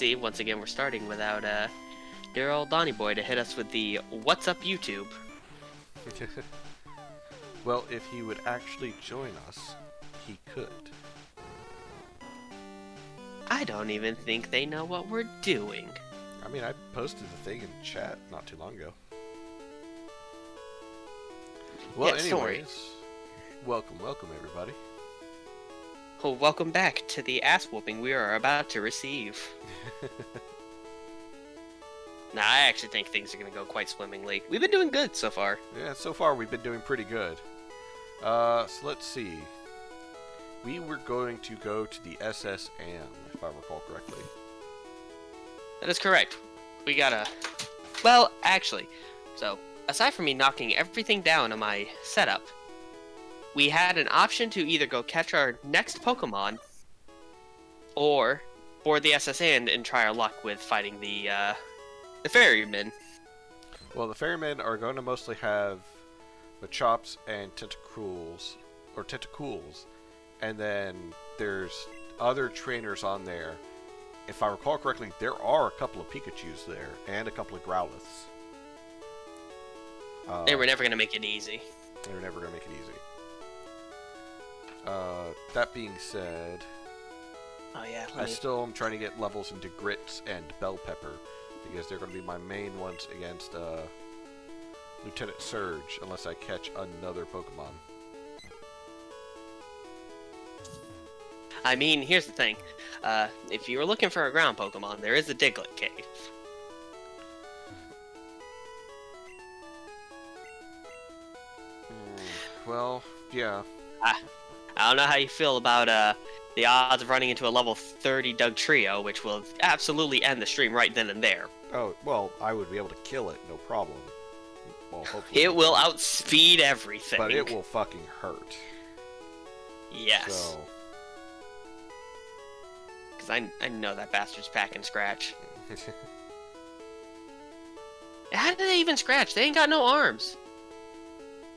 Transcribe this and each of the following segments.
see, once again, we're starting without dear old Donny Boy to hit us with the "What's up, YouTube?" Well, if he would actually join us, he could. I don't even think they know what we're doing. I mean, I posted the thing in chat not too long ago. Well, Yeah, anyways, welcome everybody. Well, welcome back to the ass whooping we are about to receive. Nah, I actually think things are going to go quite swimmingly. We've been doing good so far. Yeah, so far we've been doing pretty good. So let's see. We were going to go to the SS Anne, if I recall correctly. That is correct. We gotta... Well, actually, so, aside from me knocking everything down on my setup, we had an option to either go catch our next Pokemon, or board the SS Anne and try our luck with fighting the Ferrymen. Well, the Ferrymen are going to mostly have Machops and Tentacools, and then there's other trainers on there. If I recall correctly, there are a couple of Pikachus there, and a couple of Growliths. They were never going to make it easy. They were never going to make it easy. That being said, Oh yeah, I still am trying to get levels into Grits and Bell Pepper, because they're going to be my main ones against Lieutenant Surge, unless I catch another Pokemon. I mean, here's the thing. If you were looking for a ground Pokemon, there is a Diglett cave. Well, yeah. I don't know how you feel about the odds of running into a level 30 Dugtrio, which will absolutely end the stream right then and there. Oh, well, I would be able to kill it, no problem. Well, hopefully. It will outspeed everything. But it will fucking hurt. Yes. So... Because I know that bastard's packing scratch. How did they even scratch? They ain't got no arms.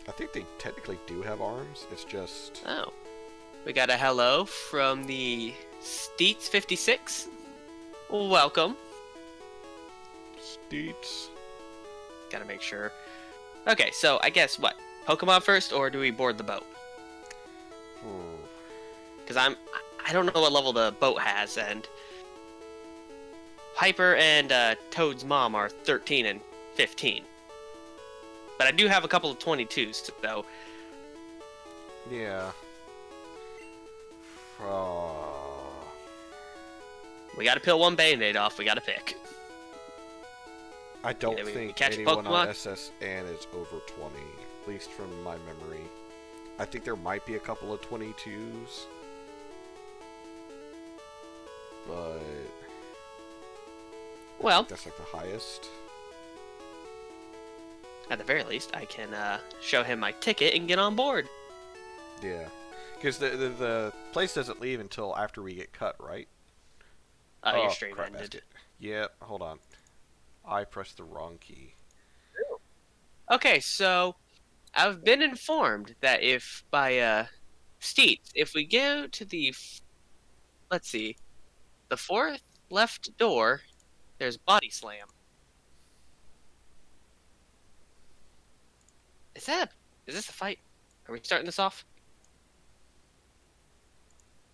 I think they technically do have arms. It's just... Oh. We got a hello from the Steets56. Welcome. Steets. Gotta make sure. Okay, so I guess what? Pokemon first, or do we board the boat? Because I don't know what level the boat has, and Piper and Toad's mom are 13 and 15. But I do have a couple of 22s, so... Yeah. We gotta peel one Band-Aid off, we gotta pick. I don't Either we think catch anyone on Pokemon. SS Anne is over 20, at least from my memory. I think there might be a couple of 22s. But... Well, that's like the highest. at the very least, I can show him my ticket and get on board. Yeah. Because the place doesn't leave until after we get cut, right? Oh, your stream crap ended. basket. Yeah, hold on. I pressed the wrong key. Okay, so I've been informed that if by Steets, if we go to the, let's see, the fourth left door, there's Body Slam. Is this a fight? Are we starting this off?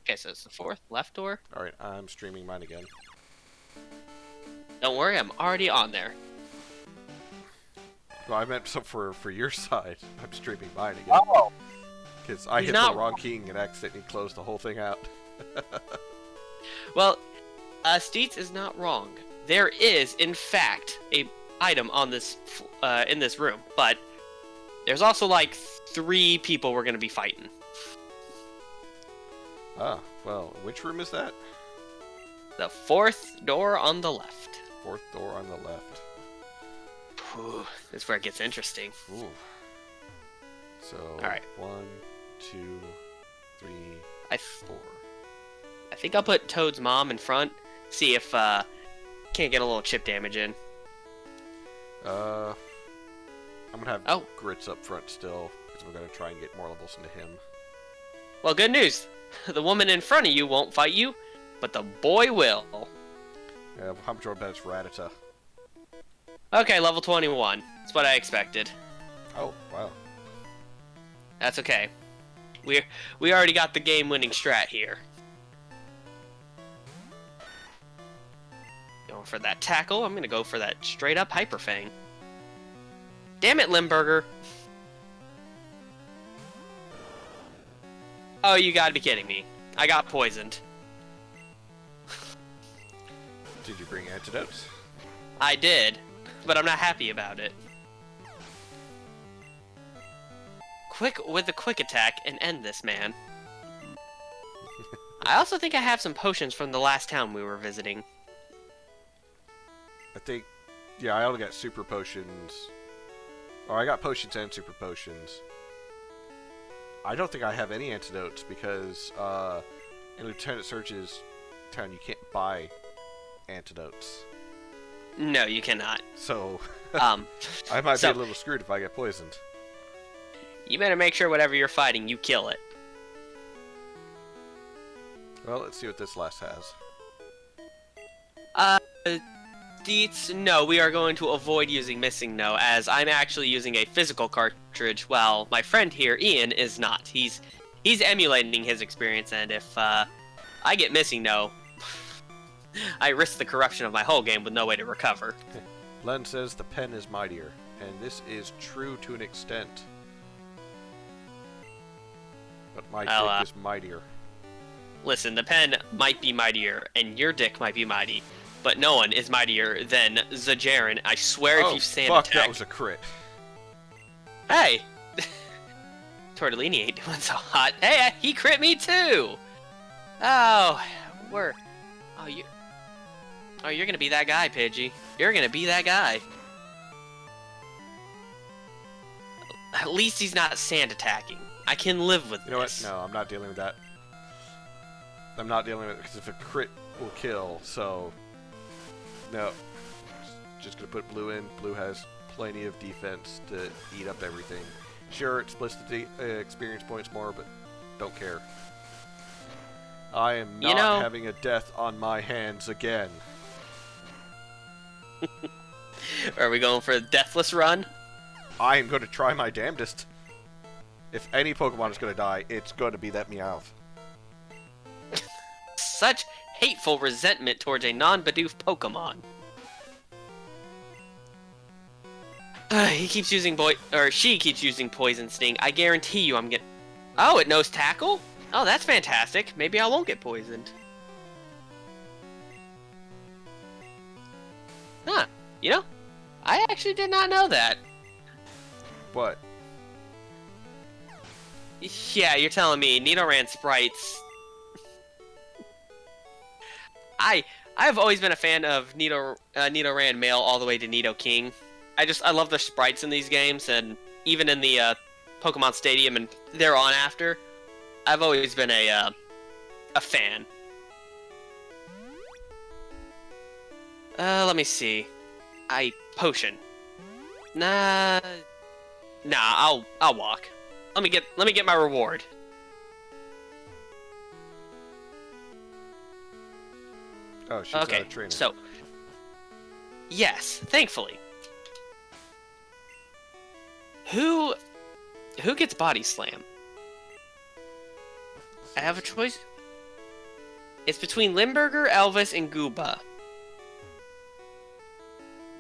Okay, so it's the fourth left door. Alright, I'm streaming mine again. Don't worry, I'm already on there. Well, I meant so for your side. I'm streaming mine again. Oh! Because I hit the wrong key and accidentally closed the whole thing out. Well, Steets is not wrong. There is, in fact, a item on this in this room, but there's also like 3 people we're gonna be fighting. Ah, well, which room is that? The fourth door on the left. Fourth door on the left. Ooh, this is where it gets interesting. Ooh. So, Alright. 1, 2, 3, 4. I think I'll put Toad's mom in front. See if can't get a little chip damage in. I'm gonna have Oh. Grits up front still, because we're gonna try and get more levels into him. Well, good news. The woman in front of you won't fight you, but the boy will. How much more bet it's Rattata? Okay, level 21. That's what I expected. Oh, wow. That's okay. We already got the game-winning strat here. Going for that tackle. I'm gonna go for that straight-up Hyper Fang. Damn it, Limburger. Oh, you gotta be kidding me. I got poisoned. Did you bring antidotes? I did, but I'm not happy about it. With a quick attack and end this man. I also think I have some potions from the last town we were visiting. I think, yeah, I only got super potions. Or I got potions and super potions. I don't think I have any antidotes because in Lieutenant Surge's town you can't buy antidotes. No, you cannot. So, I might be a little screwed if I get poisoned. You better make sure whatever you're fighting, you kill it. Well, let's see what this last has. Deets, no, we are going to avoid using Missing No, as I'm actually using a physical cartridge, while my friend here, Ian, is not. He's emulating his experience, and if I get Missing No, I risk the corruption of my whole game with no way to recover. Len says the pen is mightier, and this is true to an extent. But my dick is mightier. Listen, the pen might be mightier, and your dick might be mighty, but no one is mightier than Zajarin. I swear if you stand fuck, attack... that was a crit. Hey! Tortellini ain't doing so hot. Hey, he crit me too! Oh, we're... Oh, you're gonna be that guy, Pidgey. You're gonna be that guy. At least he's not sand attacking. I can live with You know this. what? No, I'm not dealing with that. I'm not dealing with it because if a crit will kill, so... No. Just gonna put blue in. Blue has plenty of defense to eat up everything. Sure, it splits the experience points more, but don't care. I am not having a death on my hands again. Are we going for a deathless run? I am going to try my damnedest. If any Pokemon is going to die, it's going to be that Meowth. Such hateful resentment towards a non-Bidoof Pokemon. He keeps using she keeps using Poison Sting. I guarantee you I'm getting... Oh, it knows Tackle? Oh, that's fantastic. Maybe I won't get poisoned. Huh. You know, I actually did not know that. What? Yeah, you're telling me Nidoran sprites... I've always been a fan of Nidoran male all the way to Nidoking. I love the sprites in these games, and even in the Pokemon Stadium and thereon after, I've always been a fan. Let me see. Potion. Nah, I'll walk. Let me get my reward. Oh, she's out of training. So yes, thankfully. Who gets Body Slam? I have a choice. It's between Limburger, Elvis, and Gooba.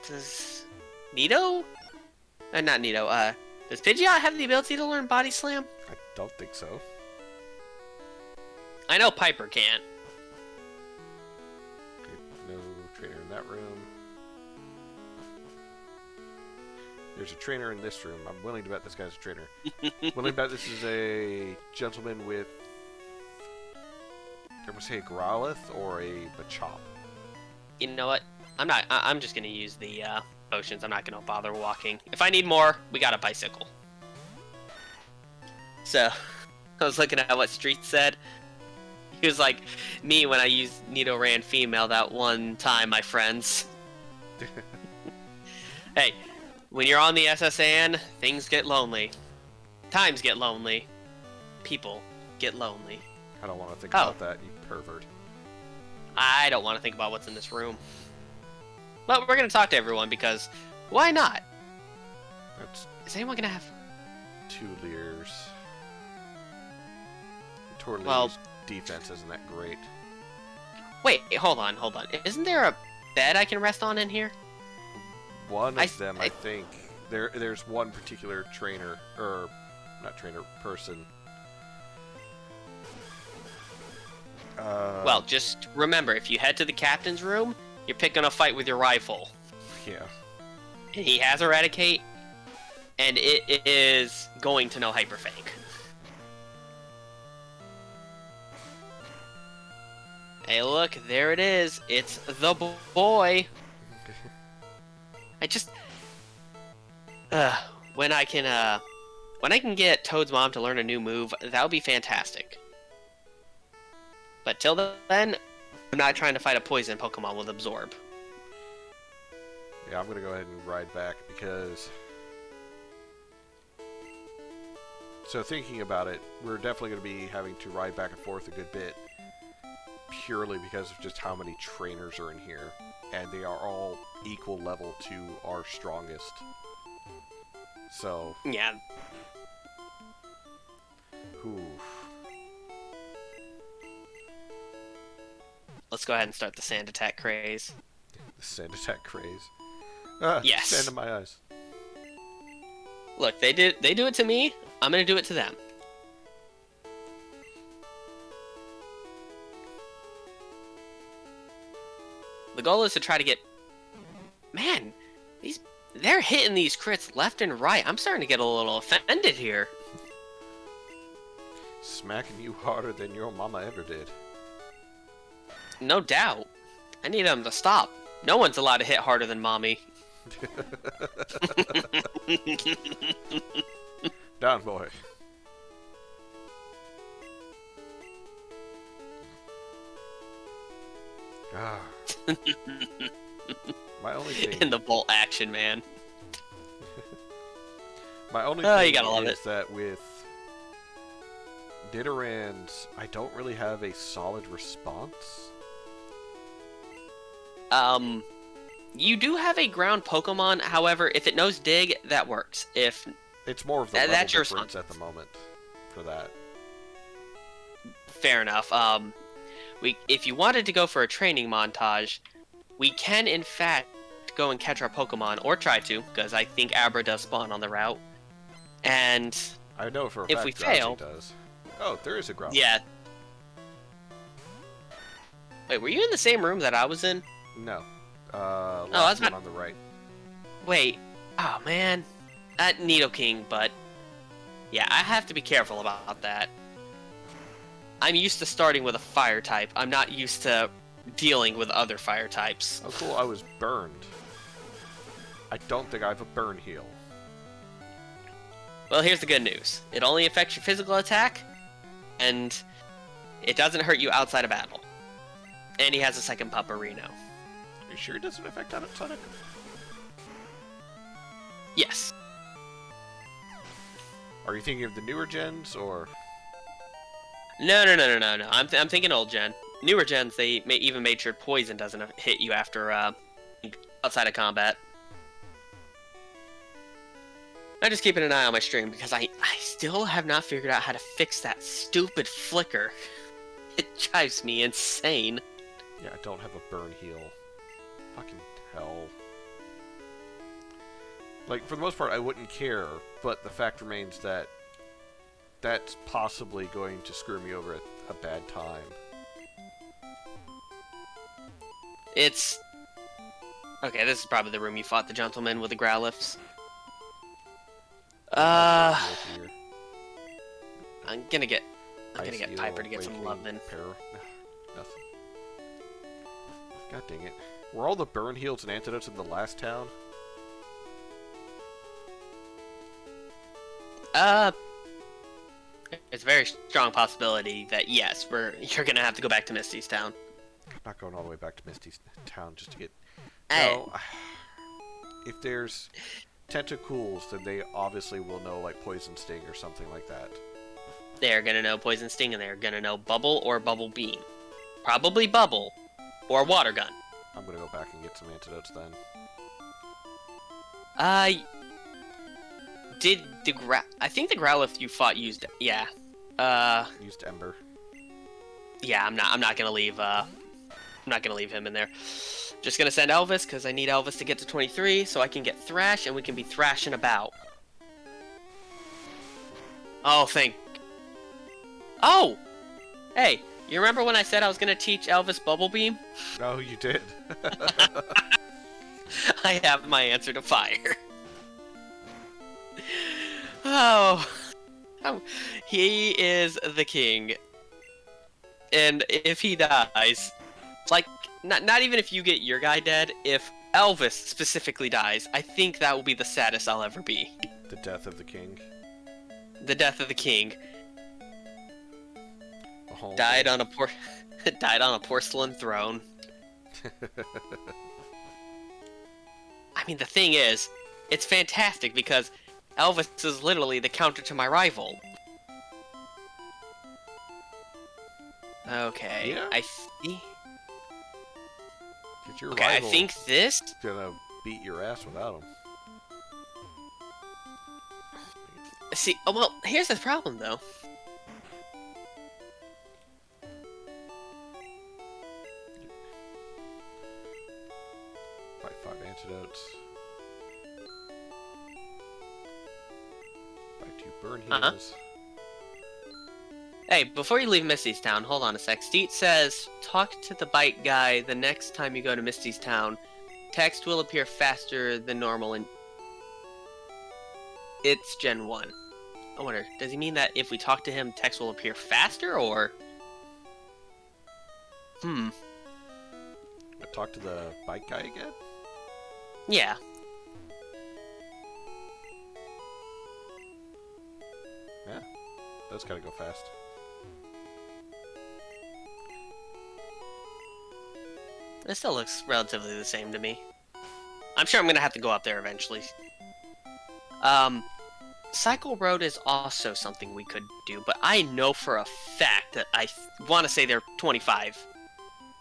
Does Nido? Not Nido. Does Pidgeot have the ability to learn Body Slam? I don't think so. I know Piper can't. Okay, no trainer in that room. There's a trainer in this room. I'm willing to bet this guy's a trainer. Willing to bet this is a gentleman with... I'm going to say a Growlithe or a Machop. You know what? I'm just gonna use the potions. I'm not gonna bother walking. If I need more, we got a bicycle. So, I was looking at what Street said. He was like, me when I used Nidoran female that one time, my friends. Hey, when you're on the SSN, things get lonely. Times get lonely. People get lonely. I don't want to think about that, you pervert. I don't want to think about what's in this room. But we're gonna talk to everyone because why not? That's Is anyone gonna have? 2 Leers. Torleer's Well- defense isn't that great. Wait, hold on. Isn't there a bed I can rest on in here? One I- of them, I think. There's one particular trainer, or not trainer, person. Well, just remember, if you head to the captain's room, you're picking a fight with your rifle. Yeah. And he has Eradicate, and it is going to know Hyperfang. Hey, look, there it is. It's the boy. I just... when I can get Toad's mom to learn a new move, that would be fantastic. But till then, I'm not trying to fight a poison Pokemon with Absorb. Yeah, I'm gonna go ahead and ride back because... So thinking about it, we're definitely going to be having to ride back and forth a good bit. Purely because of just how many trainers are in here. And they are all equal level to our strongest. So... Yeah. Oof. Let's go ahead and start the sand attack craze. The sand attack craze. Ah, Yes. sand in my eyes. Look, they do it to me, I'm gonna do it to them. The goal is to try to get... Man, they're hitting these crits left and right. I'm starting to get a little offended here. Smacking you harder than your mama ever did. No doubt. I need them to stop. No one's allowed to hit harder than mommy. Down, boy. Ah. My only thing. In the bolt action, man. My only Oh, you thing gotta love is it. that with Nidorans, I don't really have a solid response. You do have a ground Pokemon. However, if it knows Dig, that works. If It's more of the That's level your difference response. at the moment for that. Fair enough. If you wanted to go for a training montage, we can in fact go and catch our Pokemon, or try to, because I think Abra does spawn on the route. And I know for a If fact we Drowsy fail- does. Oh, there is a Growlithe. yeah. Wait, were you in the same room that I was in? No. I was Last one about- on the right. Wait. Oh man, Nidoking. But yeah, I have to be careful about that. I'm used to starting with a fire type. I'm not used to dealing with other fire types. Oh, cool. I was burned. I don't think I have a burn heal. Well, here's the good news. It only affects your physical attack, and it doesn't hurt you outside of battle. And he has a second Pupperino. Are you sure it doesn't affect Sonic? Yes. Are you thinking of the newer gens, or... No. I'm thinking old gen. Newer gens, they even made sure poison doesn't hit you after outside of combat. I'm just keeping an eye on my stream because I still have not figured out how to fix that stupid flicker. It drives me insane. Yeah, I don't have a burn heal. Fucking hell. Like, for the most part, I wouldn't care, but the fact remains that that's possibly going to screw me over at a bad time. It's... Okay, this is probably the room you fought the gentleman with the Growliths. I'm gonna get Piper to get some love in. Nothing. God dang it. Were all the burn heals and antidotes in the last town? It's a very strong possibility that yes, you're gonna have to go back to Misty's town. I'm not going all the way back to Misty's town just to get... Hey. No. If there's Tentacools, then they obviously will know, like, Poison Sting or something like that. They're gonna know Poison Sting, and they're gonna know Bubble or Bubble Beam. Probably Bubble, or water gun. I'm gonna go back and get some antidotes then. Did the I think the Growlithe you fought used, yeah. Used Ember. Yeah, I'm not gonna leave, I'm not gonna leave him in there. Just gonna send Elvis, because I need Elvis to get to 23, so I can get Thrash, and we can be thrashing about. Oh, Oh! Hey, you remember when I said I was gonna teach Elvis Bubble Beam? Oh, you did. I have my answer to fire. Oh, he is the king. And if he dies, like, not even if you get your guy dead, if Elvis specifically dies, I think that will be the saddest I'll ever be. The death of the king. The death of the king. Oh, died on a porcelain throne. I mean, the thing is, it's fantastic because Elvis is literally the counter to my rival. Okay, Yeah. I see. Your Okay, I rival think this. gonna beat your ass without him. See, oh, well, here's the problem though. Buy 5 antidotes. Buy 2 burn heals. Hey, before you leave Misty's Town, hold on a sec. Steet says, talk to the bike guy the next time you go to Misty's Town. Text will appear faster than normal and it's Gen 1. I wonder, does he mean that if we talk to him, text will appear faster, or? Talk to the bike guy again? Yeah. Yeah, that's gotta go fast. It still looks relatively the same to me. I'm sure I'm gonna have to go up there eventually. Cycle Road is also something we could do, but I know for a fact that I want to say they're 25.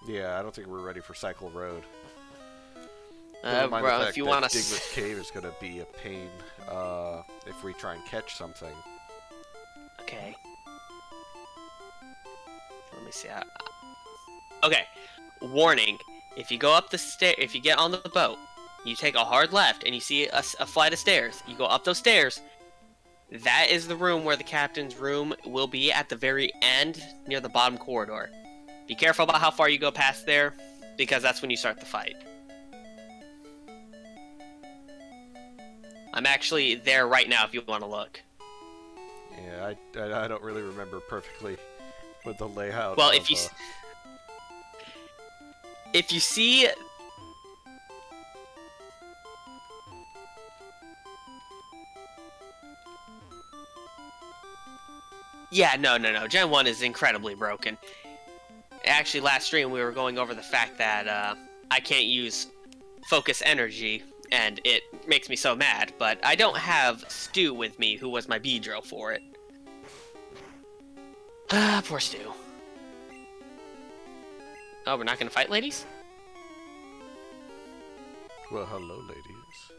Yeah, I don't think we're ready for Cycle Road. Bro, if you want to... Diglett's Cave is gonna be a pain if we try and catch something. Okay. Let me see. Okay. Warning. If you go up the stair, if you get on the boat, you take a hard left and you see a flight of stairs. You go up those stairs. That is the room where the captain's room will be at the very end near the bottom corridor. Be careful about how far you go past there, because that's when you start the fight. I'm actually there right now if you want to look. Yeah, I don't really remember perfectly with the layout. Well, of, if you see... Yeah, no. Gen 1 is incredibly broken. Actually, last stream we were going over the fact that I can't use focus energy, and it makes me so mad, but I don't have Stu with me, who was my Beedrill for it. Ah, poor Stu. Oh, we're not gonna fight, ladies? Well, hello, ladies.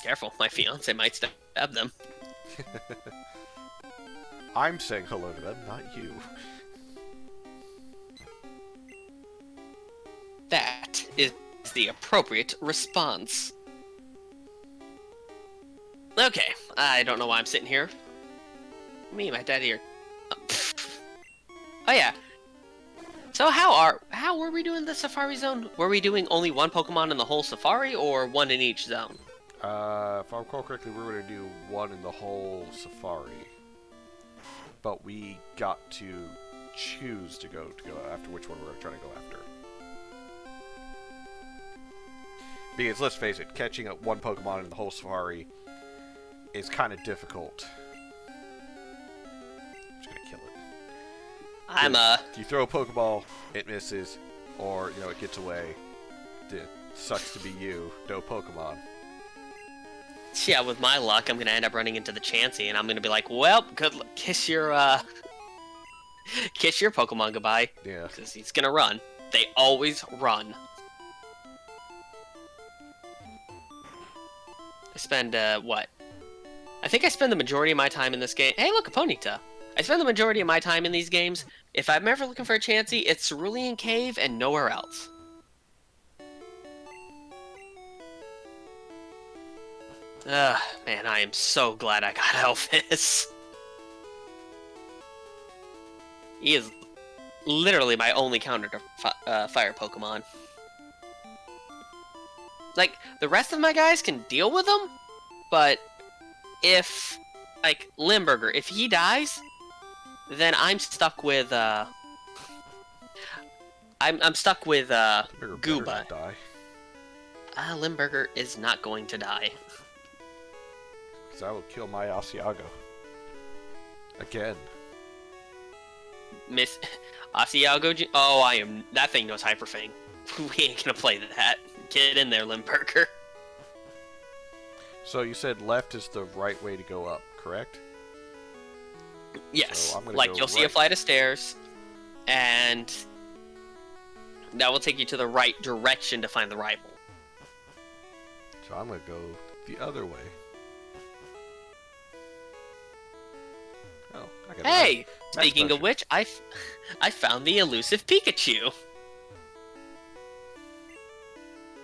Careful, my fiance might stab them. I'm saying hello to them, not you. That is the appropriate response. Okay, I don't know why I'm sitting here. Me and my dad here. Oh yeah. So how were we doing the Safari Zone? Were we doing only one Pokemon in the whole Safari, or one in each zone? If I recall correctly, we were going to do one in the whole Safari. But we got to choose to go after which one we were trying to go after. Because let's face it, catching up one Pokemon in the whole Safari is kind of difficult. Just gonna kill it. If you throw a Pokeball, it misses, or it gets away. It sucks to be you. No Pokemon. Yeah, with my luck, I'm gonna end up running into the Chansey, and I'm gonna be like, well, good luck. Kiss your Kiss your Pokemon goodbye. Yeah. Because he's gonna run. They always run. I spend, what? I think I spend the majority of my time in this game. Hey, look, a Ponyta. I spend the majority of my time in these games. If I'm ever looking for a Chansey, it's Cerulean Cave and nowhere else. Man, I am so glad I got Elvis. He is literally my only counter to fire Pokemon. Like, the rest of my guys can deal with them, but if, like, Limburger, if he dies, then I'm stuck with, I'm stuck with, Gooba. Die. Limburger is not going to die. Because I will kill my Asiago. Again. Miss Asiago. Oh, that thing knows Hyper Fang. We ain't gonna play that. Get in there, Limburger. So you said left is the right way to go up, correct? Yes. So I'm gonna like go you'll see a flight of stairs, and that will take you to the right direction to find the rival. So I'm gonna go the other way. Oh, I got Hey! Max Speaking of potion. which, I found the elusive Pikachu.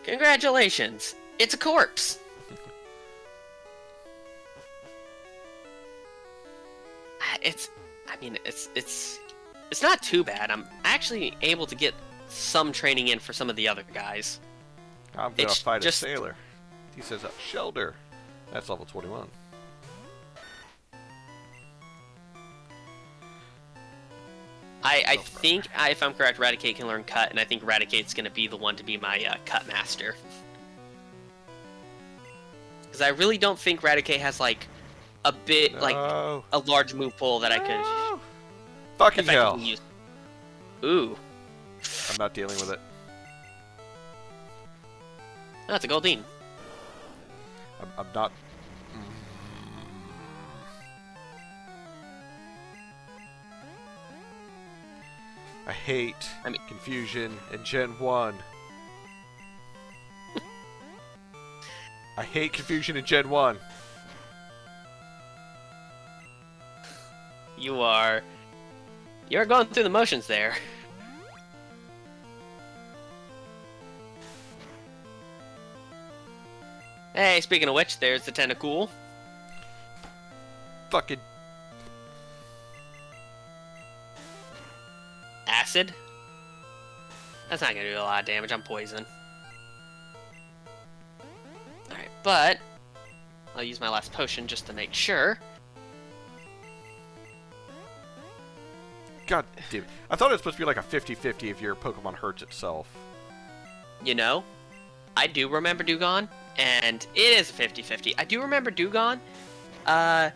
Congratulations! It's a corpse. It's not too bad. I'm actually able to get some training in for some of the other guys. I'm gonna It's fight just- a sailor. He says Shelder. That's level 21. I think, if I'm correct, Raticate can learn Cut, and I think Raticate's going to be the one to be my Cut Master. Because I really don't think Raticate has, like, a bit, like, No. a large move pool that I could No. Fucking hell. effectively use. Ooh. I'm not dealing with it. Oh, it's a Goldeen. I'm not. I hate confusion in Gen 1. I hate confusion in Gen 1. You're going through the motions there. Hey, speaking of which, there's the Tentacool. Fucking. Acid. That's not gonna do a lot of damage. I'm poison. Alright, but I'll use my last potion just to make sure. God damn it. I thought it was supposed to be like a 50-50 if your Pokemon hurts itself. You know, I do remember Dewgong, and it is a 50-50. I do remember Dewgong. I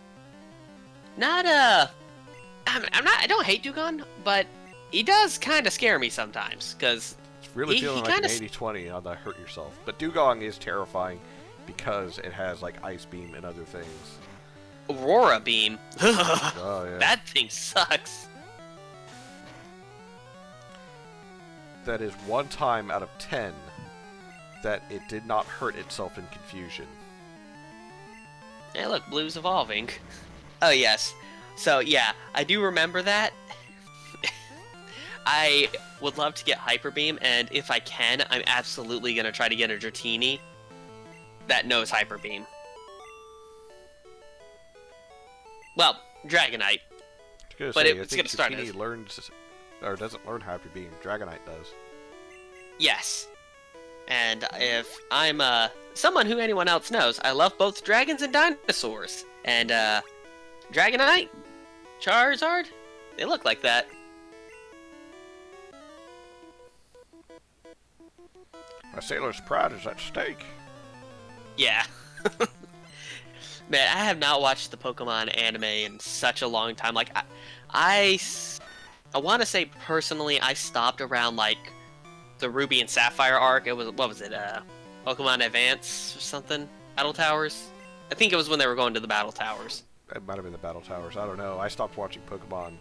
don't hate Dewgong, but he does kind of scare me sometimes, because It's really feeling like an kinda 80-20 on the hurt yourself. But Dewgong is terrifying because it has like Ice Beam and other things. Aurora Beam. Oh, yeah. That thing sucks. That is one time out of 10 that it did not hurt itself in confusion. Hey, look, Blue's evolving. Oh, yes. So, yeah, I do remember that. I would love to get Hyper Beam, and if I can, I'm absolutely going to try to get a Dratini that knows Hyper Beam. Well, Dragonite. But it's gonna start as- learns or doesn't learn Hyper Beam. Dragonite does. Yes. And if I'm someone who anyone else knows, I love both dragons and dinosaurs. And Dragonite, Charizard, they look like that. My sailor's pride is at stake. Yeah. Man, I have not watched the Pokemon anime in such a long time. Like, I want to say personally, I stopped around like the Ruby and Sapphire arc. It was, what was it? Pokemon Advance or something? Battle Towers? I think it was when they were going to the Battle Towers. It might have been the Battle Towers. I don't know. I stopped watching Pokemon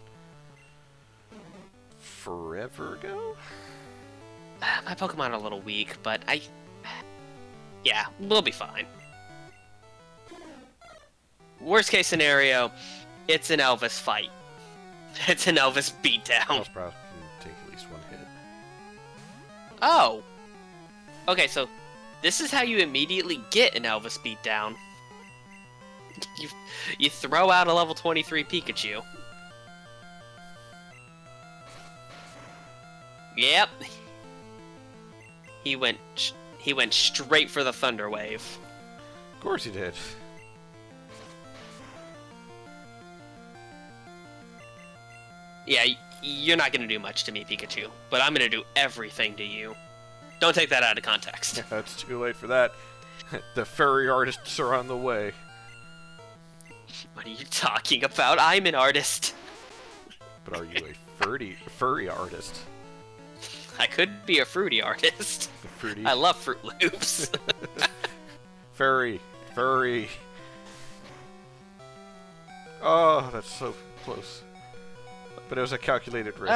forever ago? My Pokemon are a little weak, but yeah, we'll be fine. Worst case scenario, it's an Elvis fight. It's an Elvis beatdown. Bellsprout can take at least one hit. Oh! Okay, so this is how you immediately get an Elvis beatdown. You throw out a level 23 Pikachu. Yep. He went straight for the Thunder Wave. Of course he did. Yeah, you're not gonna do much to me, Pikachu, but I'm gonna do everything to you. Don't take that out of context. Yeah, it's too late for that. The furry artists are on the way. What are you talking about? I'm an artist. But are you a furry artist? I could be a fruity artist. The fruity. I love Fruit Loops. Furry. Oh, that's so close. But it was a calculated risk.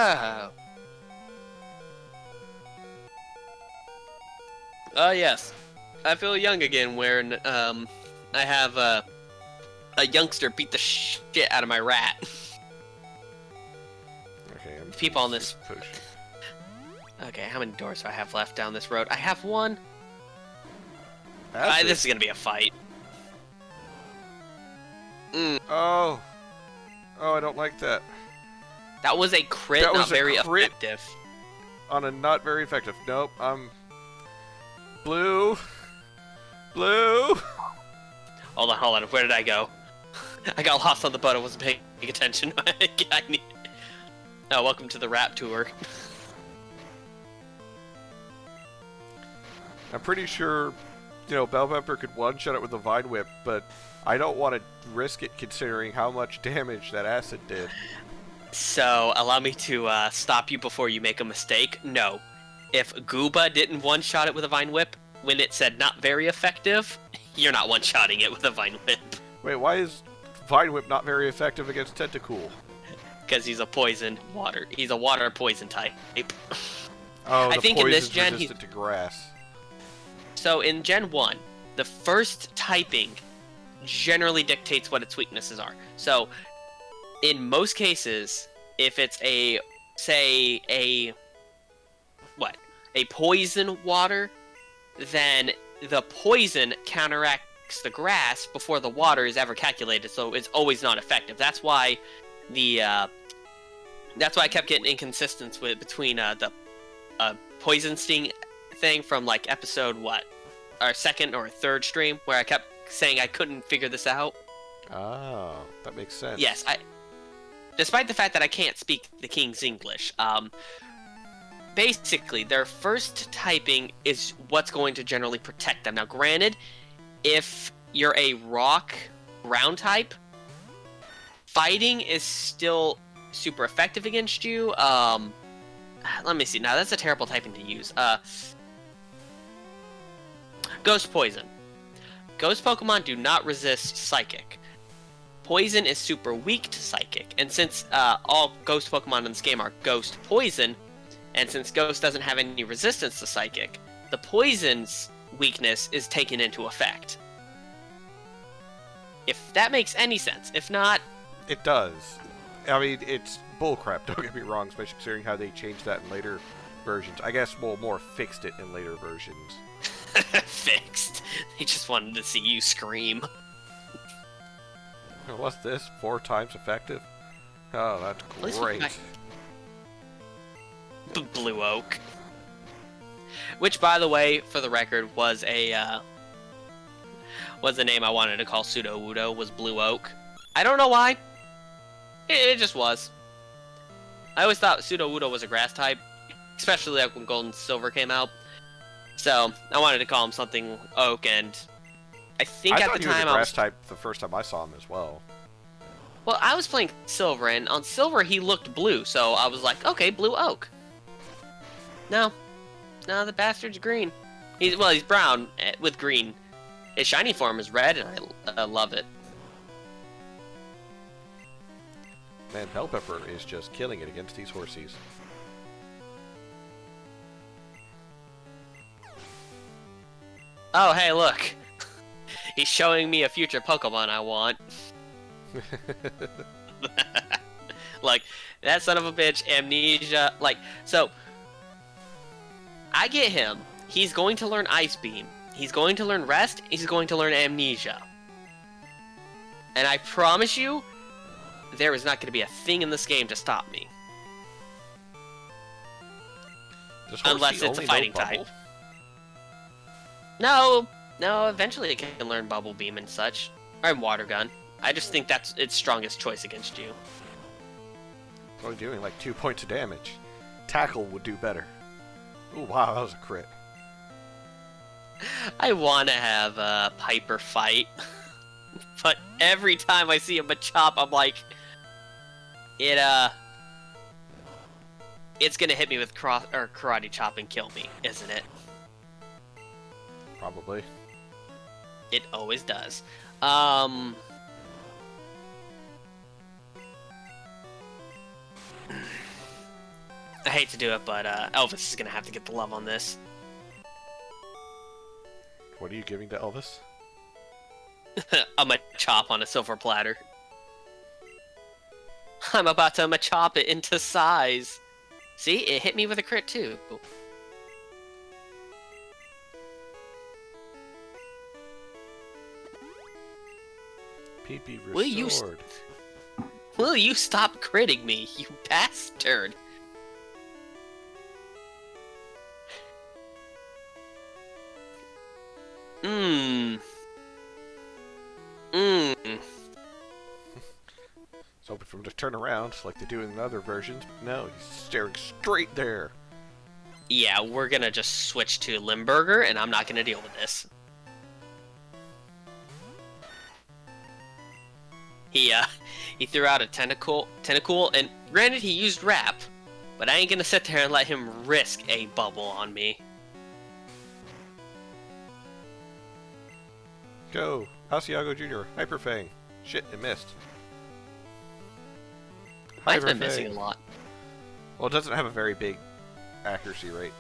Oh, yes. I feel young again when I have a youngster beat the shit out of my rat. Okay, I'm People on this potion. Okay, how many doors do I have left down this road? I have one. That's This is gonna be a fight. Oh, I don't like that. That was a crit, That was not a very crit. effective. On a not very effective. Nope, blue. Hold on. Where did I go? I got lost on the boat. I wasn't paying attention. Oh, welcome to the rap tour. I'm pretty sure, Bell Pepper could one-shot it with a Vine Whip, but I don't want to risk it considering how much damage that acid did. So, allow me to stop you before you make a mistake. No. If Gooba didn't one-shot it with a Vine Whip, when it said not very effective, you're not one-shotting it with a Vine Whip. Wait, why is Vine Whip not very effective against Tentacool? Because he's a poison water. He's a water poison type. Oh, I think in this gen resistant to grass. So in Gen 1, the first typing generally dictates what its weaknesses are. So in most cases, if it's a poison water, then the poison counteracts the grass before the water is ever calculated, so it's always not effective. That's why I kept getting inconsistency between the poison sting thing from like episode our second or third stream, where I kept saying I couldn't figure this out. Oh, that makes sense. Yes, despite the fact that I can't speak the King's English, basically their first typing is what's going to generally protect them. Now, granted, if you're a rock ground type, fighting is still super effective against you. Let me see. Now, that's a terrible typing to use. Ghost Poison. Ghost Pokemon do not resist Psychic. Poison is super weak to Psychic, and since all Ghost Pokemon in this game are Ghost Poison, and since Ghost doesn't have any resistance to Psychic, the Poison's weakness is taken into effect. If that makes any sense. If not... It does. I mean, it's bullcrap, don't get me wrong, especially considering how they changed that in later versions. I guess we'll more fixed it in later versions. Fixed. They just wanted to see you scream. What's this? 4 times effective? Oh, that's great. Blue Oak. Which, by the way, for the record, was the name I wanted to call Sudowoodo, was Blue Oak. I don't know why. It just was. I always thought Sudowoodo was a grass type, especially like when Gold and Silver came out. So, I wanted to call him something Oak, and I think at the time I thought he was a grass type the first time I saw him as well. Well, I was playing Silver, and on Silver he looked blue, so I was like, okay, Blue Oak. No, the bastard's green. He's brown with green. His shiny form is red, and I love it. Man, Bell Pepper is just killing it against these horsies. Oh, hey, look. He's showing me a future Pokemon I want. Like, that son of a bitch, Amnesia. Like, so, I get him. He's going to learn Ice Beam. He's going to learn Rest. He's going to learn Amnesia. And I promise you, there is not going to be a thing in this game to stop me. Unless it's a fighting type. No, eventually it can learn Bubble Beam and such. Or Water Gun. I just think that's its strongest choice against you. It's only doing like 2 points of damage. Tackle would do better. Ooh, wow, that was a crit. I want to have a Piper fight. But every time I see a Machop, I'm like... It's gonna hit me with Karate Chop and kill me, isn't it? Probably. It always does. I hate to do it, but Elvis is gonna have to get the love on this. What are you giving to Elvis? A Machop on a silver platter. I'm about to Machop it into size. See, it hit me with a crit too. PP restored. Will you stop critting me, you bastard? So hoping for him to turn around like they do in other versions. No, he's staring straight there. Yeah, we're gonna just switch to Limburger, and I'm not gonna deal with this. He threw out a tentacle, and granted he used Wrap, but I ain't gonna sit there and let him risk a bubble on me. Go, Asiago Jr., Hyper Fang. Shit, it missed. Mine's been missing a lot. Well, it doesn't have a very big accuracy rate.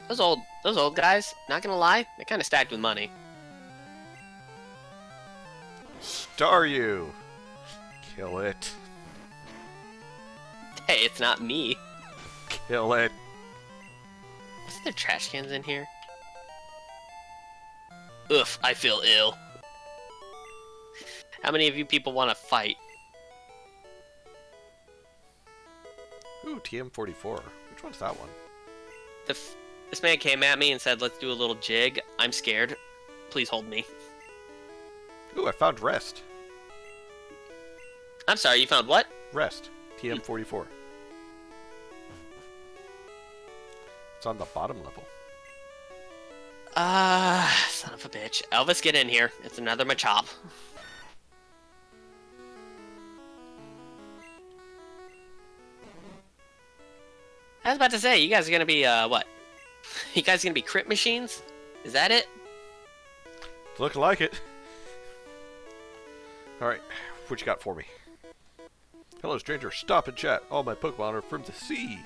Those old guys, not gonna lie, they're kind of stacked with money. Staryu! Kill it. Hey, it's not me. Kill it. Wasn't there trash cans in here? Oof, I feel ill. How many of you people want to fight? Ooh, TM44. Which one's that one? This man came at me and said, let's do a little jig. I'm scared. Please hold me. Ooh, I found Rest. I'm sorry, you found what? Rest. TM44. It's on the bottom level. Son of a bitch. Elvis, get in here. It's another Machop. I was about to say, you guys are gonna be, what? You guys gonna be crit machines? Is that it? It's looking like it. Alright, what you got for me? Hello, stranger. Stop and chat. All my Pokemon are from the sea.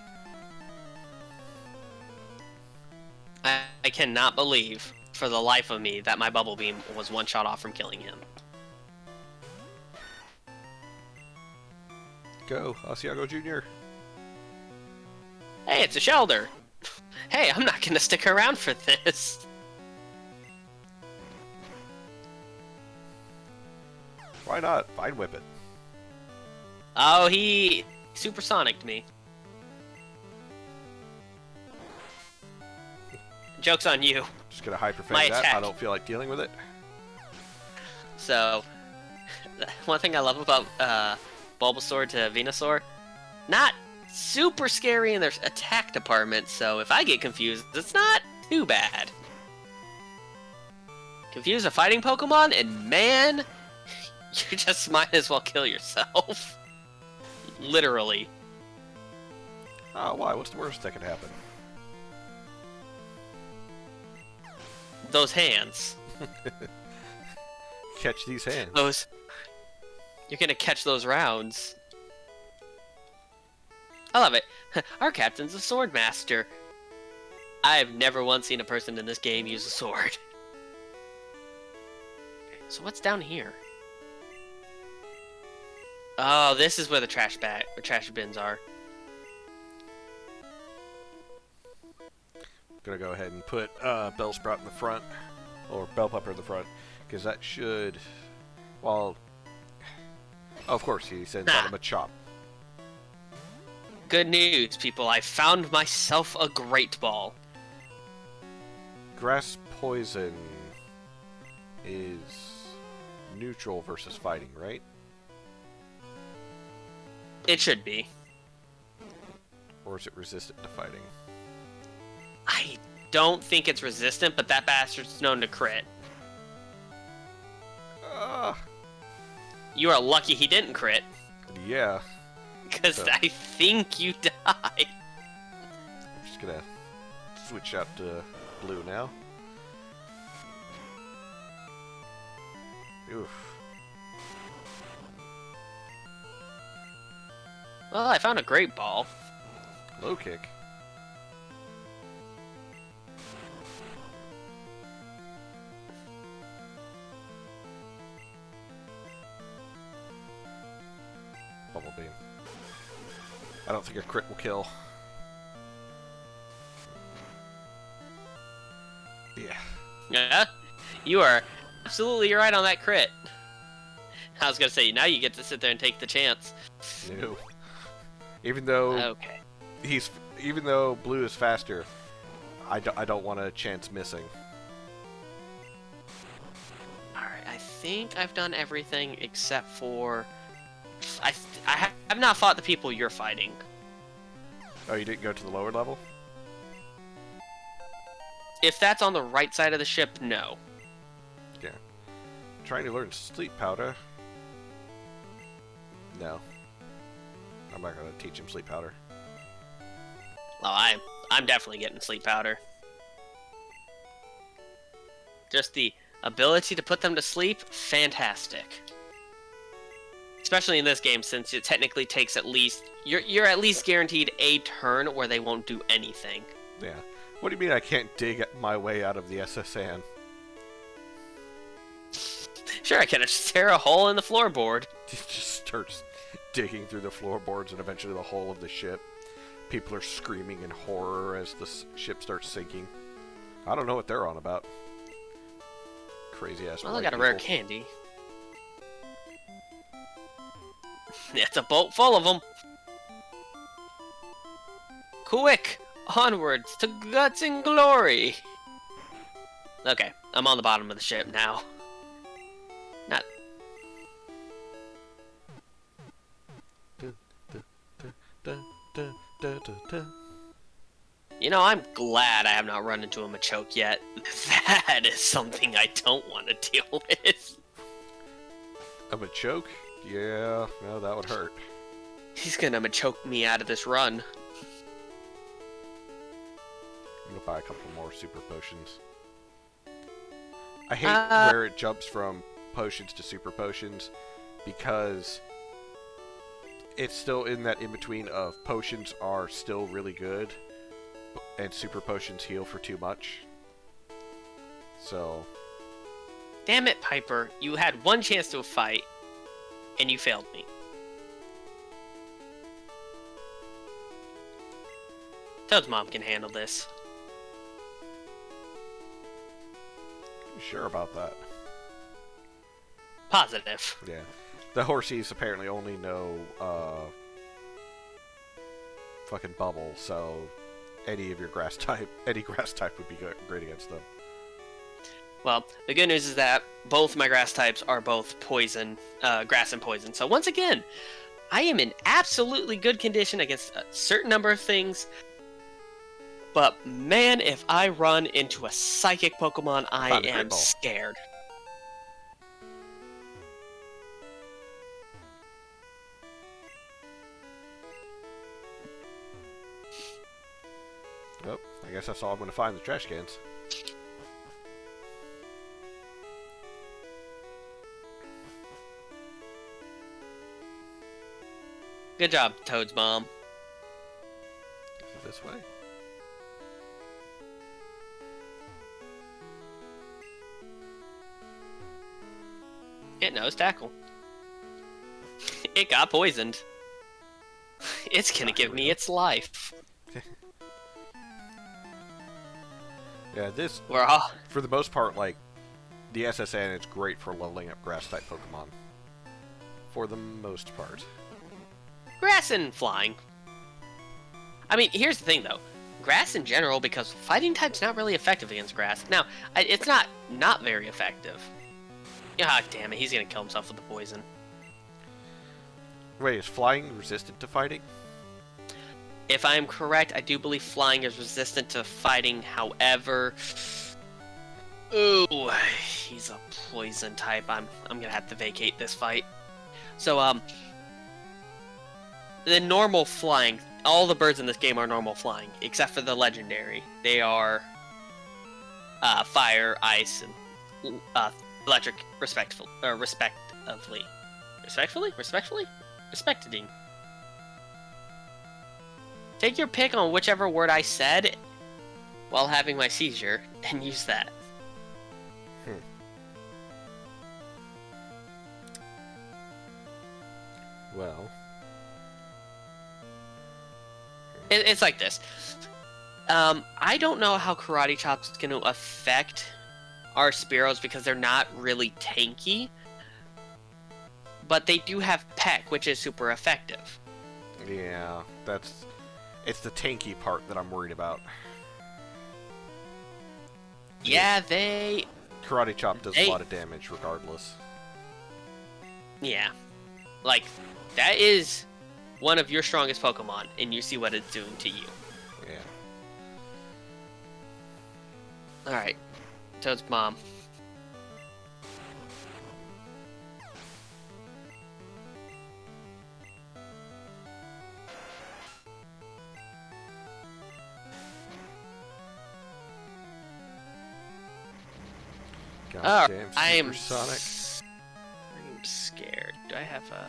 I cannot believe, for the life of me, that my Bubble Beam was one shot off from killing him. Go, Asiago Jr. Hey, it's a Shelder! Hey, I'm not gonna stick around for this! Why not? Vine Whip it. Oh, he supersonicked me. Joke's on you. Just gonna Hyper My Fang that. attack. I don't feel like dealing with it. So, one thing I love about Bulbasaur to Venusaur, not super scary in their attack department, so if I get confused, it's not too bad. Confuse a fighting Pokemon, and man, you just might as well kill yourself. Literally. Oh, why? What's the worst that could happen? Those hands. Catch these hands. Those. You're gonna catch those rounds. I love it. Our captain's a sword master. I've never once seen a person in this game use a sword. So what's down here? Oh, this is where the trash bins are. Gonna go ahead and put Bellsprout in the front, or Bell Pepper in the front, because that should, well, of course he sends out a Machop. Good news, people. I found myself a Great Ball. Grass Poison is neutral versus fighting, right? It should be. Or is it resistant to fighting? I don't think it's resistant, but that bastard's known to crit. You are lucky he didn't crit. Yeah. Because So, I think you died. I'm just gonna switch out to blue now. Oof. Well, I found a Great Ball. Low kick. Bubble Beam. I don't think a crit will kill. Yeah. Yeah, you are absolutely right on that crit. I was gonna say, now you get to sit there and take the chance. No. Even though Okay. even though blue is faster, I don't want a chance missing. Alright, I think I've done everything except for... I have not fought the people you're fighting. Oh, you didn't go to the lower level? If that's on the right side of the ship, no. Yeah. Trying to learn Sleep Powder. No. I'm not gonna teach him Sleep Powder. Oh, I'm definitely getting sleep powder. Just the ability to put them to sleep, fantastic. Especially in this game, since it technically takes at least... You're at least guaranteed a turn where they won't do anything. Yeah. What do you mean I can't dig my way out of the SSN? Sure, I can just tear a hole in the floorboard. It just starts digging through the floorboards and eventually the hull of the ship. People are screaming in horror as the ship starts sinking. I don't know what they're on about. Crazy ass. Well, I got a rare candy. It's a boat full of them. Quick! Onwards to guts and glory! Okay, I'm on the bottom of the ship now. Not... You know, I'm glad I have not run into a Machoke yet. That is something I don't want to deal with. A Machoke? Yeah, no, that would hurt. He's gonna Machoke me out of this run. I'm gonna buy a couple more super potions. I hate where it jumps from potions to super potions because it's still in that in-between of potions are still really good and super potions heal for too much. So... Damn it, Piper. You had one chance to fight, and you failed me. Toad's mom can handle this. You sure about that? Positive. Yeah. The horsies apparently only know fucking bubble, so any grass type would be great against them. Well, the good news is that both my grass types are both poison, grass and poison. So once again, I am in absolutely good condition against a certain number of things. But man, if I run into a psychic Pokemon, I am scared. Oh, I guess that's all I'm going to find in the trash cans. Good job, Toad's mom. Is it this way? It knows tackle. It got poisoned. It's gonna give me its life. Yeah, this, We're all... for the most part, like, the SSN is great for leveling up grass-type Pokemon. For the most part. Grass and flying. I mean, here's the thing, though. Grass in general, because fighting type's not really effective against grass. Now, it's not very effective. Ah, damn it, he's gonna kill himself with the poison. Wait, is flying resistant to fighting? If I am correct, I do believe flying is resistant to fighting, however... Ooh, he's a poison type. I'm gonna have to vacate this fight. So, the normal flying, all the birds in this game are normal flying, except for the legendary. They are fire, ice, and electric, respectively. Respecting. Take your pick on whichever word I said while having my seizure, and use that. Well... It's like this. I don't know how Karate Chop's going to affect our Spearows because they're not really tanky. But they do have Peck, which is super effective. Yeah, that's... It's the tanky part that I'm worried about. Yeah, they... Karate Chop does a lot of damage regardless. Yeah. Like, that is one of your strongest Pokemon, and you see what it's doing to you. Yeah. Alright. Toad's mom. Goddamn I am Supersonic. I'm scared. Do I have a...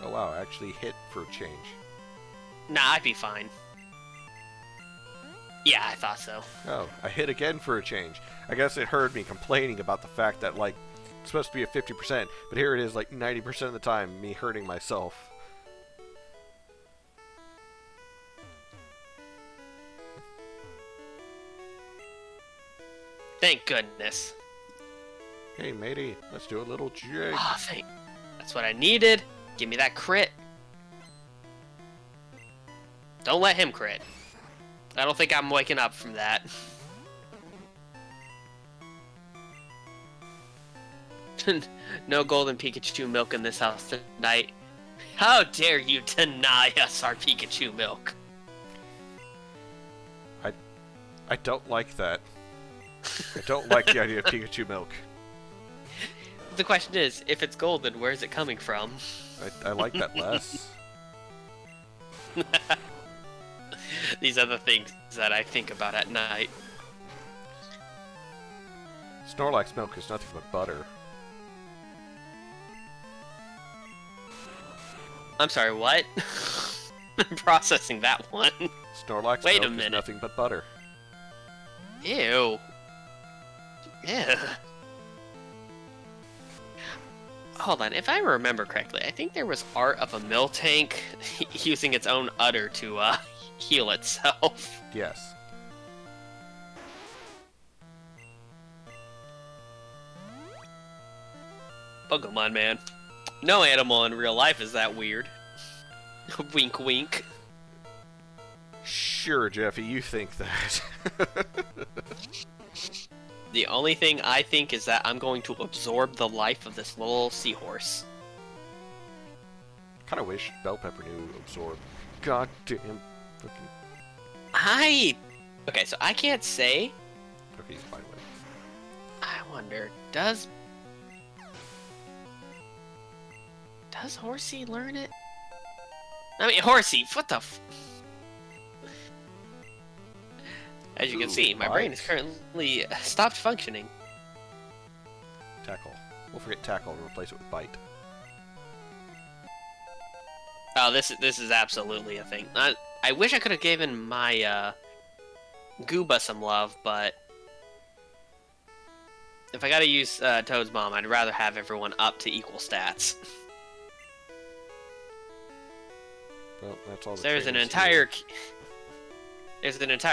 Oh wow, I actually hit for a change. Nah, I'd be fine. Yeah, I thought so. Oh, I hit again for a change. I guess it heard me complaining about the fact that, like, it's supposed to be a 50%, but here it is, like, 90% of the time, me hurting myself. Thank goodness. Hey, matey, let's do a little jig. Oh, that's what I needed. Give me that crit. Don't let him crit. I don't think I'm waking up from that. No golden Pikachu milk in this house tonight. How dare you deny us our Pikachu milk? I don't like that. I don't like the idea of Pikachu milk. The question is, if it's golden, where is it coming from? I like that less. These are the things that I think about at night. Snorlax milk is nothing but butter. I'm sorry, what? I'm processing that one. Snorlax Wait a milk is minute. nothing but butter. Ew. Yeah. Hold on, if I remember correctly, I think there was art of a Miltank using its own udder to heal itself. Yes. Pokemon, man. No animal in real life is that weird. Wink, wink. Sure, Jeffy, you think that. The only thing I think is that I'm going to absorb the life of this little seahorse. Kind of wish Bell Pepper knew absorb. Goddamn fucking. Okay, so I can't say. Okay, by the way. I wonder, does Horsey learn it? I mean, Horsey, what the As you can see, my brain is currently stopped functioning. Tackle. We'll forget tackle and replace it with bite. Oh, this is absolutely a thing. I wish I could have given my Gooba some love, but If I gotta use Toad's Bomb, I'd rather have everyone up to equal stats. Well, that's all the There's an entire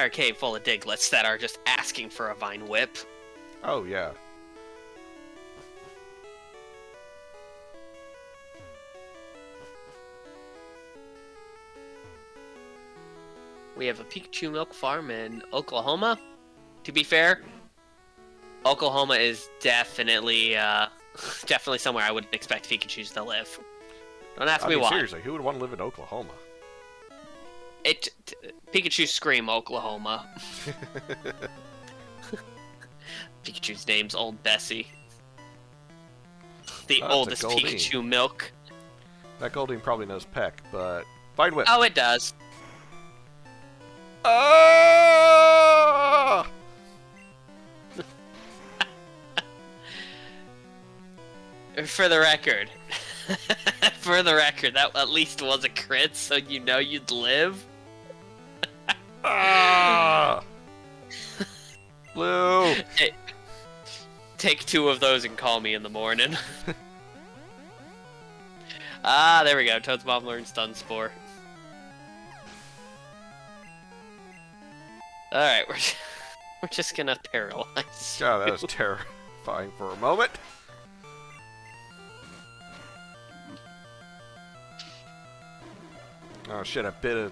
cave full of Diglets that are just asking for a Vine Whip. Oh, yeah. We have a Pikachu milk farm in Oklahoma. To be fair, Oklahoma is definitely somewhere I wouldn't expect Pikachus to live. Don't ask me why. Seriously, who would want to live in Oklahoma? Pikachu scream Oklahoma. Pikachu's name's Old Bessie. The oldest Pikachu milk. That Goldeen probably knows Peck, but Vine Whip. Oh, it does. Oh! For the record, that at least was a crit, so you know you'd live. Ah! Blue. Hey, take 2 of those and call me in the morning. Ah, there we go. Toad's Mom learns Stun Spore. Alright, we're just gonna paralyze. God, that was terrifying for a moment. Oh shit, a bit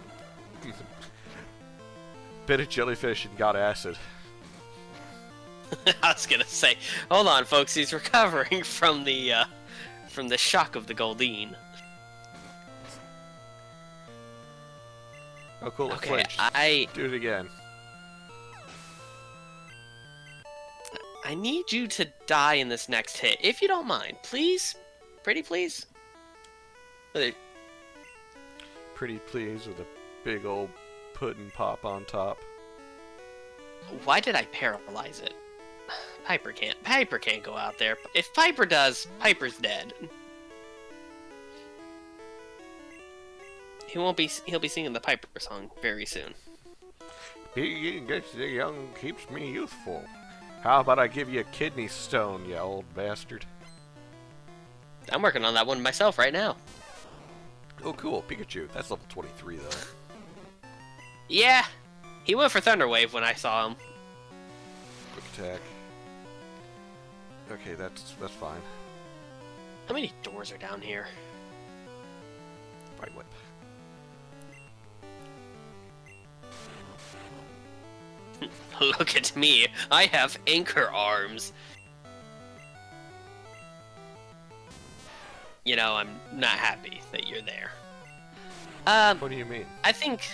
of jellyfish and got acid. I was gonna say, hold on folks, he's recovering from the shock of the Goldeen. Oh cool, Okay, flinched. Do it again. I need you to die in this next hit, if you don't mind. Please? Pretty please? Pretty pleased with a big old pudding pop on top. Why did I paralyze it? Piper can't go out there. If Piper does, Piper's dead. He'll be singing the Piper song very soon. He gets young, keeps me youthful. How about I give you a kidney stone, you old bastard? I'm working on that one myself right now. Oh cool, Pikachu. That's level 23 though. Yeah, he went for Thunder Wave when I saw him. Quick attack. Okay, that's fine. How many doors are down here? Vine Whip. Look at me, I have anchor arms. You know, I'm not happy that you're there. What do you mean? I think...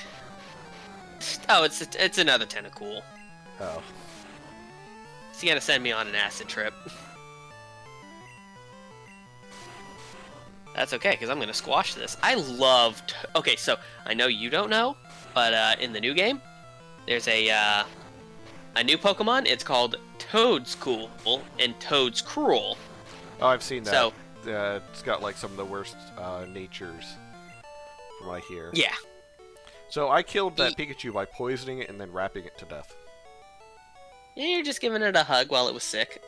Oh, it's another Tentacool. Oh. He's gonna send me on an acid trip. That's okay, because I'm gonna squash this. I loved... Okay, so, I know you don't know, but in the new game, there's a new Pokemon. It's called Toadskool and Toadscruel. Oh, I've seen that. So, it's got like some of the worst natures, from what I hear. yeah. So I killed that Pikachu by poisoning it and then wrapping it to death. Yeah, you're just giving it a hug while it was sick.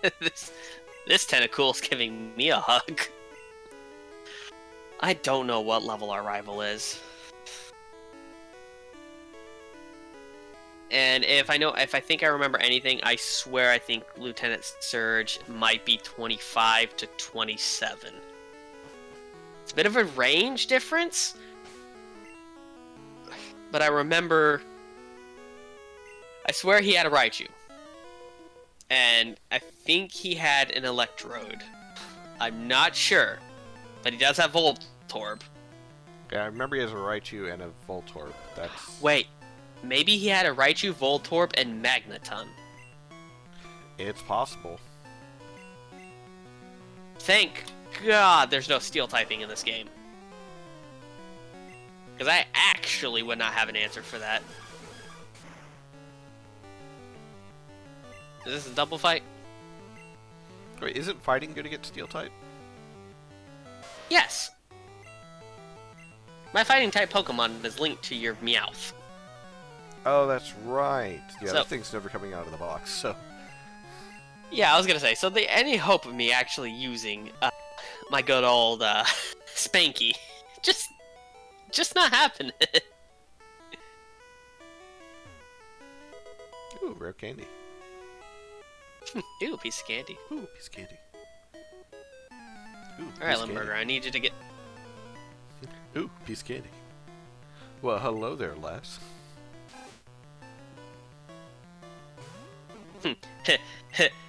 This Tentacool's giving me a hug. I don't know what level our rival is. And if I think I remember anything, I swear I think Lieutenant Surge might be 25 to 27. It's a bit of a range difference, but I remember... I swear he had a Raichu. And I think he had an Electrode. I'm not sure, but he does have Voltorb. Yeah, I remember he has a Raichu and a Voltorb. That's... Wait, maybe he had a Raichu, Voltorb, and Magneton. It's possible. Thank God there's no Steel typing in this game. Because I actually would not have an answer for that. Is this a double fight? Wait, isn't fighting good against Steel type? Yes! My fighting type Pokemon is linked to your Meowth. Oh, that's right. Yeah, So- that thing's never coming out of the box, so... Yeah, I was gonna say, so any hope of me actually using my good old Spanky, just not happening. Ooh, rare candy. Ooh, piece of candy. Ooh, piece of candy. Ooh, All right, Limburger, I need you to get. Ooh, piece of candy. Well, hello there, lass.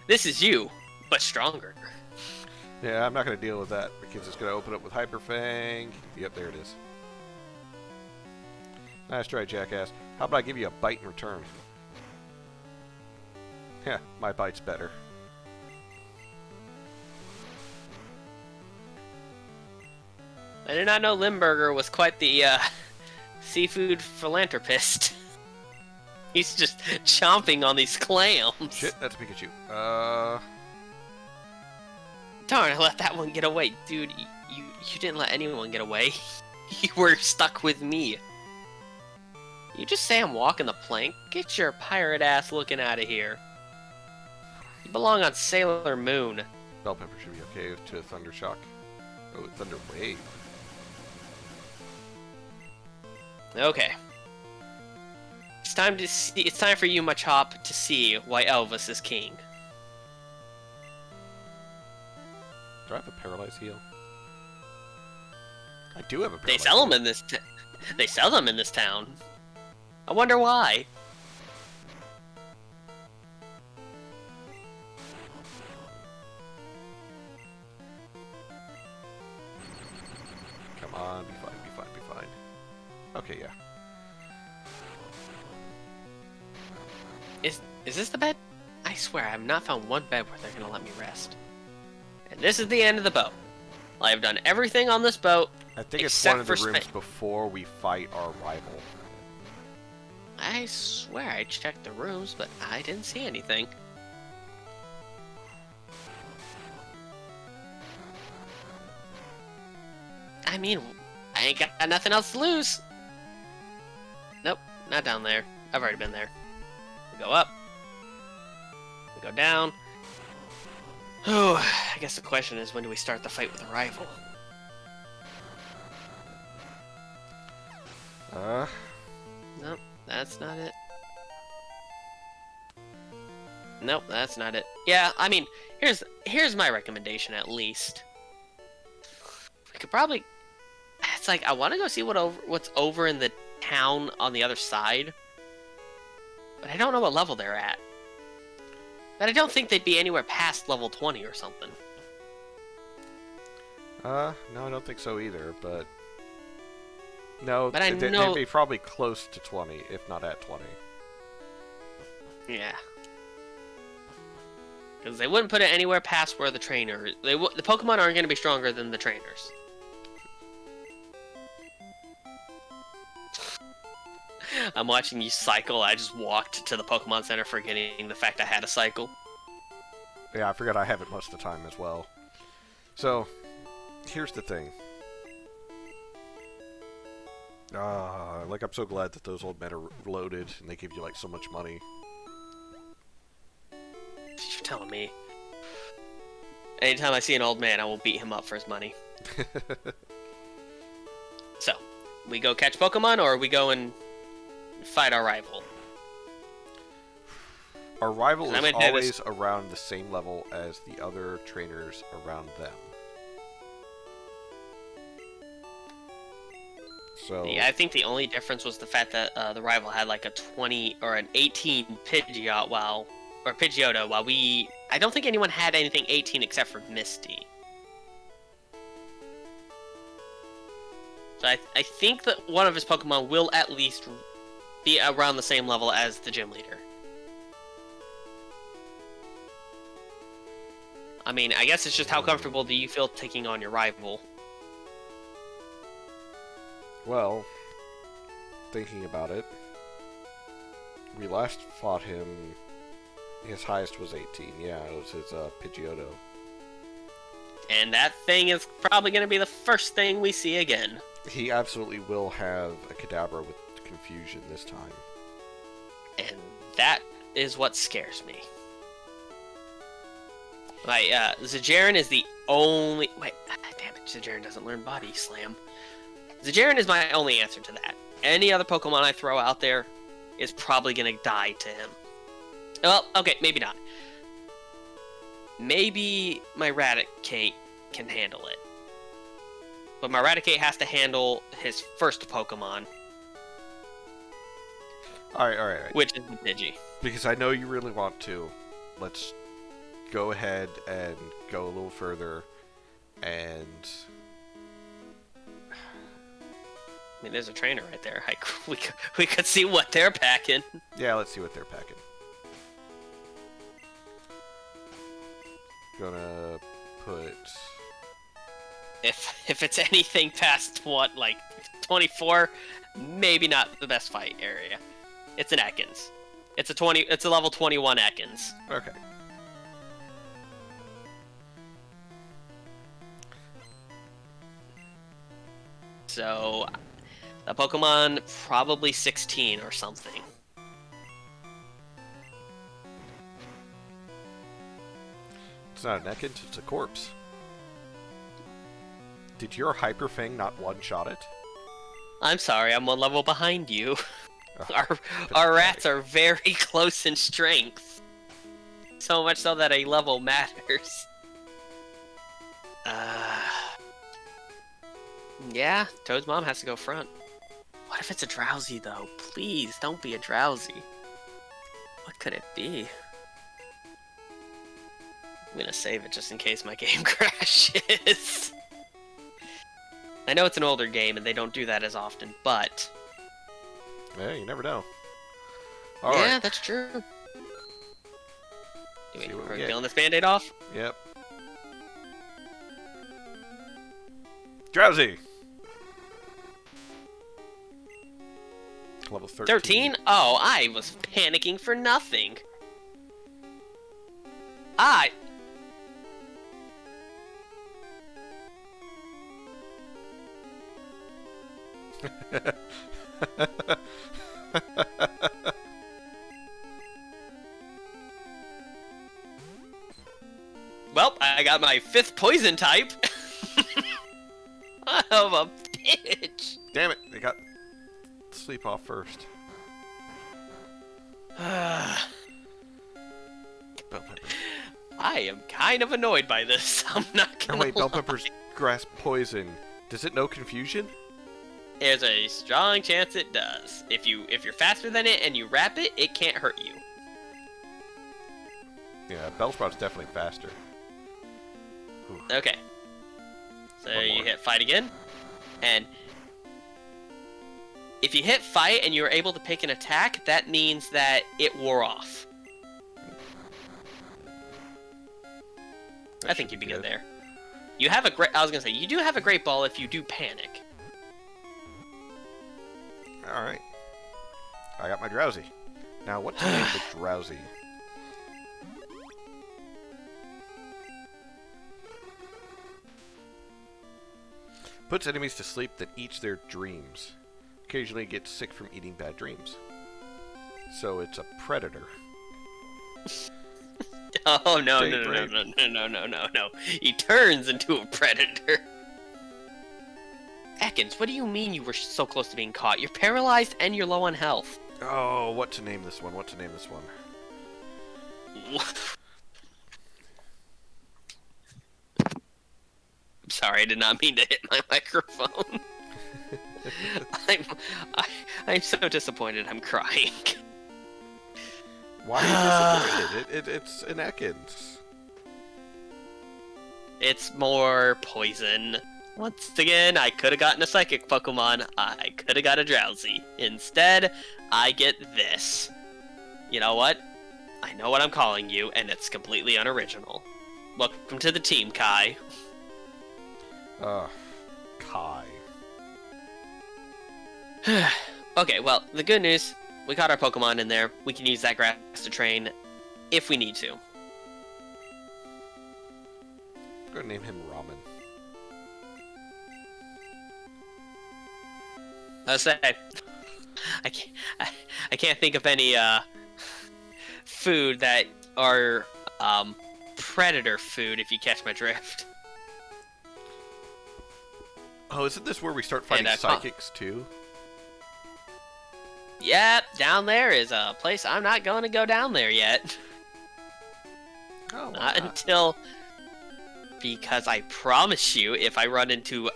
This is you, but stronger. Yeah, I'm not going to deal with that because it's going to open up with Hyper Fang. Yep, there it is. Nice try, jackass. How about I give you a bite in return? Yeah, my bite's better. I did not know Limburger was quite the seafood philanthropist. He's just chomping on these clams. Shit, that's Pikachu. Darn, I let that one get away. Dude, you didn't let anyone get away. You were stuck with me. You just say I'm walking the plank? Get your pirate ass looking out of here. You belong on Sailor Moon. Bell Pepper should be okay to Thunder Shock. Oh, Thunder Wave. Okay. It's time to see. It's time for you, Machop, to see why Elvis is king. Do I have a Paralyze Heal? I do have a Paralyze They sell them Heal. in this. They sell them in this town. I wonder why. Come on, be fine, be fine, be fine. Okay, yeah. Is this the bed? I swear I have not found one bed where they're gonna let me rest. And this is the end of the boat. I have done everything on this boat. I think it's Except one of the for rooms Spa- before we fight our rival. I swear I checked the rooms, but I didn't see anything. I mean, I ain't got nothing else to lose. Nope, not down there. I've already been there. We go up. We go down. Oh, I guess the question is, when do we start the fight with the rival? Nope, that's not it. Nope, that's not it. Yeah, I mean, here's my recommendation at least. We could probably. It's like I want to go see what's over in the town on the other side, but I don't know what level they're at. But I don't think they'd be anywhere past level 20 or something. No, I don't think so either, but... No, But I they'd know- be probably close to 20, if not at 20. Yeah. Because they wouldn't put it anywhere past where the trainer... The Pokemon aren't going to be stronger than the trainers. I'm watching you cycle. I just walked to the Pokemon Center forgetting the fact I had a cycle. Yeah, I forgot I have it most of the time as well. So, here's the thing. Like, I'm so glad that those old men are loaded and they give you, like, so much money. You're telling me. Anytime I see an old man, I will beat him up for his money. So, we go catch Pokemon, or we go and fight our rival? Our rival I'm is gonna do always around the same level as the other trainers around them. So... Yeah, I think the only difference was the fact that the rival had like a 20 or an 18 Pidgeot or Pidgeotto, while I don't think anyone had anything 18 except for Misty. So I think that one of his Pokemon will at least be around the same level as the gym leader. I mean, I guess it's just how comfortable do you feel taking on your rival? Well, thinking about it, we last fought him, his highest was 18, yeah, it was his Pidgeotto. And that thing is probably going to be the first thing we see again. He absolutely will have a Kadabra with Confusion this time. And that is what scares me. Zajaran is the only... Wait, damn it, Zajaran doesn't learn Body Slam. Zajaran is my only answer to that. Any other Pokemon I throw out there is probably going to die to him. Well, okay, maybe not. Maybe my Raticate can handle it. But my Raticate has to handle his first Pokemon. Alright. Which is the Pidgey. Because I know you really want to. Let's go ahead and go a little further. And... I mean, there's a trainer right there. We could see what they're packing. Yeah, let's see what they're packing. Gonna put... If it's anything past, what, like, 24, maybe not the best fight area. It's an Ekans. It's a level 21 Ekans. Okay. So, the Pokemon, probably 16 or something. It's not an Ekans, it's a corpse. Did your Hyper Fang not one-shot it? I'm sorry, I'm one level behind you. Oh, our rats are very close in strength. So much so that a level matters. Yeah, Toad's mom has to go front. What if it's a Drowsy, though? Please, don't be a Drowsy. What could it be? I'm gonna save it just in case my game crashes. I know it's an older game and they don't do that as often, but... Yeah, you never know. Yeah, that's true. Are we peeling this Band-Aid off? Yep. Drowsy! Level 13. 13? Oh, I was panicking for nothing. Well, I got my 5th poison type. Of a bitch. Damn it, they got sleep off first. I am kind of annoyed by this. I'm not gonna wait, Bellpepper's grass poison. Does it know confusion? There's a strong chance it does. If you're faster than it and you wrap it, it can't hurt you. Yeah, Bellsprout's definitely faster. Ooh. Okay. So you hit fight again, and if you hit fight and you're able to pick an attack, that means that it wore off. I think you'd be good there. You have a great. I was gonna say you do have a great ball if you do panic. All right. I got my Drowsy. Now, what's the name of the Drowsy? Puts enemies to sleep that eats their dreams. Occasionally gets sick from eating bad dreams. So it's a predator. Oh no. He turns into a predator. Ekans, what do you mean you were so close to being caught? You're paralyzed and you're low on health. Oh, what to name this one? I'm sorry, I did not mean to hit my microphone. I'm so disappointed I'm crying. Why are you disappointed? It's an Ekans. It's more poison. Once again, I could have gotten a Psychic Pokemon. I could have got a Drowsy. Instead, I get this. You know what? I know what I'm calling you, and it's completely unoriginal. Welcome to the team, Kai. Kai. Okay, well, the good news, we got our Pokemon in there. We can use that grass to train if we need to. I'm gonna name him Ramen. I say, I can't think of any food that are predator food, if you catch my drift. Oh, isn't this where we start fighting psychics too? Yep, down there is a place I'm not going to go down there yet. Oh, not until... Because I promise you, if I run into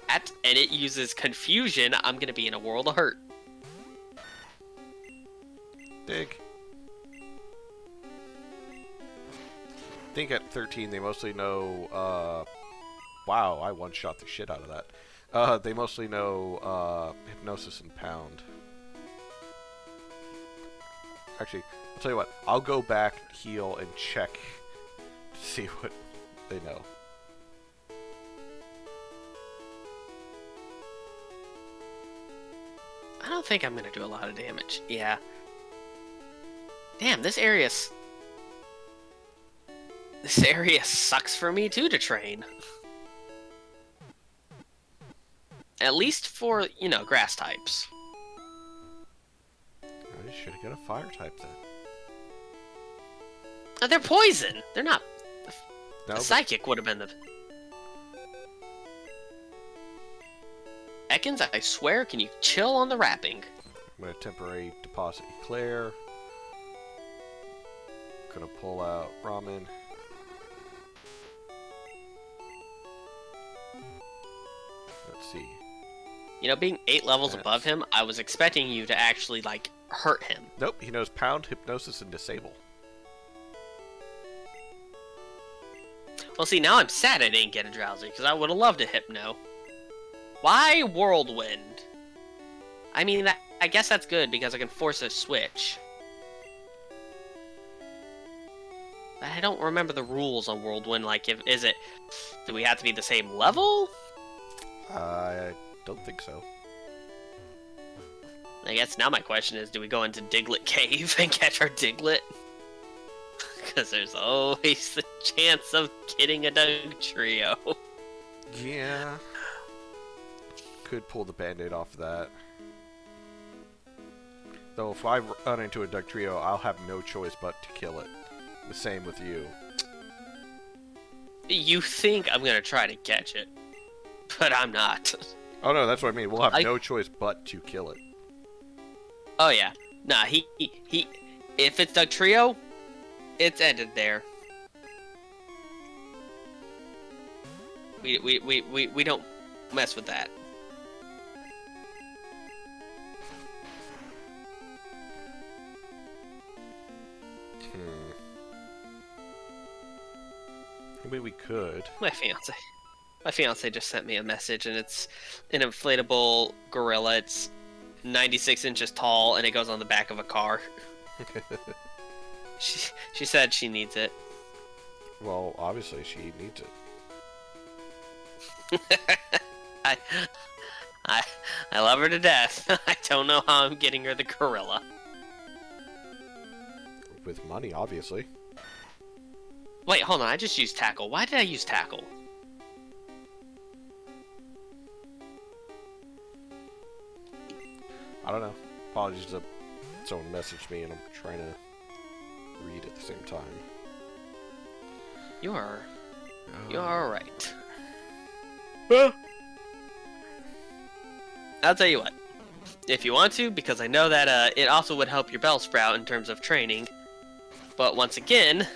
that and it uses confusion, I'm going to be in a world of hurt. Dig. I think at 13 they mostly know, wow, I one-shot the shit out of that. They mostly know, Hypnosis and Pound. Actually, I'll tell you what, I'll go back, heal, and check to see what they know. I don't think I'm going to do a lot of damage. Yeah. Damn, this area sucks for me too to train. At least for, you know, grass types. I should have got a fire type then. They're poison. They're not. No, the psychic would have been the. Ekans, I swear, can you chill on the wrapping? I'm gonna temporary deposit Eclair. Gonna pull out Ramen. Let's see. You know, being 8 levels above him, I was expecting you to actually, like, hurt him. Nope, he knows Pound, Hypnosis, and Disable. Well, see, now I'm sad I didn't get a Drowsy, because I would have loved a Hypno. Why Whirlwind? I mean, I guess that's good, because I can force a switch. I don't remember the rules on Whirlwind, like, do we have to be the same level? I don't think so. I guess now my question is, do we go into Diglett Cave and catch our Diglett? Because there's always the chance of getting a Dugtrio. Yeah. Could pull the band-aid off of that. Though if I run into a Dugtrio, I'll have no choice but to kill it. The same with you. You think I'm going to try to catch it, but I'm not. Oh no, that's what I mean. We'll have no choice but to kill it. Oh yeah. Nah, he if it's Dugtrio, it's ended there. We don't mess with that. Maybe we could. My fiance just sent me a message, and it's an inflatable gorilla. It's 96 inches tall, and it goes on the back of a car. She said she needs it. Well, obviously she needs it. I love her to death. I don't know how I'm getting her the gorilla. With money, obviously. Wait, hold on. I just used tackle. Why did I use tackle? I don't know. Apologies to someone messaged me and I'm trying to read at the same time. You're alright. I'll tell you what. If you want to, because I know that it also would help your Bellsprout in terms of training. But once again...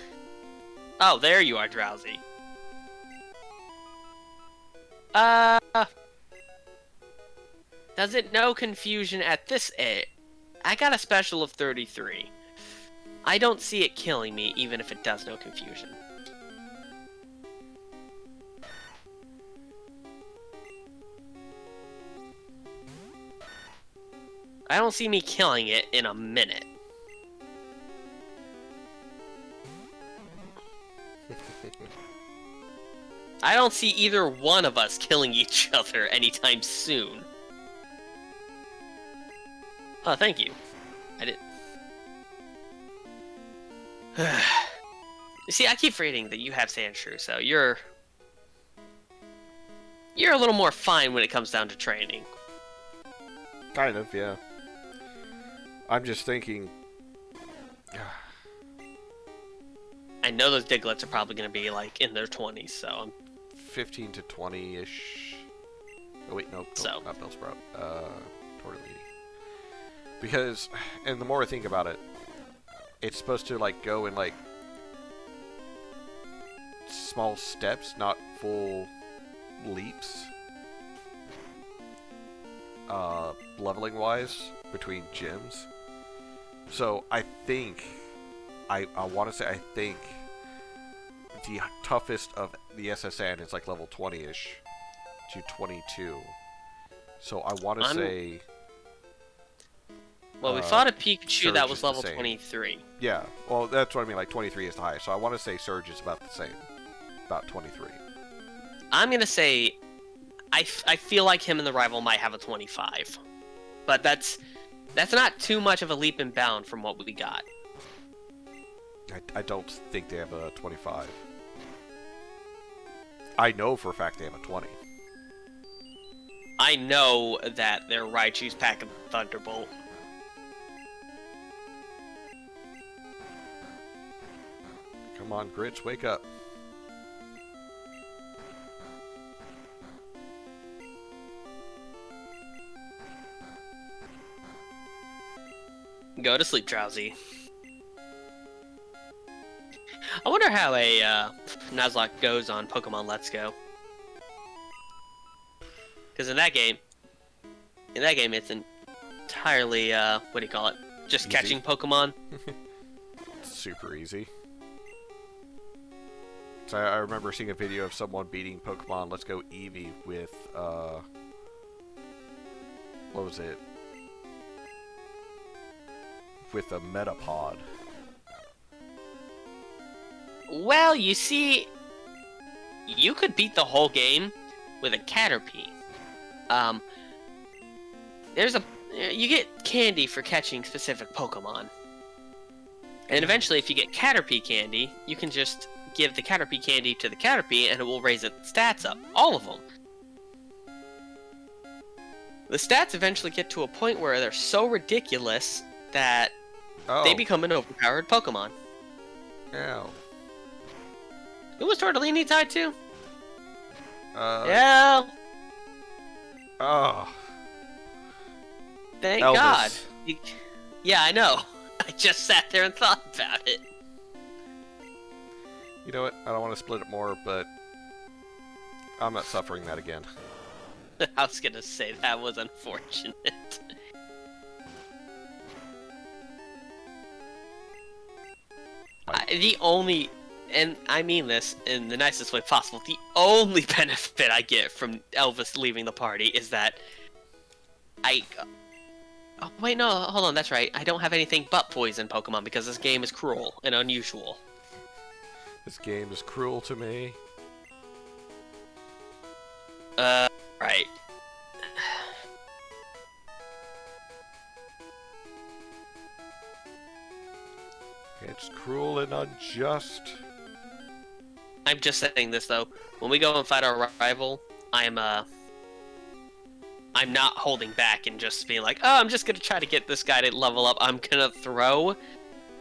Oh, there you are, Drowsy. Does it know confusion at this age? I got a special of 33. I don't see it killing me, even if it does know confusion. I don't see me killing it in a minute. I don't see either one of us killing each other anytime soon. Oh, thank you. I did. See, I keep forgetting that you have Sandshrew, so you're a little more fine when it comes down to training. Kind of, yeah. I'm just thinking... I know those Diglets are probably going to be like in their 20s, so 15 to 20-ish. Oh wait, no, So. not Bellsprout. Tortellini. Because, and the more I think about it, it's supposed to like go in like small steps, not full leaps. Leveling wise between gyms. So I think I want to say I think the toughest of the SSN is like level 20-ish to 22. So I want to say. Well, we fought a Pikachu Surge that was is the level same. 23. Yeah, well, that's what I mean. Like 23 is the highest. So I want to say Surge is about the same, about 23. I'm going to say I feel like him and the rival might have a 25. But that's not too much of a leap and bound from what we got. I don't think they have a 25. I know for a fact they have a 20. I know that their Raichu's packing Thunderbolt. Come on, Grits, wake up. Go to sleep, Drowsy. I wonder how a Nuzlocke goes on Pokemon Let's Go. Because in that game, it's entirely, what do you call it? Just Easy. catching Pokemon. Super easy. So I remember seeing a video of someone beating Pokemon Let's Go Eevee with, what was it? With a Metapod. Well, you see, you could beat the whole game with a Caterpie. You get candy for catching specific Pokemon. And eventually, if you get Caterpie candy, you can just give the Caterpie candy to the Caterpie and it will raise its stats up. All of them. The stats eventually get to a point where they're so ridiculous that they become an overpowered Pokemon. Ow. Who was Tortellini tied to? Yeah. Oh. Thank Elvis. God. Yeah, I know. I just sat there and thought about it. You know what? I don't want to split it more, but I'm not suffering that again. I was gonna say that was unfortunate. The only, and I mean this in the nicest way possible, the only benefit I get from Elvis leaving the party is that oh wait, no, hold on, that's right. I don't have anything but poison Pokemon because this game is cruel and unusual. This game is cruel to me. Right. It's cruel and unjust. I'm just saying this though. When we go and fight our rival, I'm not holding back and just being like, oh, I'm just gonna try to get this guy to level up. I'm gonna throw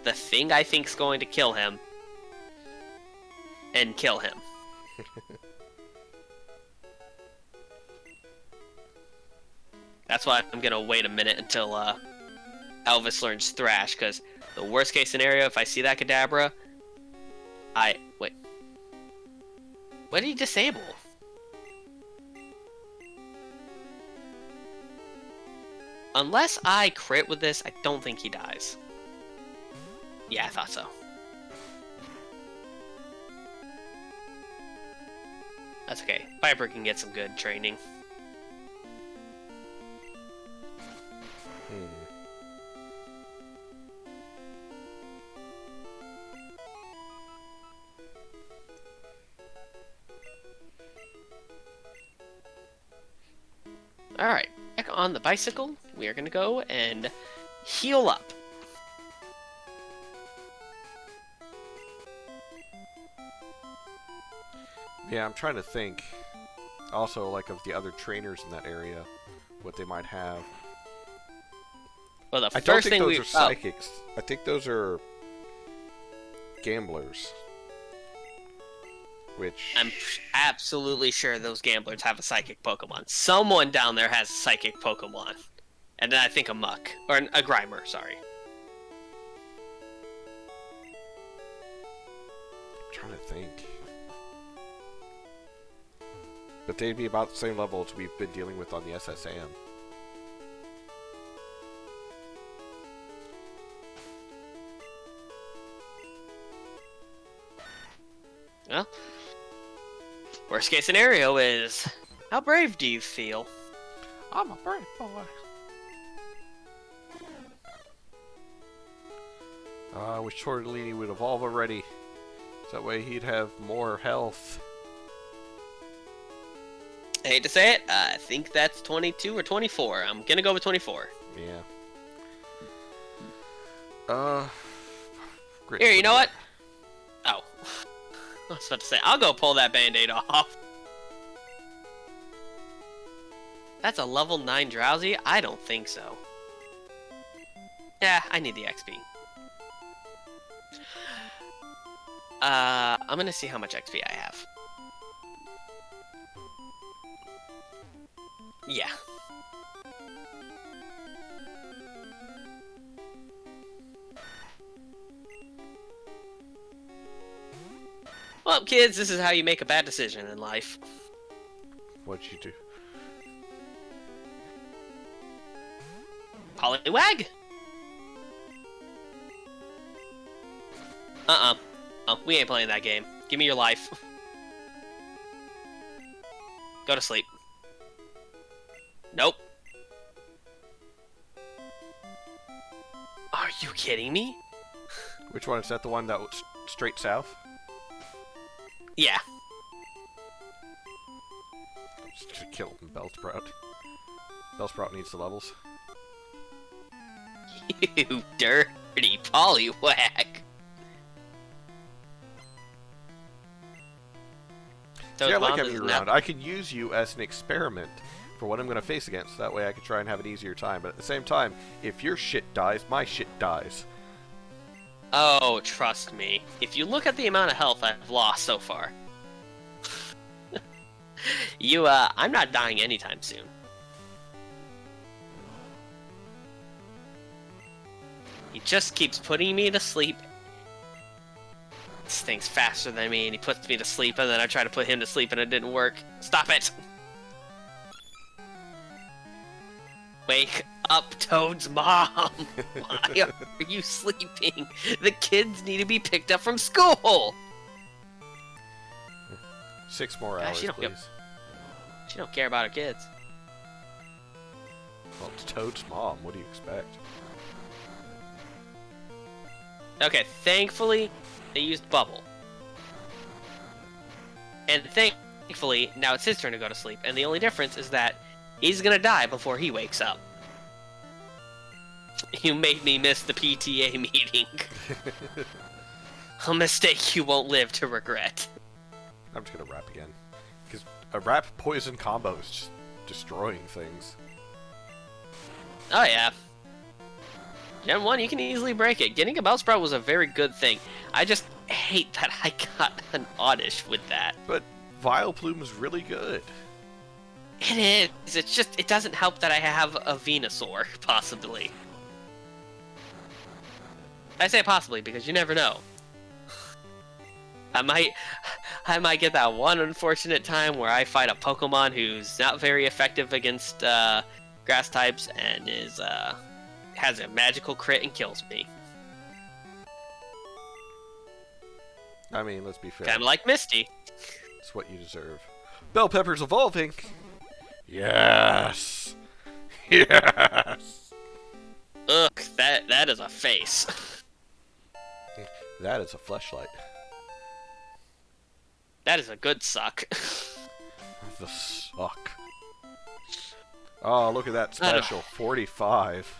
the thing I think's going to kill him and kill him. That's why I'm gonna wait a minute until Elvis learns Thrash, because the worst case scenario, if I see that Kadabra, wait. What did he disable? Unless I crit with this, I don't think he dies. Yeah, I thought so. That's okay. Viper can get some good training. Alright, back on the bicycle, we are going to go and heal up. Yeah, I'm trying to think also like of the other trainers in that area, what they might have. Well, the I don't first think thing those are psychics. I think those are gamblers. Which I'm absolutely sure those gamblers have a psychic Pokemon. Someone down there has a psychic Pokemon. And then I think a Muck. Or a Grimer, sorry. I'm trying to think. But they'd be about the same level as we've been dealing with on the SSM. Well, worst case scenario is, how brave do you feel? I'm a brave boy. I wish Tortellini would evolve already. So that way he'd have more health. I hate to say it, I think that's 22 or 24. I'm gonna go with 24. Yeah. Great. Here, you know what? Oh. I was about to say, I'll go pull that band-aid off. That's a level 9 Drowsy? I don't think so. Yeah, I need the XP. I'm gonna see how much XP I have. Yeah. Well, kids, this is how you make a bad decision in life. What'd you do? Poliwag? Oh, we ain't playing that game. Give me your life. Go to sleep. Nope. Are you kidding me? Which one? Is that the one that was straight south? Yeah. I'm just gonna kill Bellsprout. Bellsprout needs the levels. You dirty Poliwag. So Yeah, I like having you around. I could use you as an experiment for what I'm going to face against. That way I could try and have an easier time. But at the same time, if your shit dies, my shit dies. Oh, trust me. If you look at the amount of health I've lost so far, I'm not dying anytime soon. He just keeps putting me to sleep. This thing's faster than me, and he puts me to sleep, and then I try to put him to sleep, and it didn't work. Stop it! Wake up, Toad's mom! Why are you sleeping? The kids need to be picked up from school! 6 more hours, please. She don't care about her kids. Well, it's Toad's mom. What do you expect? Okay, thankfully, they used Bubble. And thankfully, now it's his turn to go to sleep, and the only difference is that he's gonna die before he wakes up. You made me miss the PTA meeting. A mistake you won't live to regret. I'm just gonna rap again. Because a rap poison combo is just destroying things. Oh yeah. Gen 1, you can easily break it. Getting a Bellsprout was a very good thing. I just hate that I got an Oddish with that. But Vileplume is really good. It is. It's just, it doesn't help that I have a Venusaur, possibly. I say possibly because you never know. I might get that one unfortunate time where I fight a Pokemon who's not very effective against grass types and has a magical crit and kills me. I mean, let's be fair. Kind of like Misty. It's what you deserve. Bell Pepper's evolving. Yes. Yes. Ugh, that is a face. That is a fleshlight. That is a good suck. The suck. Oh, look at that special. 45.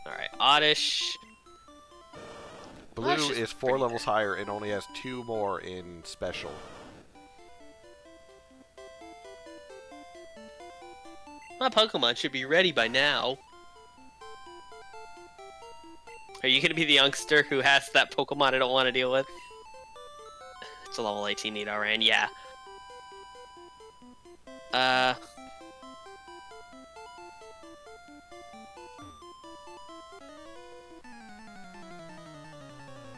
Alright, Oddish. Blue is 4 levels higher and only has 2 more in special. My Pokemon should be ready by now. Are you gonna be the youngster who has that Pokemon I don't want to deal with? It's a level 18 Nidoran, yeah.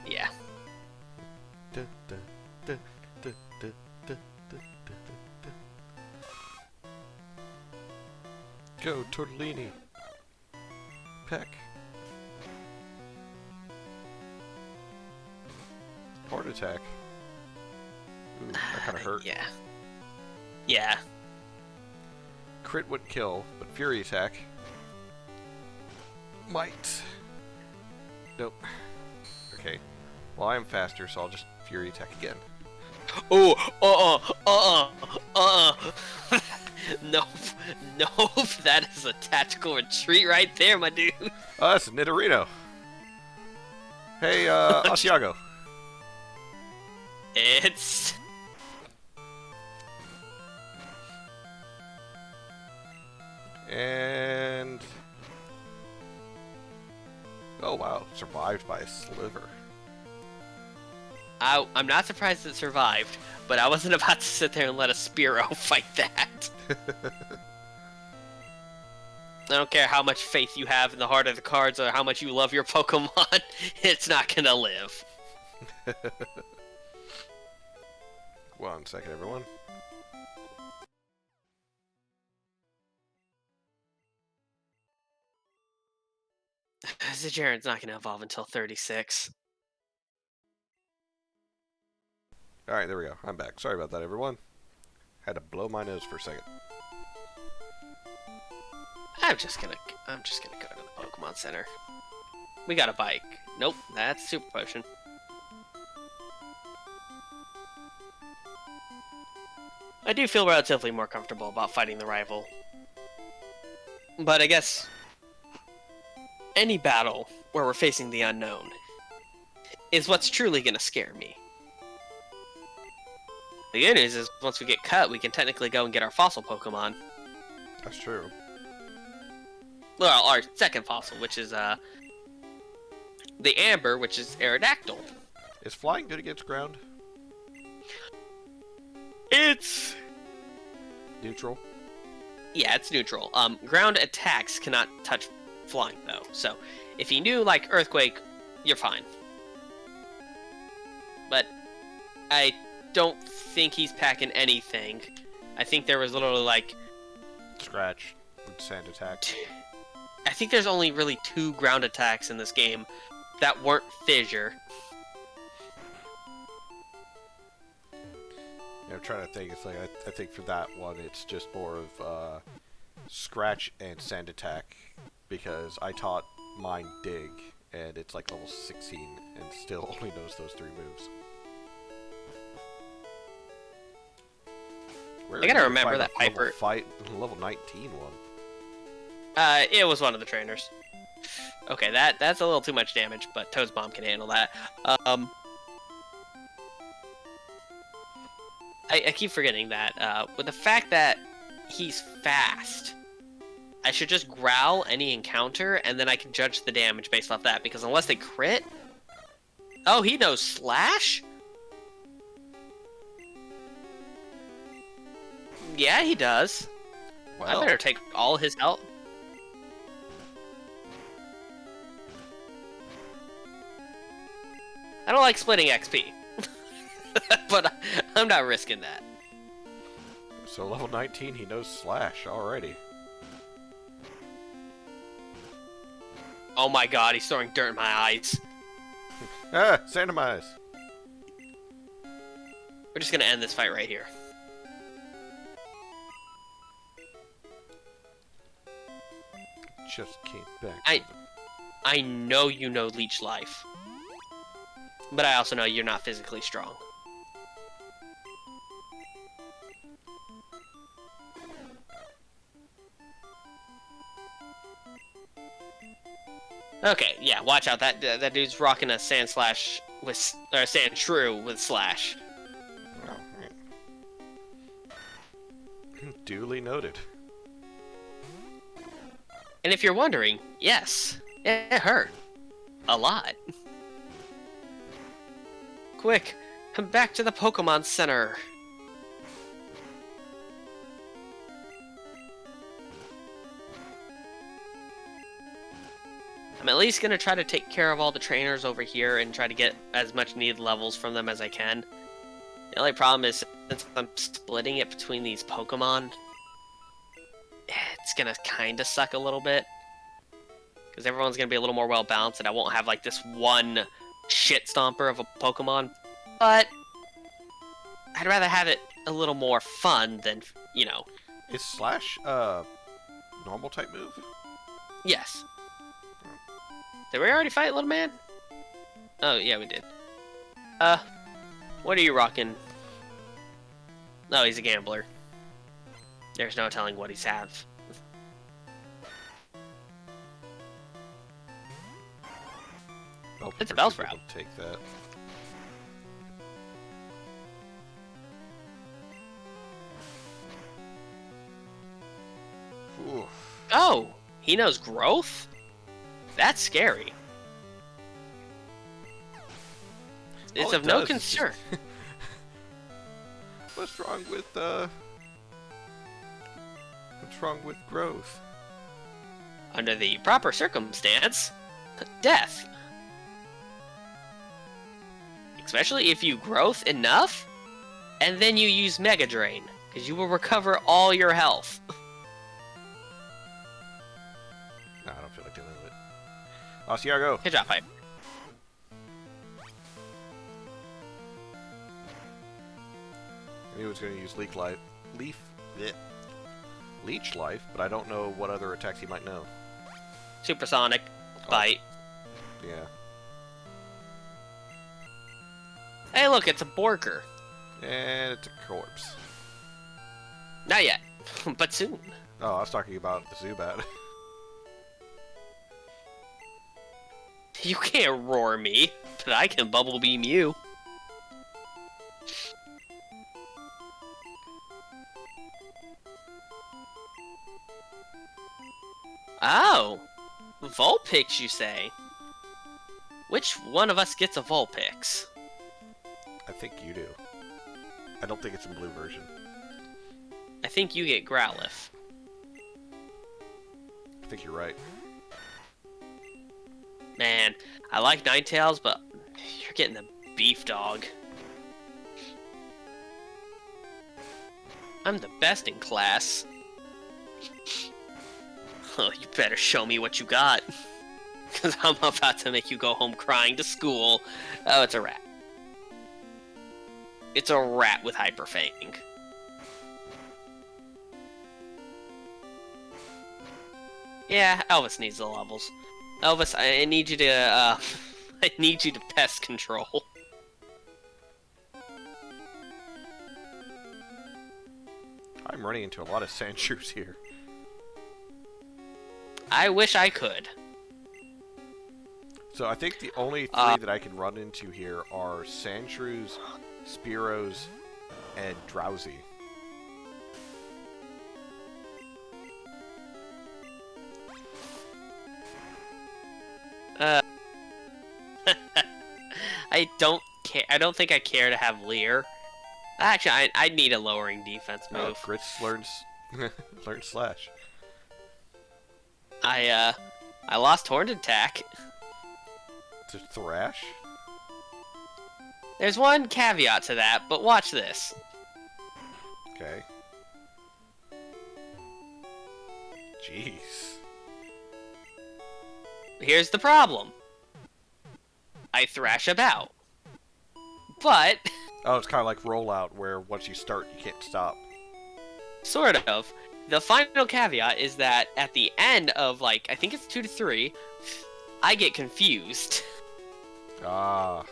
Yeah. Dun, dun, dun, dun, dun, dun, dun, dun, dun. Go, Tortellini. Peck. Heart attack. Ooh, that kind of hurt. Yeah. Yeah. Crit would kill, but Fury attack might. Nope. Okay. Well, I am faster, so I'll just Fury attack again. Oh, Nope. Nope. That is a tactical retreat right there, my dude. Oh, that's Nidorino. Hey, Asiago. It's... And... Oh, wow. Survived by a sliver. I'm not surprised it survived, but I wasn't about to sit there and let a Spearow fight that. I don't care how much faith you have in the heart of the cards or how much you love your Pokemon, it's not gonna live. 1 second, everyone. Zajaran's not gonna evolve until 36. Alright, there we go. I'm back. Sorry about that, everyone. Had to blow my nose for a second. I'm just gonna go to the Pokemon Center. We got a bike. Nope, that's Super Potion. I do feel relatively more comfortable about fighting the rival. But I guess any battle where we're facing the unknown is what's truly gonna scare me. The good news is, once we get cut, we can technically go and get our fossil Pokemon. That's true. Well, our second fossil, which is, the Amber, which is Aerodactyl. Is flying good against ground? It's... Neutral? Yeah, it's neutral. Ground attacks cannot touch flying, though. So, if you knew, like, Earthquake, you're fine. But I don't think he's packing anything. I think there was literally, like... Scratch and sand attack. I think there's only really 2 ground attacks in this game that weren't Fissure. Yeah, I'm trying to think. It's like I think for that one, it's just more of scratch and sand attack because I taught mine dig, and it's like level 16, and still only knows those 3 moves. Where I gotta did you remember find that a level Piper. Fight level 19 one. It was one of the trainers. Okay, that's a little too much damage, but Toad's Bomb can handle that. I keep forgetting that. With the fact that he's fast, I should just growl any encounter, and then I can judge the damage based off that, because unless they crit... Oh, he knows Slash? Yeah, he does. Well, I better take all his health. I don't like splitting XP. But I'm not risking that. so level 19, he knows Slash already. Oh my god, he's throwing dirt in my eyes. Ah, Sandemize. We're just gonna end this fight right here. Just came back. I know you know Leech Life. But I also know you're not physically strong. Okay, yeah, watch out. That dude's rocking a Sand Slash with, or Sand Shrew with Slash. Oh, right. Duly noted. And if you're wondering, yes, it hurt. a lot. Quick, come back to the Pokemon Center. I'm at least gonna try to take care of all the trainers over here and try to get as much needed levels from them as I can. The only problem is, since I'm splitting it between these Pokemon, it's gonna kinda suck a little bit. Because everyone's gonna be a little more well-balanced and I won't have like this one shit stomper of a Pokemon. But I'd rather have it a little more fun than, you know. Is Slash normal type move? Yes. Did we already fight, little man? Oh, yeah, we did. What are you rocking? No, he's a gambler. There's no telling what he's have. It's a Bellsprout. Take that. Oof. Oh, he knows growth? That's scary. It's of no concern. What's wrong with growth? Under the proper circumstance, death. Especially if you growth enough, and then you use Mega Drain, because you will recover all your health. No, I don't feel like dealing with it. Asiago! Good job, Pipe. I knew he was going to use Leech Life, but I don't know what other attacks he might know. Supersonic, Bite. Yeah. Hey, look, it's a Borker. And it's a corpse. Not yet, but soon. Oh, I was talking about the Zubat. You can't roar me, but I can Bubble Beam you. Oh, Vulpix, you say? Which one of us gets a Vulpix? I think you do. I don't think it's in blue version. I think you get Growlithe. I think you're right. Man, I like Ninetales, but you're getting the beef dog. I'm the best in class. Oh, you better show me what you got. Because I'm about to make you go home crying to school. Oh, it's a rat. It's a rat with Hyper Fang. Yeah, Elvis needs the levels. Elvis, I need you to, I need you to pest control. I'm running into a lot of Sandshrews here. I wish I could. So I think the only three that I can run into here are Sandshrews, Spearows, and Drowsy. I don't care. I don't think I care to have Leer. Actually, I need a lowering defense move. Oh, Grits learns Slash. I lost Horned Attack. To Thrash? There's one caveat to that, but watch this. Okay. Jeez. Here's the problem. I thrash about. But... Oh, it's kind of like Rollout, where once you start, you can't stop. Sort of. The final caveat is that at the end of, like, I think it's 2 to 3, I get confused. Ah.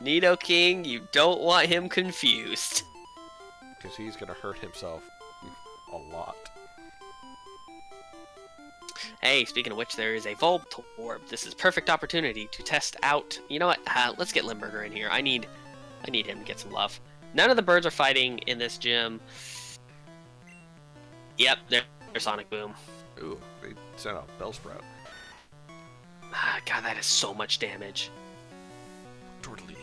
Nidoking, you don't want him confused. Because he's going to hurt himself a lot. Hey, speaking of which, there is a Voltorb. This is perfect opportunity to test out... You know what? Let's get Limburger in here. I need him to get some love. None of the birds are fighting in this gym. Yep, there's Sonic Boom. Ooh, they sent out Bellsprout. Ah, God, that is so much damage. Tortellini.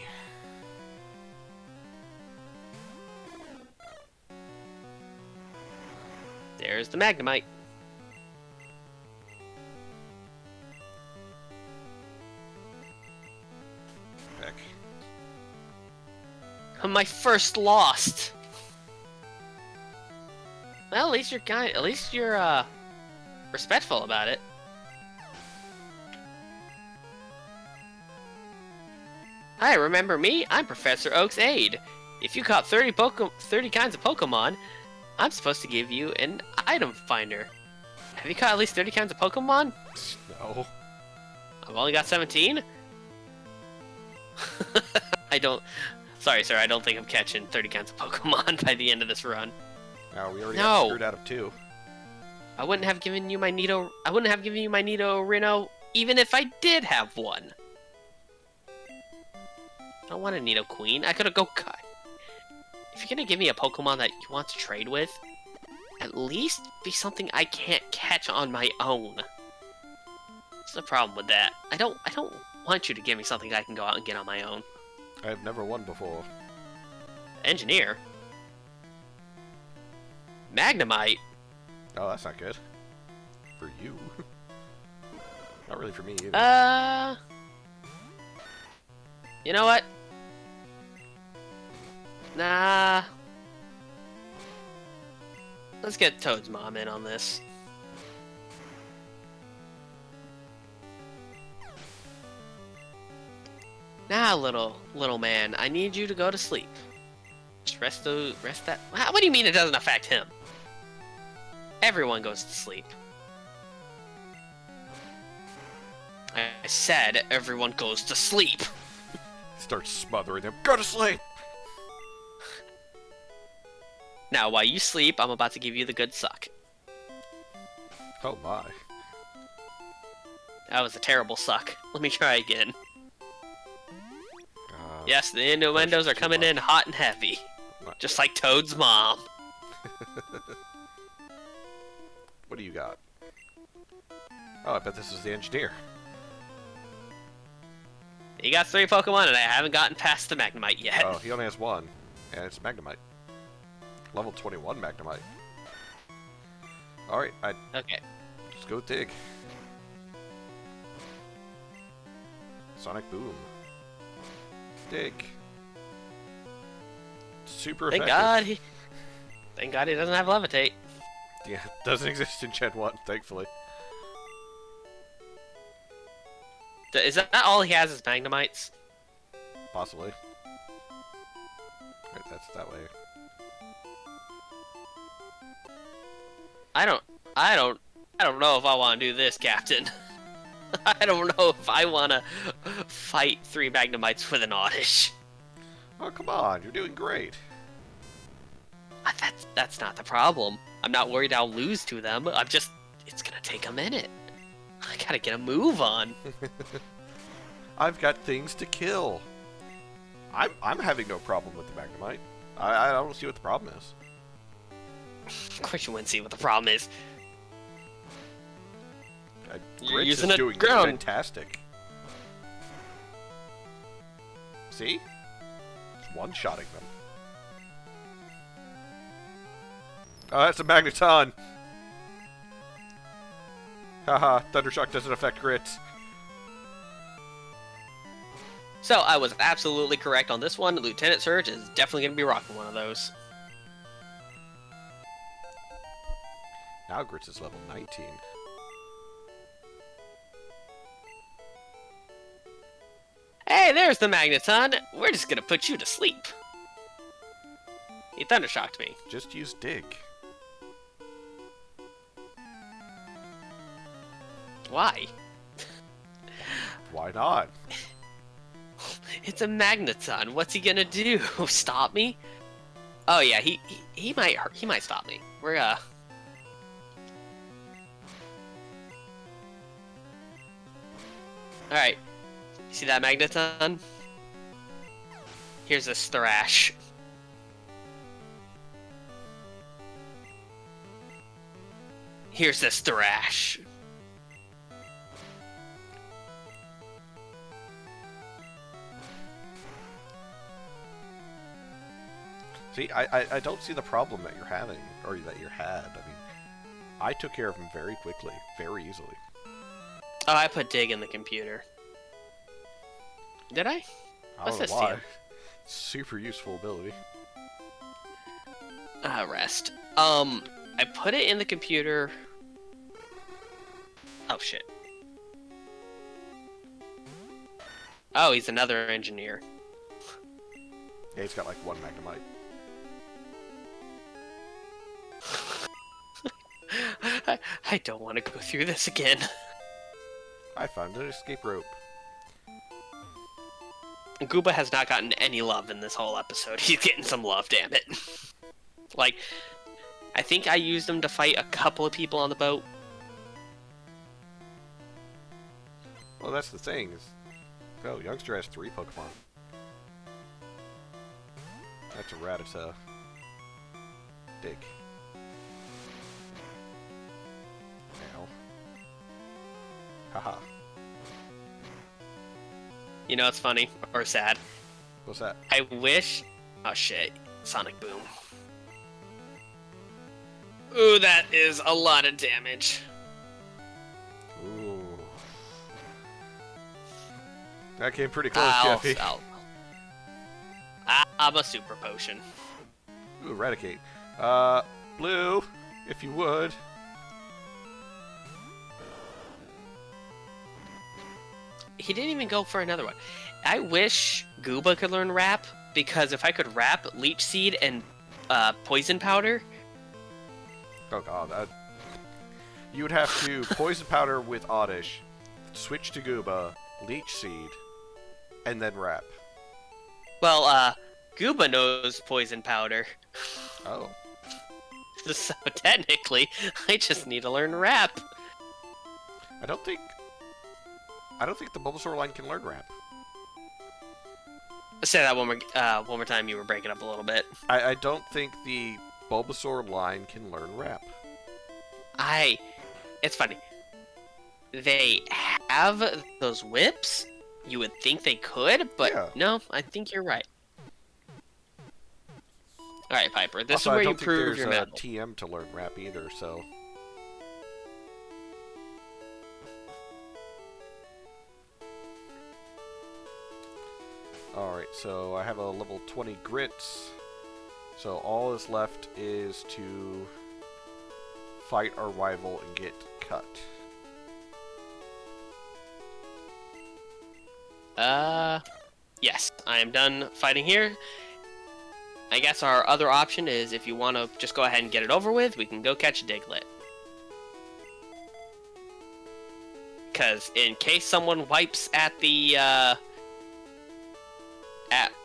There's the Magnemite. Heck. My first lost. Well, at least you're respectful about it. Hi, remember me? I'm Professor Oak's aide. If you caught 30 kinds of Pokemon, I'm supposed to give you an item finder. Have you caught at least 30 kinds of Pokemon? No. I've only got 17? Sorry, sir, I don't think I'm catching 30 kinds of Pokemon by the end of this run. No, we already got screwed out of 2. I wouldn't have given you my Reno even if I did have one. I don't want a Nido Queen. I could have If you're gonna give me a Pokemon that you want to trade with, at least be something I can't catch on my own. What's the problem with that? I don't want you to give me something I can go out and get on my own. I've never won before. Engineer? Magnemite? Oh, that's not good. For you. Not really for me either. You know what? Nah. Let's get Toad's mom in on this. Now, little man, I need you to go to sleep. Just rest that. What do you mean it doesn't affect him? Everyone goes to sleep. I said everyone goes to sleep. Starts smothering him. Go to sleep! Now, while you sleep, I'm about to give you the good suck. Oh my. That was a terrible suck. Let me try again. Yes, the innuendos are coming in hot and heavy. Just like Toad's mom. What do you got? Oh, I bet this is the engineer. He got 3 Pokemon and I haven't gotten past the Magnemite yet. Oh, he only has 1. And it's Magnemite. Level 21 Magnemite. Alright, Okay. Let's go dig. Sonic Boom. Dig. Super effective. Thank God he doesn't have Levitate. Yeah, it doesn't exist in Gen 1, thankfully. Is that all he has is Magnemites? Possibly. Right, that's that way. I don't know if I want to do this, Captain. I don't know if I want to fight 3 Magnemites with an Oddish. Oh, come on, you're doing great. That's not the problem. I'm not worried I'll lose to them. It's gonna take a minute. I gotta get a move on. I've got things to kill. I'm having no problem with the Magnemite. I don't see what the problem is. Of course you wouldn't see what the problem is. You're Grits using is a doing ground. fantastic. See? It's one-shotting them. Oh, that's a Magneton! Haha, Thundershock doesn't affect Grits. So, I was absolutely correct on this one. Lieutenant Surge is definitely going to be rocking one of those. Now Grits is level 19. Hey, there's the Magneton! We're just going to put you to sleep. He Thundershocked me. Just use Dig. Why? Why not? It's a Magneton. What's he gonna do? Stop me? Oh yeah, he might stop me. We're Alright. You see that Magneton? Here's this Thrash. Here's this Thrash. See, I don't see the problem that you're having, or that you had. I mean, I took care of him very quickly, very easily. Oh, I put dig in the computer. Did I? I What's don't this know why. TM? Super useful ability. Rest. I put it in the computer. Oh, shit. Oh, he's another engineer. Yeah, he's got like 1 Magnemite. I don't want to go through this again. I found an escape rope. Gooba has not gotten any love in this whole episode. He's getting some love, damn it. Like, I think I used him to fight a couple of people on the boat. Well, that's the thing. Oh, Youngster has 3 Pokemon. That's a Rattata. Dig. Ow. Haha. You know what's funny? Or sad? What's that? I wish... Oh shit. Sonic Boom. Ooh, that is a lot of damage. Ooh. That came pretty close, Jeffy. I'm a super potion. Ooh, Eradicate. Blue, if you would. He didn't even go for another one. I wish Gooba could learn Wrap, because if I could Wrap Leech Seed and Poison Powder... Oh god, you would have to Poison Powder with Oddish, switch to Gooba, Leech Seed, and then Wrap. Well, Gooba knows Poison Powder. Oh. So technically, I just need to learn Wrap. I don't think the Bulbasaur line can learn Wrap. Say that one more time. You were breaking up a little bit. I don't think the Bulbasaur line can learn Wrap. It's funny. They have those whips. You would think they could, but Yeah. no, I think you're right. Alright, Piper, this Also, is where I you don't think prove your there's mettle. TM to learn Wrap either, so... Alright, so I have a level 20 Grits. So all is left is to fight our rival and get cut. Yes, I am done fighting here. I guess our other option is if you want to just go ahead and get it over with, we can go catch a Diglett. Because in case someone wipes at the, at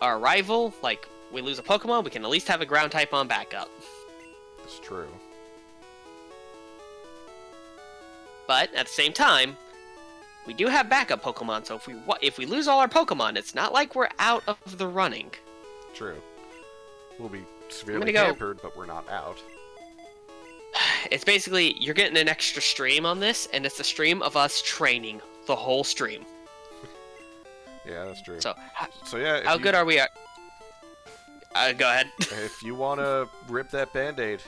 our rival, like, we lose a Pokemon, we can at least have a ground type on backup. That's true. But, at the same time, we do have backup Pokemon, so if we lose all our Pokemon, it's not like we're out of the running. True. We'll be severely go. hampered, but we're not out. It's basically, you're getting an extra stream on this, and it's a stream of us training the whole stream. Yeah, that's true. So yeah, how good are we at... go ahead. If you want to rip that Band-Aid,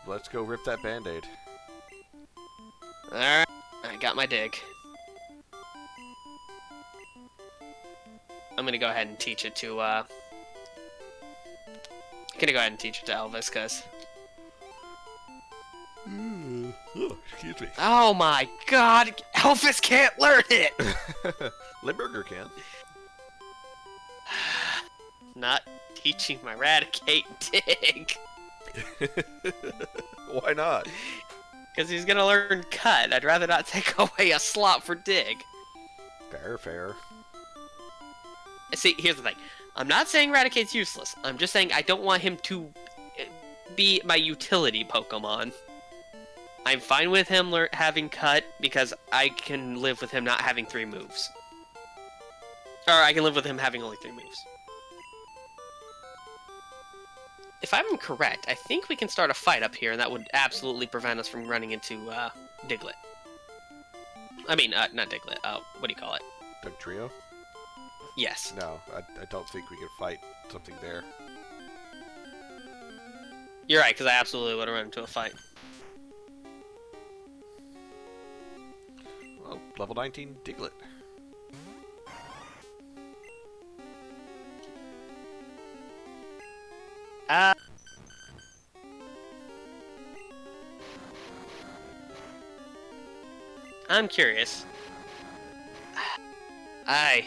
let's go rip that Band-Aid. Alright, I got my dig. I'm gonna go ahead and teach it to, Elvis, cause... Oh, excuse me. Oh my god, Elvis can't learn it! Limburger can. Not teaching my Raticate dig. Why not? Because he's gonna learn cut. I'd rather not take away a slot for dig. Fair, fair. See, here's the thing. I'm not saying Raticate's useless. I'm just saying I don't want him to be my utility Pokemon. I'm fine with him having cut because I can live with him not having 3 moves. Or I can live with him having only 3 moves. If I'm correct, I think we can start a fight up here, and that would absolutely prevent us from running into Diglett. I mean, not Diglett. What do you call it? Big trio? Yes. No, I don't think we can fight something there. You're right, because I absolutely would have run into a fight. Well, level 19 Diglett. I'm curious. I...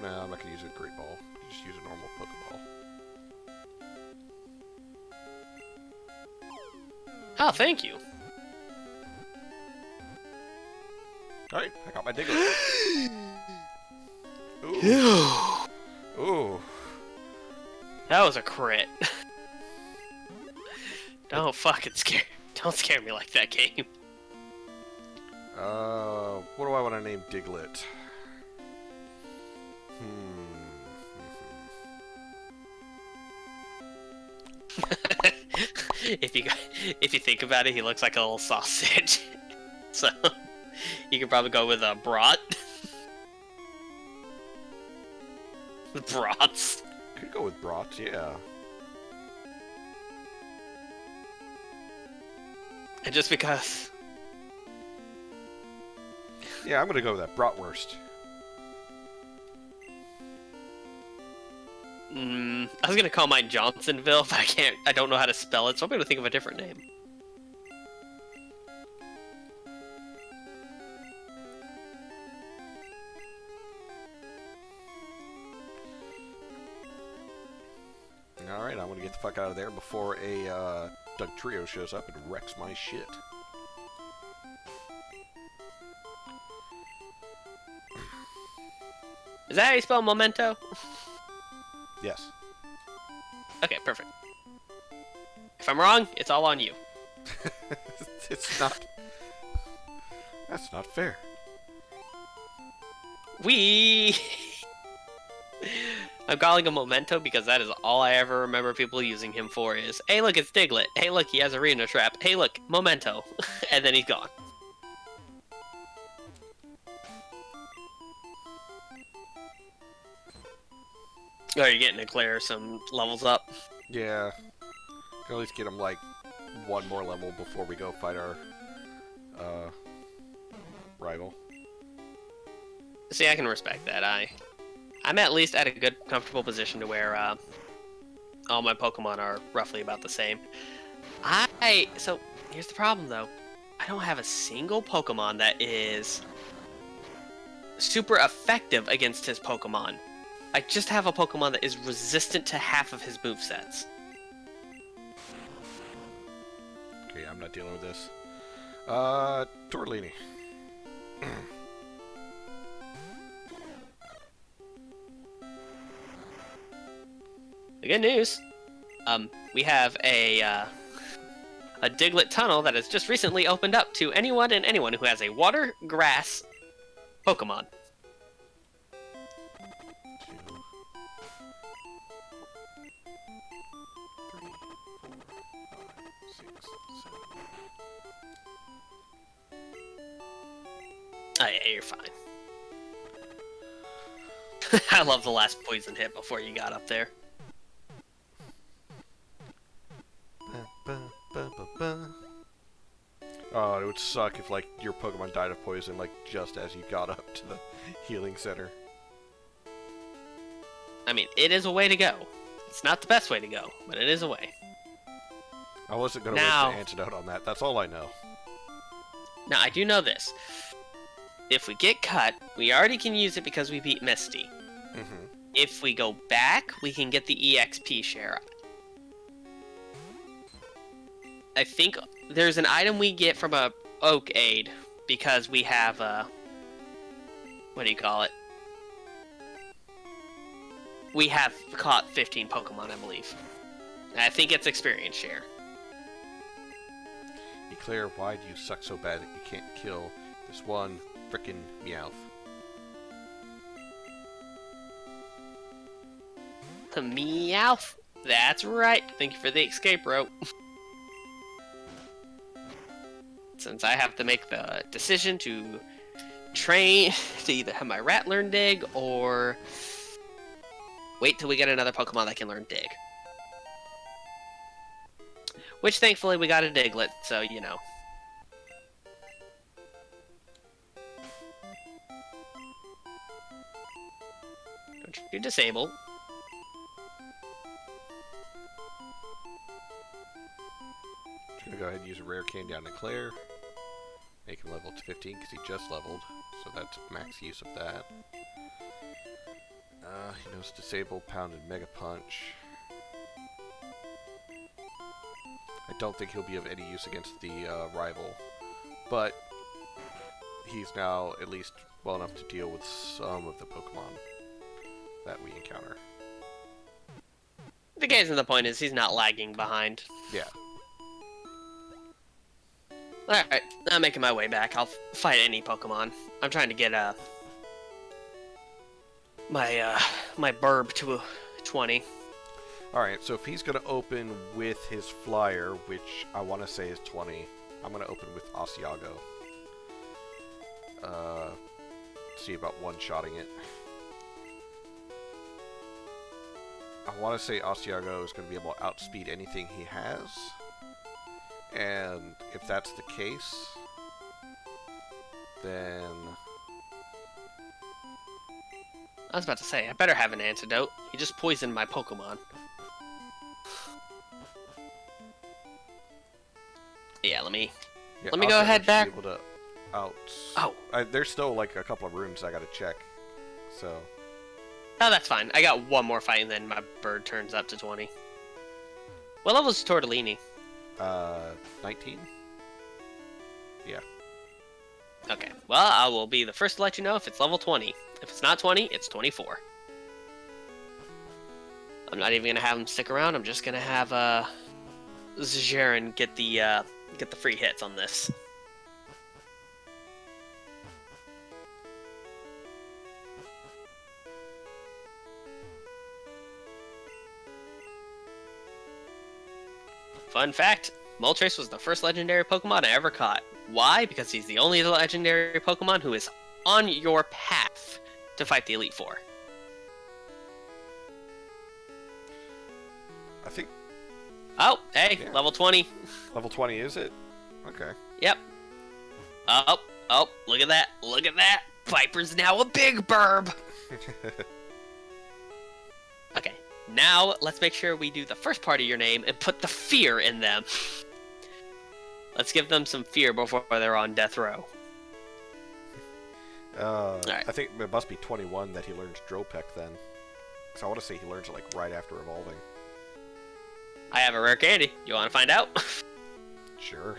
No, I'm not going to use a Great Ball. Just use a normal Pokeball. Oh, thank you. Alright, I got my Diglett. Ooh. Ooh. That was a crit. Don't fucking scare... Don't scare me like that, game. What do I want to name Diglett? If you think about it, he looks like a little sausage. So you could probably go with a brat. Brats. Could go with Brat, yeah. And just because. Yeah, I'm gonna go with that Bratwurst. I was gonna call mine Johnsonville, but I don't know how to spell it, so I'm gonna think of a different name. Alright, I want to get the fuck out of there before a Doug Trio shows up and wrecks my shit. Is that how you spell memento? Yes. Okay, perfect. If I'm wrong, it's all on you. It's not. That's not fair. I'm calling him Memento because that is all I ever remember people using him for is, hey look, it's Diglett. Hey look, he has Arena Trap. Hey look, Memento. And then he's gone. Oh, you're getting to clear some levels up. Yeah. Can at least get him like one more level before we go fight our rival. See, I can respect that. I'm at least at a good, comfortable position to where all my Pokemon are roughly about the same. So, here's the problem, though. I don't have a single Pokemon that is super effective against his Pokemon. I just have a Pokemon that is resistant to half of his movesets. Okay, I'm not dealing with this. Tortellini. The good news, we have a Diglett tunnel that has just recently opened up to anyone and anyone who has a water, grass Pokemon. 2, 3, 4, 5, 6, 7. Oh yeah, you're fine. I love the last poison hit before you got up there. Oh, it would suck if, like, your Pokemon died of poison, like, just as you got up to the healing center. I mean, it is a way to go. It's not the best way to go, but it is a way. I wasn't going to waste the antidote on that. That's all I know. Now, I do know this. If we get cut, we already can use it because we beat Misty. Mm-hmm. If we go back, we can get the EXP share. I think there's an item we get from a Oak Aid because we have what do you call it? We have caught 15 Pokemon, I believe. And I think it's experience share. Eclair, why do you suck so bad that you can't kill this one frickin' Meowth? The Meowth? That's right. Thank you for the escape rope. since I have to make the decision to train to either have my rat learn dig or wait till we get another Pokemon that can learn dig. Which thankfully we got a Diglett, so you know. Don't you disable. I'm gonna go ahead and use a rare candy on Eclair. Make him level to 15 because he just leveled, so that's max use of that. He knows disable, pound, and mega punch. I don't think he'll be of any use against the rival, but he's now at least well enough to deal with some of the Pokemon that we encounter. The case of the point is he's not lagging behind. Yeah. Alright, I'm making my way back. I'll fight any Pokemon. I'm trying to get my burb to a 20. Alright, so if he's going to open with his flyer, which I want to say is 20, I'm going to open with Asiago. See about one-shotting it. I want to say Asiago is going to be able to outspeed anything he has. And if that's the case, then... I was about to say, I better have an antidote. He just poisoned my Pokemon. Yeah, let me go ahead back. Able to out... Oh. There's still like a couple of rooms I gotta check, so... Oh, that's fine. I got one more fight and then my bird turns up to 20. What level is Tortellini? 19? Yeah. Okay, well, I will be the first to let you know if it's level 20. If it's not 20, it's 24. I'm not even gonna have him stick around. I'm just gonna have Zajarin get the free hits on this. Fun fact, Moltres was the first legendary Pokemon I ever caught. Why? Because he's the only legendary Pokemon who is on your path to fight the Elite Four. I think... Oh, hey, yeah. Level 20. Level 20, is it? Okay. Yep. Oh, look at that. Look at that. Viper's now a big burb. Okay, now let's make sure we do the first part of your name and put the fear in them. Let's give them some fear before they're on death row. Right. I think it must be 21 that he learns Dropek then. So I want to say he learns it like right after evolving. I have a rare candy. You want to find out? Sure.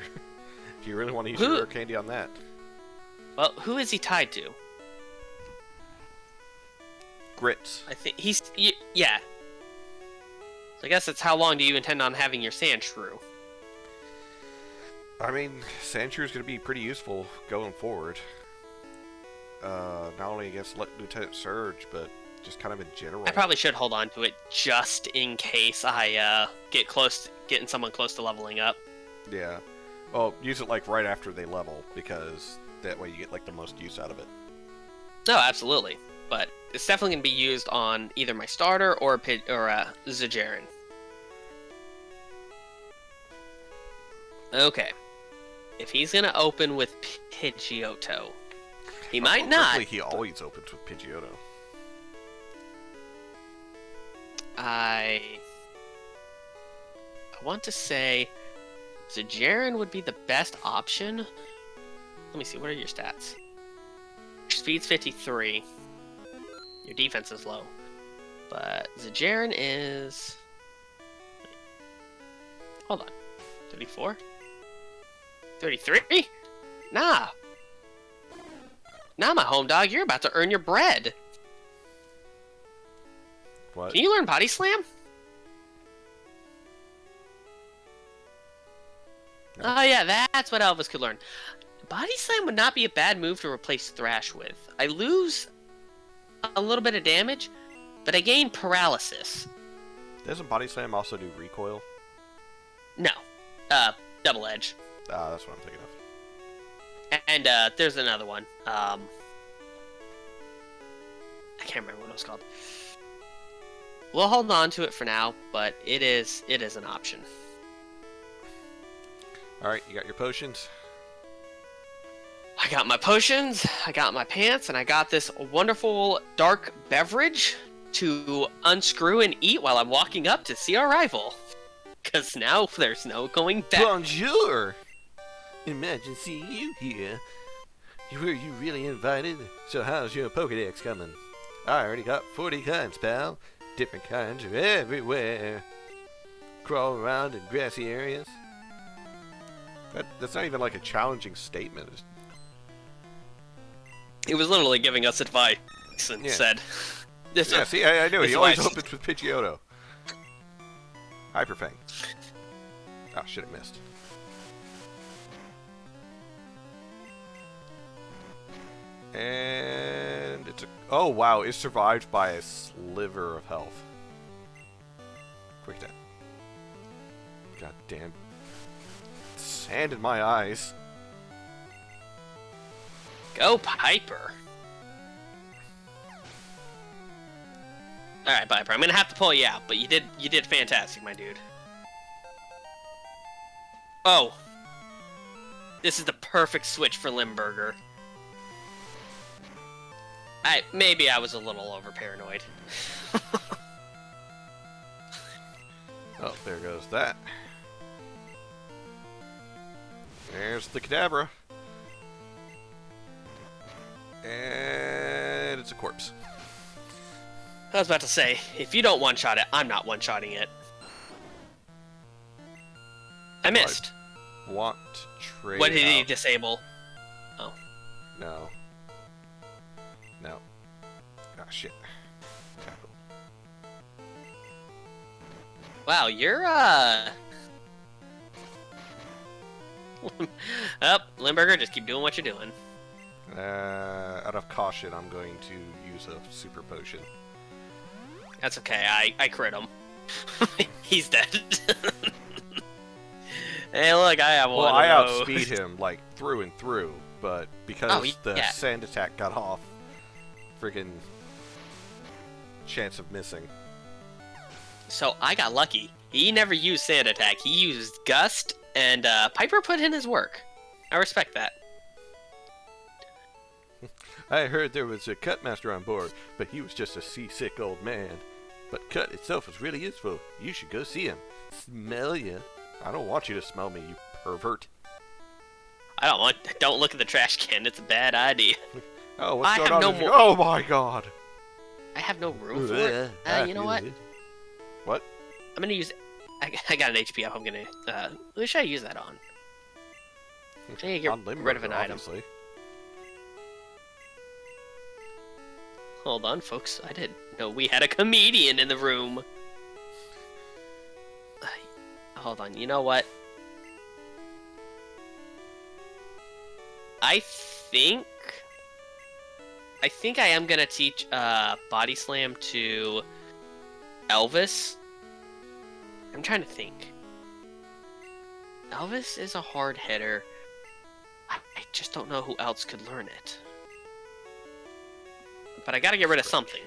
Do you really want to use your rare candy on that? Well, who is he tied to? Grits. I think he's... Yeah. So I guess it's how long do you intend on having your Sandshrew? I mean, Sandshrew is going to be pretty useful going forward. Not only against Lieutenant Surge, but just kind of in general. I probably should hold on to it just in case I getting someone close to leveling up. Yeah. Well, use it like right after they level, because that way you get like the most use out of it. No, absolutely. But it's definitely going to be used on either my starter or Zajarin. Okay. If he's going to open with Pidgeotto, he might not. He always opens with Pidgeotto. I want to say Zajarin would be the best option. Let me see, what are your stats? Your speed's 53. Your defense is low. But Zajarin is... Hold on. 34? 33? Nah. Nah, my home dog, you're about to earn your bread. What? Can you learn Body Slam? No. Oh yeah, that's what Elvis could learn. Body Slam would not be a bad move to replace Thrash with. I lose a little bit of damage, but I gain paralysis. Doesn't Body Slam also do recoil? No. Double Edge. That's what I'm thinking And there's another one. I can't remember what it was called. We'll hold on to it for now, but it is an option. Alright, you got your potions? I got my potions, I got my pants, and I got this wonderful dark beverage to unscrew and eat while I'm walking up to see our rival. Because now there's no going back. Bonjour! Imagine seeing you here. Were you really invited? So how's your Pokedex coming? I already got 40 kinds, pal. Different kinds are everywhere. Crawl around in grassy areas. That's not even like a challenging statement. He was literally giving us advice and said... Yeah, see, I knew. He always opens with Pidgeotto. Hyperfang. Oh, shit, I missed. And it's a... Oh, wow, it survived by a sliver of health. Quick death. God damn. Sand in my eyes. Go, Piper. Alright, Piper, I'm gonna have to pull you out, but you did fantastic, my dude. Oh. This is the perfect switch for Limburger. Maybe I was a little over-paranoid. Oh, there goes that. There's the Kadabra. And it's a corpse. I was about to say, if you don't one-shot it, I'm not one-shotting it. I missed. I want to trade What did he out. disable? Oh. No. No. Ah, shit. Tackle. Wow, you're, Limburger, just keep doing what you're doing. Out of caution, I'm going to use a super potion. That's okay, I crit him. He's dead. Hey, look, I have one Well, I of those. outspeed him, like, through and through, but because the sand attack got off, friggin' chance of missing. So, I got lucky. He never used Sand Attack, he used Gust, and Piper put in his work. I respect that. I heard there was a Cut Master on board, but he was just a seasick old man. But Cut itself was really useful. You should go see him. Smell ya. I don't want you to smell me, you pervert. Don't look at the trash can, it's a bad idea. Oh, what's going on? No Oh my god! I have no room for it. You know what? What? I'm gonna use... I got an HP up, I'm gonna... who should I use that on? I need to get rid of an item. Obviously. Hold on, folks. I didn't know we had a comedian in the room. Hold on, you know what? I think I am gonna teach Body Slam to Elvis. I'm trying to think. Elvis is a hard hitter. I just don't know who else could learn it. But I gotta get rid of something.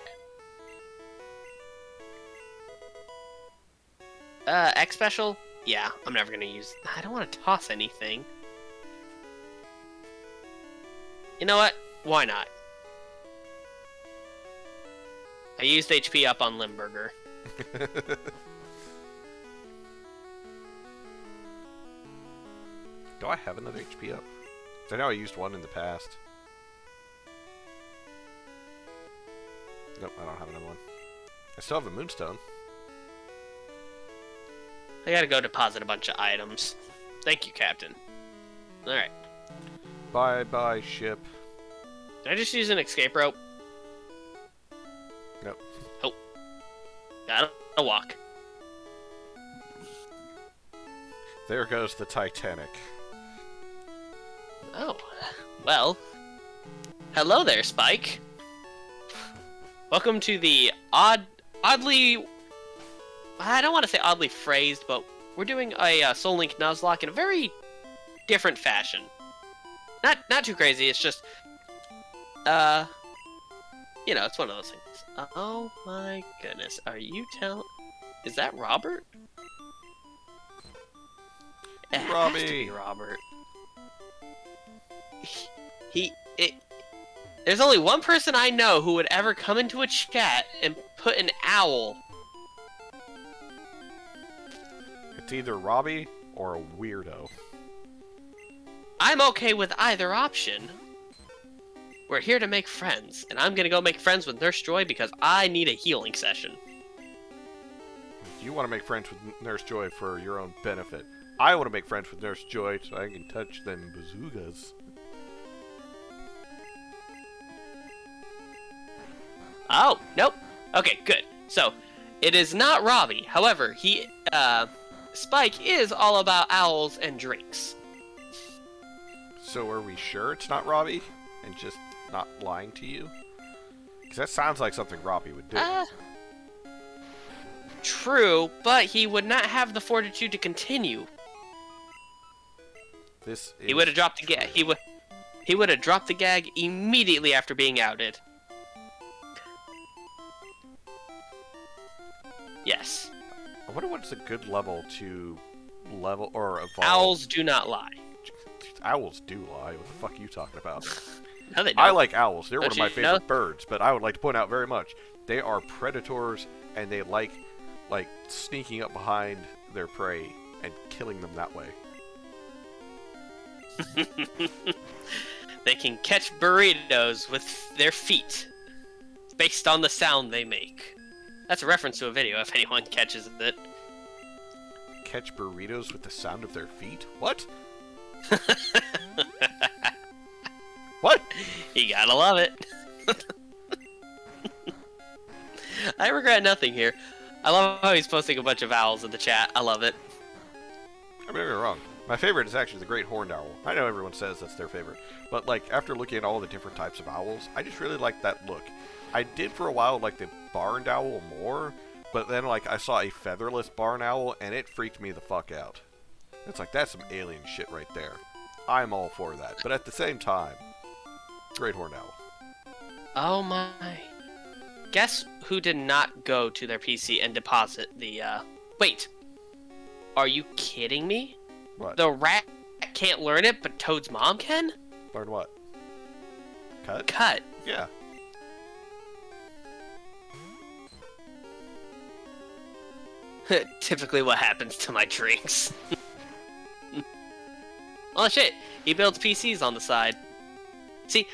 X Special? Yeah, I'm never gonna use... I don't want to toss anything. You know what? Why not? I used HP up on Limburger. Do I have another HP up? 'Cause I know I used one in the past. Nope, I don't have another one. I still have a Moonstone. I gotta go deposit a bunch of items. Thank you, Captain. Alright. Bye-bye, ship. Did I just use an escape rope? Nope. Oh. Gotta walk. There goes the Titanic. Oh. Well. Hello there, Spike. Welcome to the oddly... I don't want to say oddly phrased, but we're doing a Soulink Nuzlocke in a very different fashion. Not too crazy. It's just, it's one of those things. Oh my goodness, are you is that Robert? It Robbie. has to be Robert. There's only one person I know who would ever come into a chat and put an owl. It's either Robbie or a weirdo. I'm okay with either option. We're here to make friends, and I'm gonna go make friends with Nurse Joy because I need a healing session. You want to make friends with Nurse Joy for your own benefit. I want to make friends with Nurse Joy so I can touch them bazookas. Oh, nope. Okay, good. So, it is not Robbie. However, Spike is all about owls and drinks. So are we sure it's not Robbie? And just not lying to you? Because that sounds like something Robbie would do. True, but he would not have the fortitude to continue. He would have dropped the gag. He would have dropped the gag immediately after being outed. Yes. I wonder what's a good level to level or evolve. Owls do not lie. Owls do lie. What the fuck are you talking about? No, they don't. I like owls. They're Don't one of my you favorite birds, but I would like to point out very much they are predators and they like sneaking up behind their prey and killing them that way. They can catch burritos with their feet, based on the sound they make. That's a reference to a video, if anyone catches it. Catch burritos with the sound of their feet? What? What? You gotta love it. I regret nothing here. I love how he's posting a bunch of owls in the chat. I love it. I'm not wrong. My favorite is actually the great horned owl. I know everyone says that's their favorite, but after looking at all the different types of owls, I just really like that look. I did for a while like the barned owl more, but then I saw a featherless barn owl and it freaked me the fuck out. It's that's some alien shit right there. I'm all for that, but at the same time, great horned owl. Oh my. Guess who did not go to their PC and deposit the, Wait. Are you kidding me? What? The rat can't learn it, but Toad's mom can? Learn what? Cut? Cut. Yeah. Typically what happens to my drinks. Oh shit, he builds PCs on the side. See,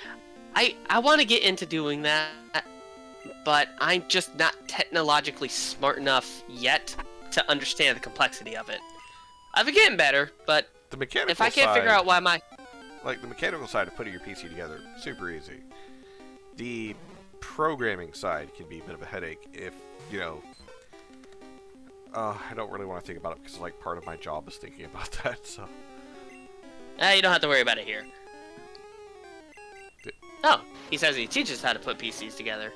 I want to get into doing that, but I'm just not technologically smart enough yet to understand the complexity of it. I've been getting better, but The mechanical if I can't figure out why my... the mechanical side of putting your PC together, super easy. The programming side can be a bit of a headache if, I don't really want to think about it because part of my job is thinking about that, so... You don't have to worry about it here. Oh, he says he teaches how to put PCs together.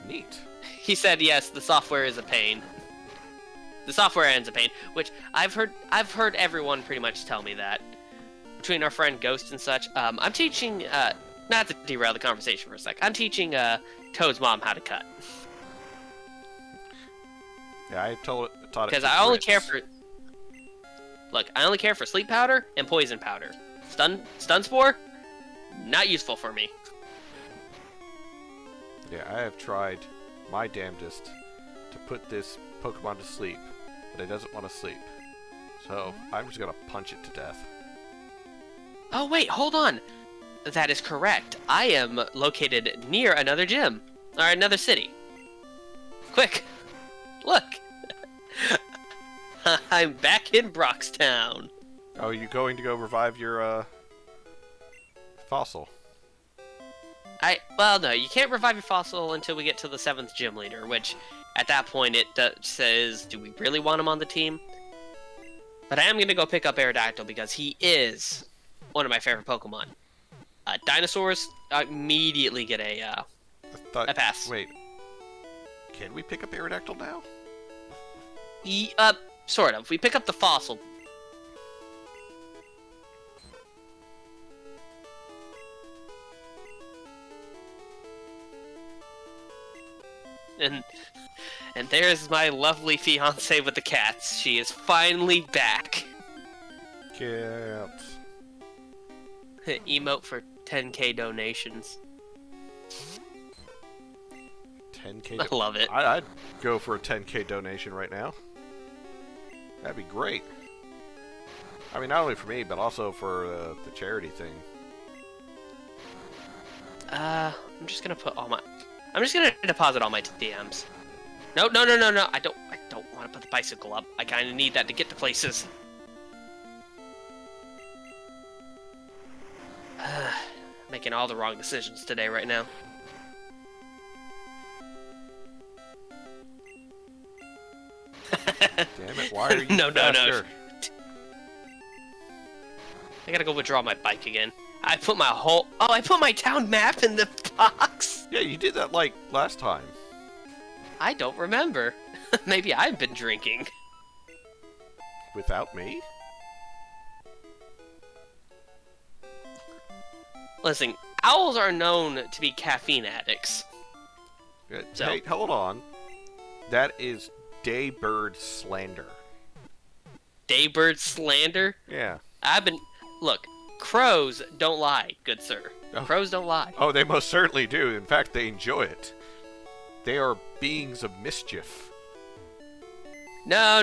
Neat. He said, yes, the software is a pain. The software end's a pain, which I've heard everyone pretty much tell me that. Between our friend Ghost and such, I'm teaching, not to derail the conversation for a sec, I'm teaching, Toad's mom how to cut. Yeah, I taught it because I only care for... Look, I only care for sleep powder and poison powder. Stun spore? Not useful for me. Yeah, I have tried my damnedest to put this Pokemon to sleep, but it doesn't want to sleep. So, I'm just gonna punch it to death. Oh wait, hold on. That is correct. I am located near another gym. Or another city. Quick! Look! I'm back in Broxtown. Oh, you going to go revive your, fossil? Well, no, you can't revive your fossil until we get to the 7th gym leader, which, at that point, it says, do we really want him on the team? But I am going to go pick up Aerodactyl because he is one of my favorite Pokemon. Dinosaurs immediately get a pass. Wait. Can we pick up Aerodactyl now? Sort of. We pick up the fossil. And there's my lovely fiance with the cats. She is finally back. Cats. Emote for 10k donations. 10k. I love it. I'd go for a 10k donation right now. That'd be great. I mean, not only for me, but also for the charity thing. I'm just gonna put all my. I'm just gonna deposit all my DMs. No. I don't want to put the bicycle up. I kind of need that to get to places. Making all the wrong decisions today, right now. Damn it! Why are you No. faster? I gotta go withdraw my bike again. I put my town map in the box. Yeah, you did that like last time. I don't remember. Maybe I've been drinking. Without me? Listen, owls are known to be caffeine addicts. So. Hey, hold on. That is daybird slander. Daybird slander? Yeah. Look, crows don't lie, good sir. Oh. Crows don't lie. Oh, they most certainly do. In fact, they enjoy it. They are beings of mischief. No.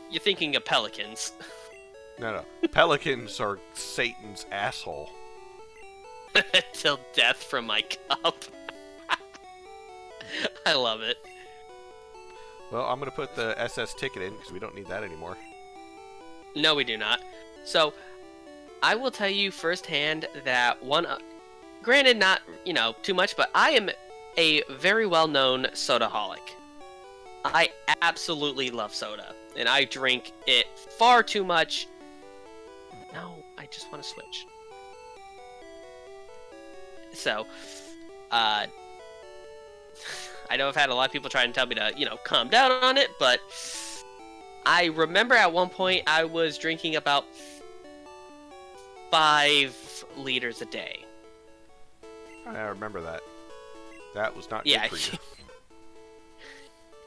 You're thinking of pelicans. No. Pelicans are Satan's asshole. Till death from my cup. I love it. Well, I'm going to put the SS ticket in because we don't need that anymore. No, we do not. So, I will tell you firsthand that granted not, too much, but I am a very well-known sodaholic. I absolutely love soda, and I drink it far too much. No, I just want to switch. So, I know I've had a lot of people trying to tell me to, calm down on it, but I remember at one point I was drinking about 5 liters a day. I remember that. That was not Yeah. good for you.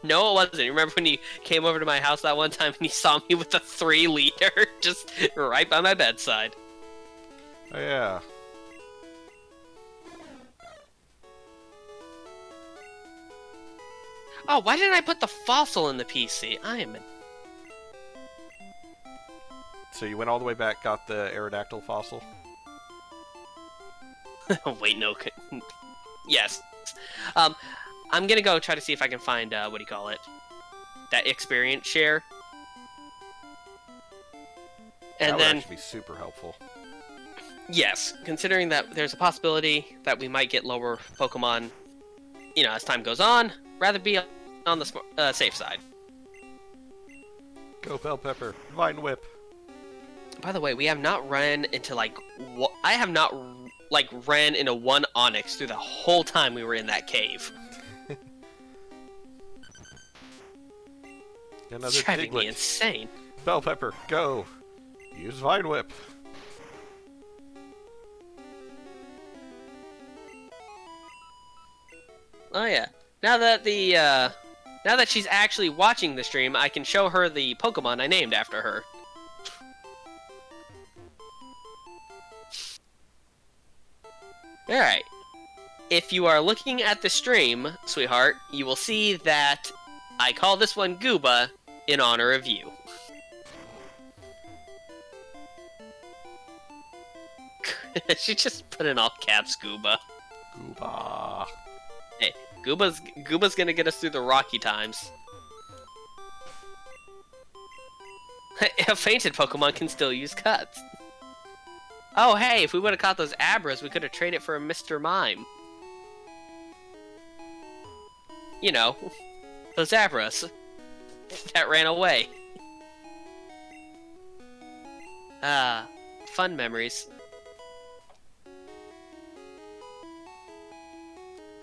No, it wasn't. You remember when you came over to my house that one time and you saw me with a 3-liter just right by my bedside? Oh, yeah. Oh, why didn't I put the fossil in the PC? So you went all the way back, got the Aerodactyl fossil? Wait, no. Yes. I'm gonna go try to see if I can find, that experience share. And that would then, actually be super helpful. yes, considering that there's a possibility that we might get lower Pokemon, as time goes on, rather be on the safe side. Go Bell Pepper. Vine Whip. By the way, we have not run into, I have not, ran into one Onyx through the whole time we were in that cave. Another It's driving me Diglett. insane. Bell Pepper, go. Use Vine Whip. Oh yeah. Now that she's actually watching the stream, I can show her the Pokemon I named after her. Alright. If you are looking at the stream, sweetheart, you will see that I call this one Gooba in honor of you. She just put in all caps Gooba. Gooba. Hey, Gooba's gonna get us through the rocky times. A fainted Pokemon can still use cuts. Oh hey, if we would have caught those Abras, we could have traded for a Mr. Mime. Those Abras that ran away. Fun memories.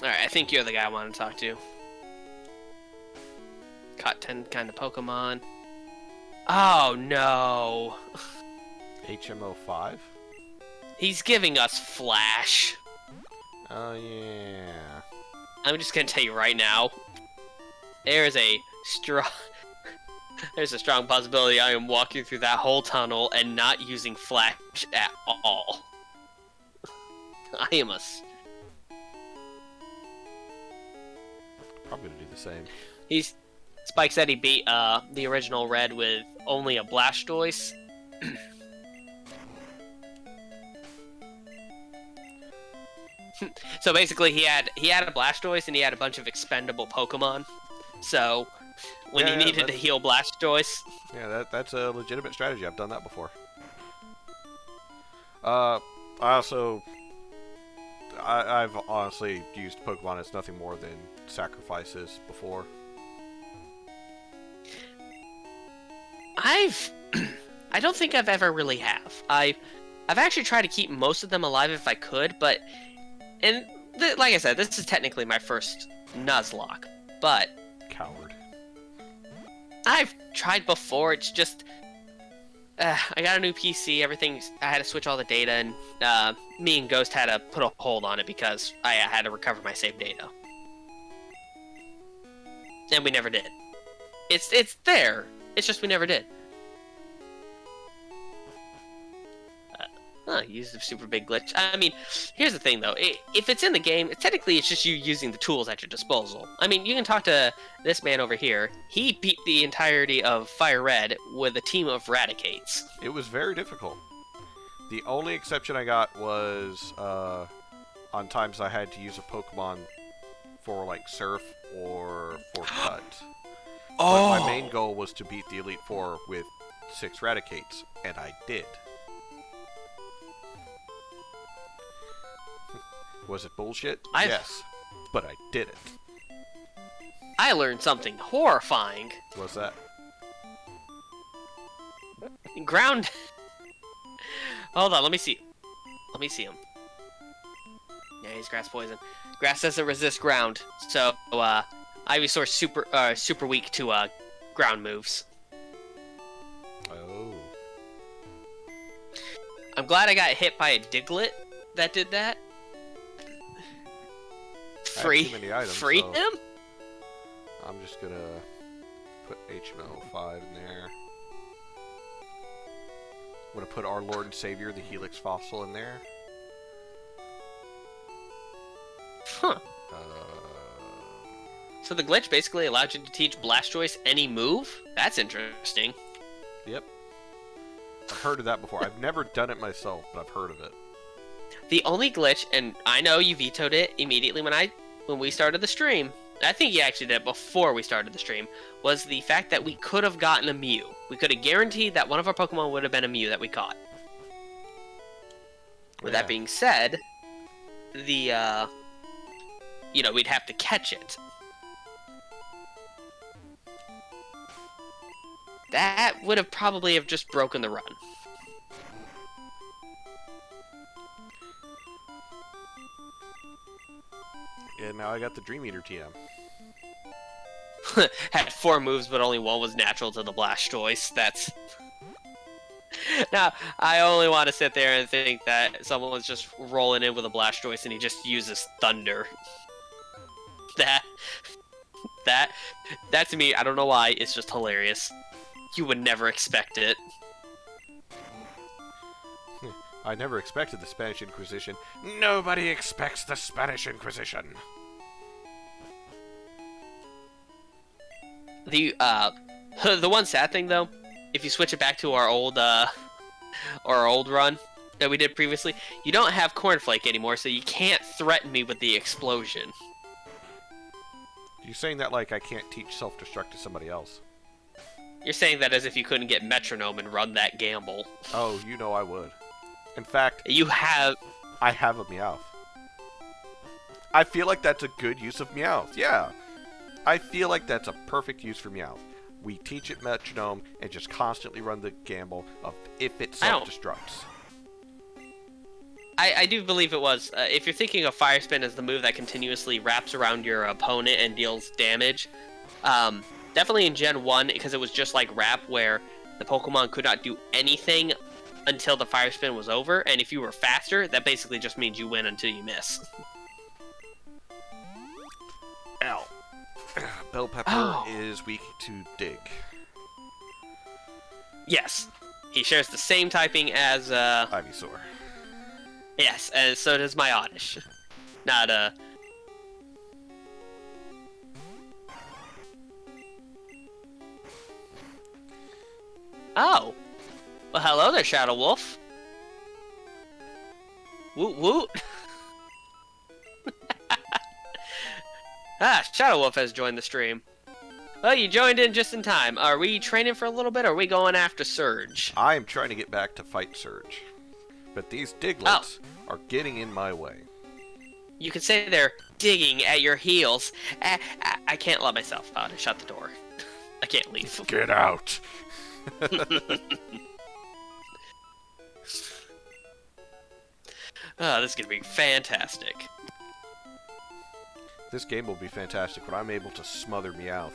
Alright, I think you're the guy I want to talk to. Caught 10 kind of Pokemon. Oh no! HMO 5? He's giving us Flash. Oh yeah. I'm just gonna tell you right now, there's a strong possibility I am walking through that whole tunnel and not using flash at all. I am Probably gonna do the same. Spike said he beat the original Red with only a Blastoise. So basically, he had a Blastoise and he had a bunch of expendable Pokemon. So when he needed to heal Blastoise, that's a legitimate strategy. I've done that before. I've honestly used Pokemon as nothing more than sacrifices before. I don't think I've ever really have. I've actually tried to keep most of them alive if I could, but like I said, this is technically my first Nuzlocke, but Coward. I've tried before. It's just I got a new PC. I had to switch all the data, and me and Ghost had to put a hold on it because I had to recover my save data, and we never did. It's there. It's just we never did. Use the super big glitch. I mean, here's the thing though. If it's in the game, technically it's just you using the tools at your disposal. I mean, you can talk to this man over here. He beat the entirety of Fire Red with a team of Raticates. It was very difficult. The only exception I got was on times I had to use a Pokemon for like Surf or for Cut. Oh! But my main goal was to beat the Elite Four with 6 Raticates, and I did. Was it bullshit? Yes. But I did it. I learned something horrifying. What's that? Ground... Hold on, let me see. Let me see him. Yeah, he's grass poison. Grass doesn't resist ground, so Ivysaur's super weak to ground moves. Oh. I'm glad I got hit by a Diglett that did that. Free him? I'm just gonna put HML5 in there. I'm gonna put our Lord and Savior, the Helix Fossil, in there. Huh. So the glitch basically allowed you to teach Blastoise any move? That's interesting. Yep. I've heard of that before. I've never done it myself, but I've heard of it. The only glitch, and I know you vetoed it immediately when we started the stream, I think you actually did it before we started the stream, was the fact that we could have gotten a Mew. We could have guaranteed that one of our Pokemon would have been a Mew that we caught. With that being said, we'd have to catch it. That would have probably just broken the run. And now I got the Dream Eater TM. Had 4 moves, but only 1 was natural to the Blastoise. That's... Now, I only want to sit there and think that someone was just rolling in with a Blastoise and he just uses Thunder. That to me, I don't know why, it's just hilarious. You would never expect it. I never expected the Spanish Inquisition. Nobody expects the Spanish Inquisition. The one sad thing though, if you switch it back to our old run that we did previously, you don't have Cornflake anymore, so you can't threaten me with the explosion. You're saying that like I can't teach self-destruct to somebody else. You're saying that as if you couldn't get Metronome and run that gamble. Oh, you know I would. In fact, I have a Meowth. I feel like that's a good use of Meowth. Yeah. I feel like that's a perfect use for Meowth. We teach it Metronome and just constantly run the gamble of if it self-destructs. I do believe it was. If you're thinking of Fire Spin as the move that continuously wraps around your opponent and deals damage, definitely in Gen 1, because it was just like Wrap, where the Pokemon could not do anything until the Fire Spin was over, and if you were faster, that basically just means you win until you miss. bell pepper Oh. is weak to dig. Yes. He shares the same typing as, Ivysaur. yes, and so does my Oddish. Not, Oh. Well, hello there, Shadow Wolf. Woot woot. Shadow Wolf has joined the stream. Well, you joined in just in time. Are we training for a little bit, or are we going after Surge? I am trying to get back to fight Surge. But these Diglets are getting in my way. You could say they're digging at your heels. I can't let myself out. I shut the door. I can't leave. Get out! Oh, this is going to be fantastic. This game will be fantastic when I'm able to smother Meowth.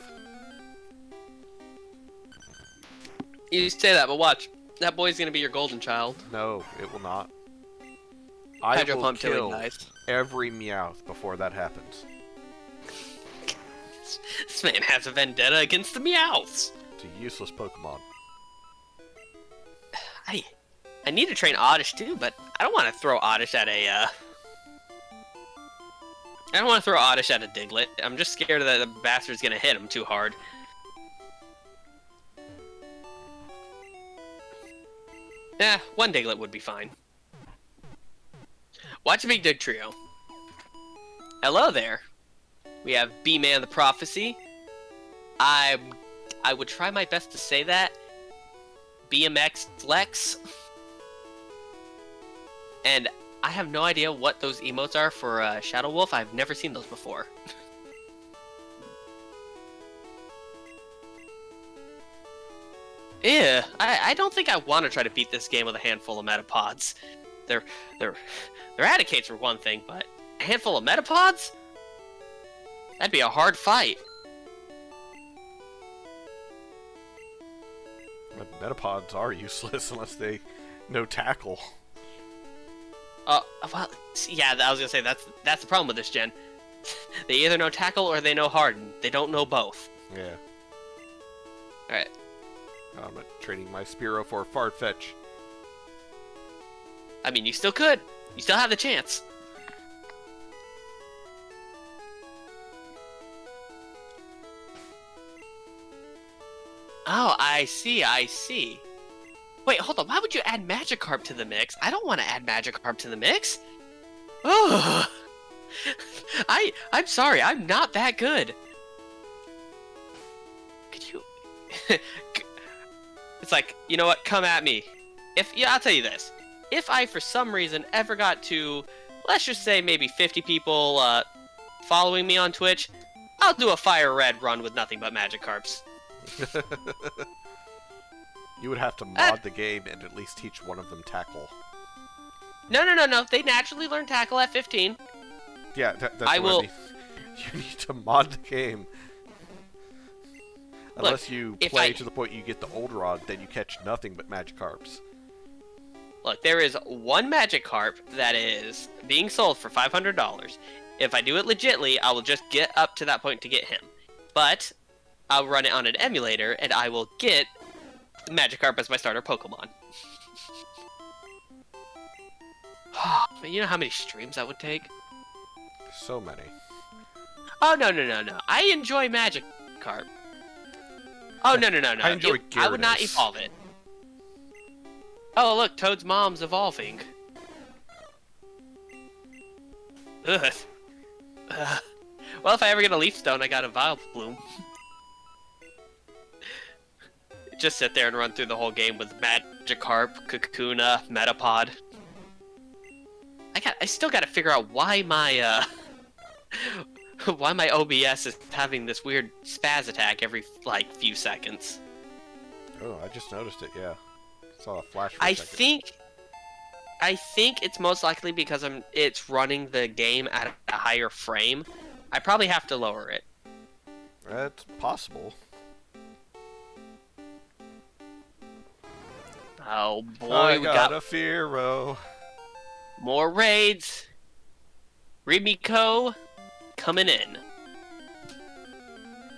You say that, but watch. That boy's going to be your golden child. No, it will not. I Hydro will pump till he kill dies. every Meowth before that happens. This man has a vendetta against the Meowths. It's a useless Pokemon. I need to train Oddish too, but I don't want to throw Oddish at a, I don't want to throw Oddish at a Diglett. I'm just scared that the bastard's gonna hit him too hard. Yeah, one Diglett would be fine. Watch a Big Dig Trio. Hello there. We have B-Man the Prophecy. I would try my best to say that. BMX Lex. And I have no idea what those emotes are for Shadow Wolf. I've never seen those before. Yeah, I don't think I want to try to beat this game with a handful of Metapods. Their Eradicates were one thing, but a handful of Metapods? That'd be a hard fight. Metapods are useless unless they know tackle. Well, yeah, I was gonna say that's the problem with this gen. They either know tackle or they know harden. They don't know both. Yeah. All right. I'm not trading my Spearow for Farfetch. I mean, you still could. You still have the chance. Oh, I see. Wait, hold on. Why would you add Magikarp to the mix? I don't want to add Magikarp to the mix. Oh, I'm sorry. I'm not that good. Could you? It's like, you know what? Come at me. I'll tell you this. If I, for some reason, ever got to, let's just say maybe 50 people following me on Twitch, I'll do a Fire Red run with nothing but Magikarps. You would have to mod the game and at least teach one of them tackle. No. They naturally learn tackle at 15. Yeah, that's what I mean. You need to mod the game. Unless you play to the point you get the old rod, then you catch nothing but Magikarps. Look, there is one Magikarp that is being sold for $500. If I do it legitly, I will just get up to that point to get him. But I'll run it on an emulator, and I will get Magikarp as my starter Pokemon. Man, you know how many streams that would take? So many. Oh, no. I enjoy Magikarp. Oh, no. I enjoy Gyarados. I would not evolve it. Oh, look, Toad's mom's evolving. Ugh. Well, if I ever get a Leaf Stone, I got a Vileplume. Just sit there and run through the whole game with Magikarp, Kakuna, Metapod. I still gotta figure out why my, why my OBS is having this weird spaz attack every, like, few seconds. Oh, I just noticed it, yeah. Saw a flash for a I second. think it's most likely because it's running the game at a higher frame. I probably have to lower it. That's possible. Oh boy, I we got got a Fearow. more raids. Remiko coming in.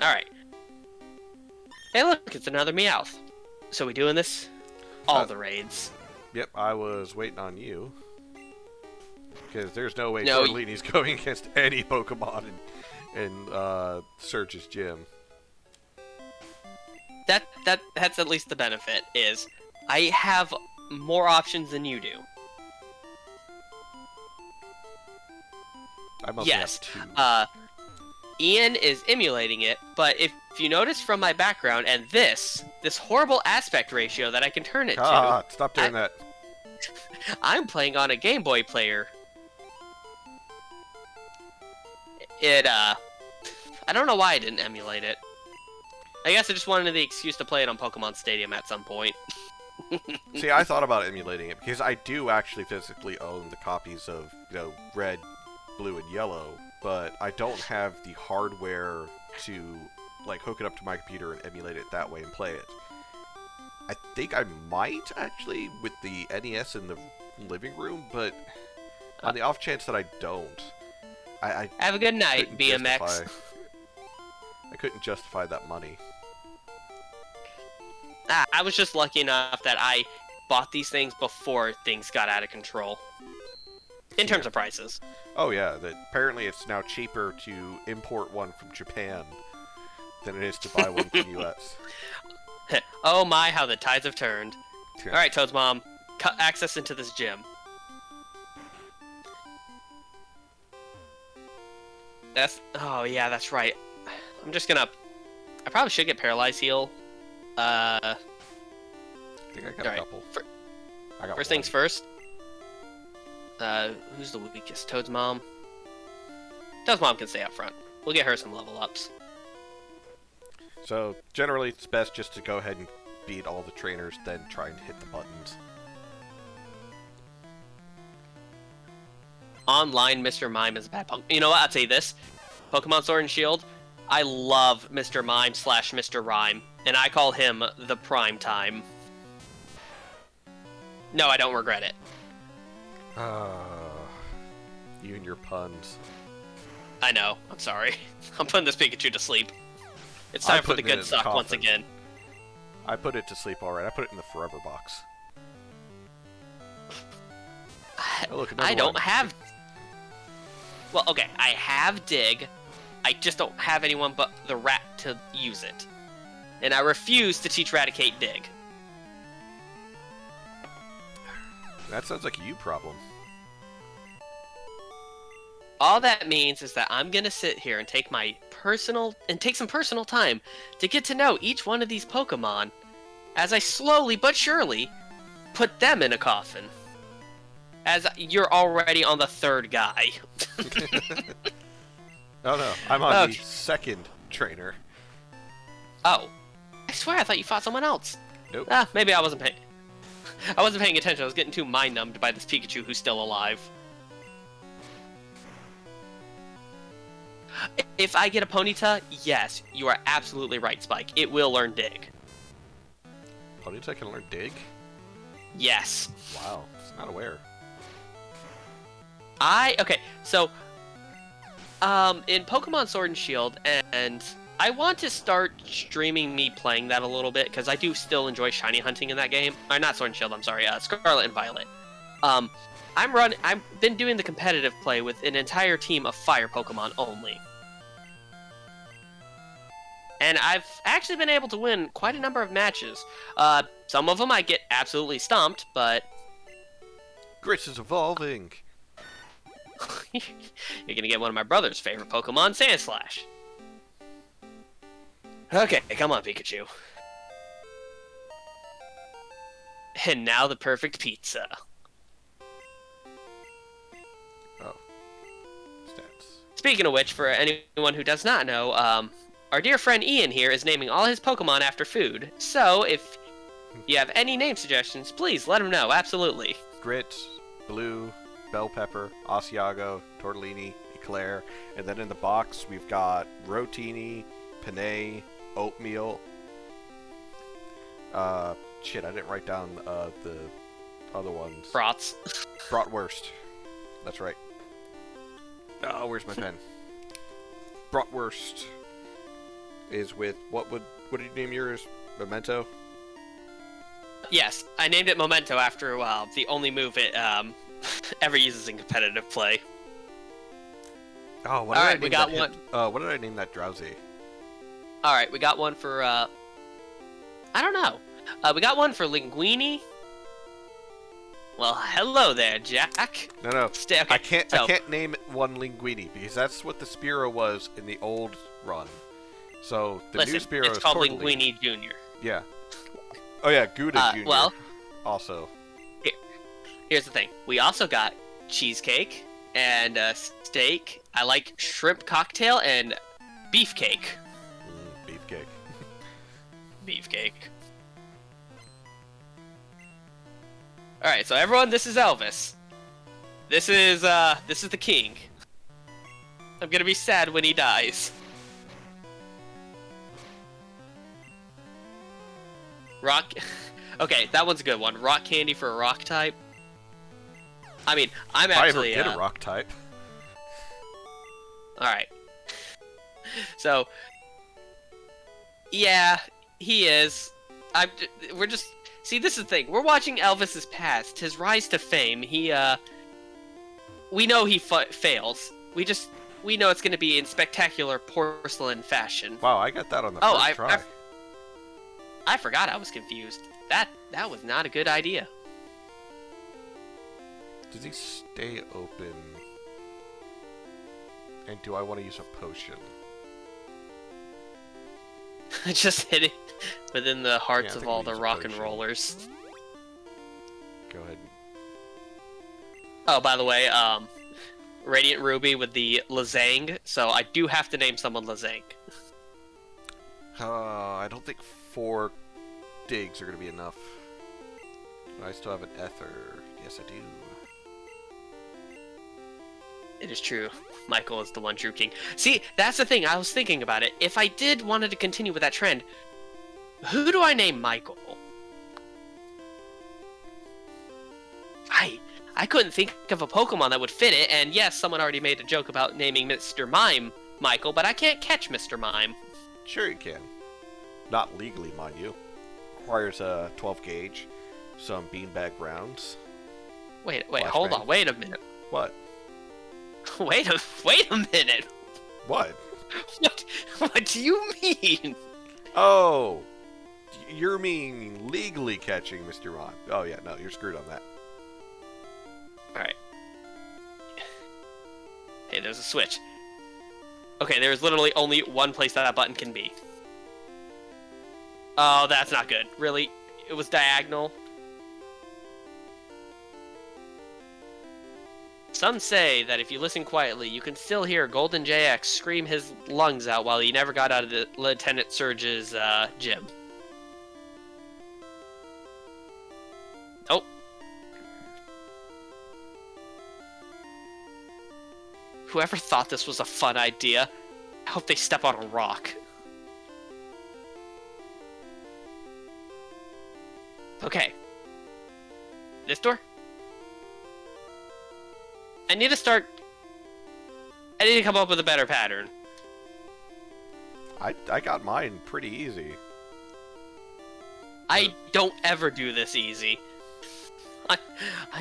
Alright. Hey, look, it's another Meowth. So we doing this? All the raids. Yep, I was waiting on you. Because there's no way No, Tortellini's going against any Pokemon in Surge's gym. That's at least the benefit, is I have more options than you do. I must Yes. have 2. Ian is emulating it, but if you notice from my background and this horrible aspect ratio that I can turn it to, Stop doing that. I'm playing on a Game Boy player. I don't know why I didn't emulate it. I guess I just wanted the excuse to play it on Pokemon Stadium at some point. See, I thought about emulating it because I do actually physically own the copies of, red, blue, and yellow, but I don't have the hardware to, hook it up to my computer and emulate it that way and play it. I think I might, actually, with the NES in the living room, but on the off chance that I don't, I have a good night, BMX. I couldn't justify that money. I was just lucky enough that I bought these things before things got out of control. In terms of prices. Oh yeah, apparently it's now cheaper to import one from Japan than it is to buy one from US. Oh my, how the tides have turned. Alright, Toad's mom, cut access into this gym. Oh yeah, that's right. I probably should get Paralyze Heal. I think I got a couple. I got first one. things first. Who's the weakest? Toad's mom? Toad's mom can stay up front. We'll get her some level ups. So, generally it's best just to go ahead and beat all the trainers, then try and hit the buttons. Online, Mr. Mime is a bad Pokemon. You know what? I'll tell you this. Pokemon Sword and Shield, I love Mr. Mime / Mr. Rhyme, and I call him the Prime Time. No, I don't regret it. You and your puns. I know. I'm sorry. I'm putting this Pikachu to sleep. It's time for the good suck once again. I put it to sleep alright. I put it in the forever box. Oh, look, I don't have... Well, okay, I have Dig. I just don't have anyone but the rat to use it. And I refuse to teach Raticate Dig. That sounds like a you problem. All that means is that I'm gonna sit here and take some personal time to get to know each one of these Pokemon as I slowly but surely put them in a coffin. As you're already on the third guy. Oh no, I'm on the second trainer. Oh. I swear I thought you fought someone else. Nope. Maybe I wasn't paying attention. I was getting too mind-numbed by this Pikachu who's still alive. If I get a Ponyta, yes, you are absolutely right, Spike. It will learn Dig. Ponyta can learn Dig? Yes. Wow, I'm not aware. Okay, so, in Pokemon Sword and Shield, and I want to start streaming me playing that a little bit, because I do still enjoy shiny hunting in that game. Or not Sword and Shield, I'm sorry, Scarlet and Violet. I've been doing the competitive play with an entire team of fire Pokemon only. And I've actually been able to win quite a number of matches. Some of them I get absolutely stomped, but... Grit is evolving! You're gonna get one of my brother's favorite Pokemon, Sandslash. Okay, come on, Pikachu. And now the perfect pizza. Oh. Stats. Speaking of which, for anyone who does not know, our dear friend Ian here is naming all his Pokemon after food. So, if you have any name suggestions, please let him know, absolutely. Grit, Blue, Bell Pepper, Asiago, Tortellini, Eclair, and then in the box we've got Rotini, Panay, Oatmeal. Shit, I didn't write down the other ones. Brats. Bratwurst. That's right. Oh, where's my pen? Bratwurst. is with what did you name yours? Memento? Yes, I named it Memento after the only move it ever uses in competitive play. Oh, what All did right, I we name got that one. what did I name that drowsy? All right, we got one for I don't know. We got one for Linguini. Well, hello there, Jack. No. Okay, I can't name one Linguini because that's what the Spearow was in the old run. So the new Spearow it's is called totally... Linguini Junior. Yeah. Oh yeah, Gouda Junior. Well, also. Here's the thing. We also got cheesecake and steak. I like shrimp cocktail and beefcake. Beefcake. Beefcake. All right, so everyone, this is Elvis. This is the king. I'm gonna be sad when he dies. Rock. Okay, that one's a good one. Rock candy for a rock type. I mean, I'm actually. I ever get a rock type. All right. So. Yeah, he is. We're just. See, this is the thing. We're watching Elvis's past, his rise to fame. We know he fails. We know it's going to be in spectacular porcelain fashion. Wow, I got that on the first try. I forgot I was confused. That was not a good idea. Does he stay open? And do I want to use a potion? Just hit it within the hearts of all the rock and potion. rollers. Go ahead. Oh, by the way, Radiant Ruby with the Lazang, so I do have to name someone Lazang. I don't think 4 digs are going to be enough. I still have an ether. Yes, I do. It is true. Michael is the one True King. See, that's the thing. I was thinking about it. If I wanted to continue with that trend, who do I name Michael? I couldn't think of a Pokemon that would fit it, and yes, someone already made a joke about naming Mr. Mime Michael, but I can't catch Mr. Mime. Sure you can. Not legally, mind you. Requires a 12 gauge, some beanbag rounds. Wait, hold on. Wait a minute. What? Wait a minute. What? What do you mean? Oh, you're meaning legally catching Mr. Mime. Oh yeah, no, you're screwed on that. Alright. Hey, there's a switch. Okay, there's literally only one place that button can be. Oh, that's not good. Really? It was diagonal? Some say that if you listen quietly, you can still hear Golden JX scream his lungs out while he never got out of the Lieutenant Surge's gym. Oh. Whoever thought this was a fun idea, I hope they step on a rock. Okay. This door? I need to come up with a better pattern. I got mine pretty easy. I don't ever do this easy. I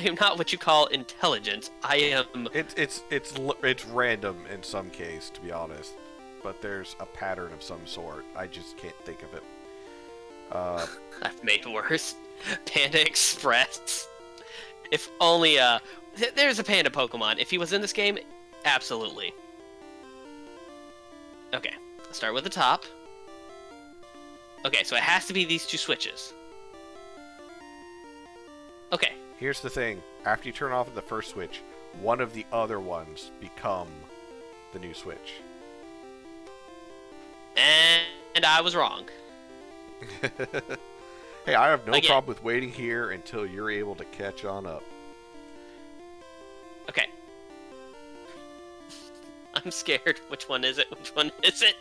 am not what you call intelligent. I am... It's random in some case, to be honest. But there's a pattern of some sort. I just can't think of it. I've made worse. Panda Express. If only, there's a panda Pokemon. If he was in this game, absolutely. Okay, let's start with the top. Okay, so it has to be these 2 switches. Okay. Here's the thing. After you turn off the first switch, one of the other ones become the new switch. And I was wrong. Hey, I have no problem with waiting here until you're able to catch on up. Okay. I'm scared. Which one is it? Which one is it?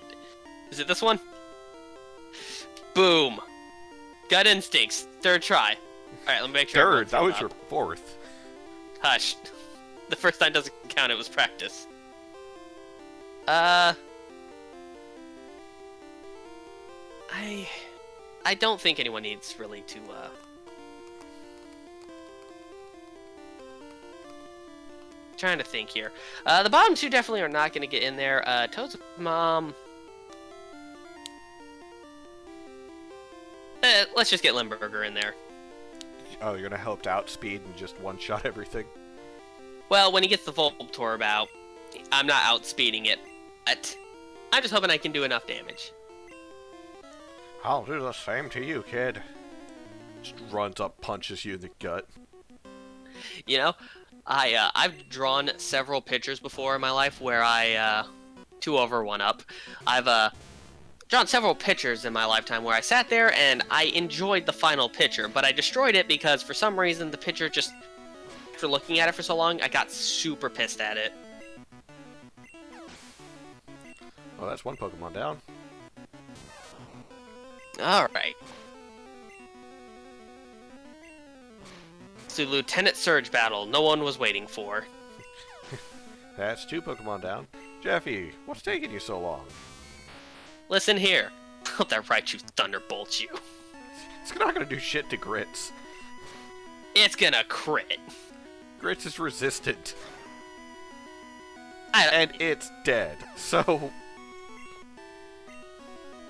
Is it this one? Boom. Gut instincts. 3rd try. Alright, let me make sure. 3rd? That was your 4th. Hush. The first time doesn't count, it was practice. I don't think anyone needs really to, Trying to think here. The bottom two definitely are not going to get in there. Toad's mom... let's just get Limburger in there. Oh, you're gonna help outspeed and just one-shot everything? Well, when he gets the Voltorb out, I'm not outspeeding it, but I'm just hoping I can do enough damage. I'll do the same to you, kid. Just runs up, punches you in the gut. You know, I've drawn several pictures before in my life where I 2 over 1 up. I've drawn several pictures in my lifetime where I sat there and I enjoyed the final picture, but I destroyed it because for some reason the picture just, after looking at it for so long, I got super pissed at it. Well, that's one Pokemon down. Alright. So Lieutenant Surge battle, no one was waiting for. That's 2 Pokemon down. Jeffy, what's taking you so long? Listen here. I'll that Raichu thunderbolt you. It's not gonna do shit to Grits. It's gonna crit. Grits is resistant. And it's dead, so...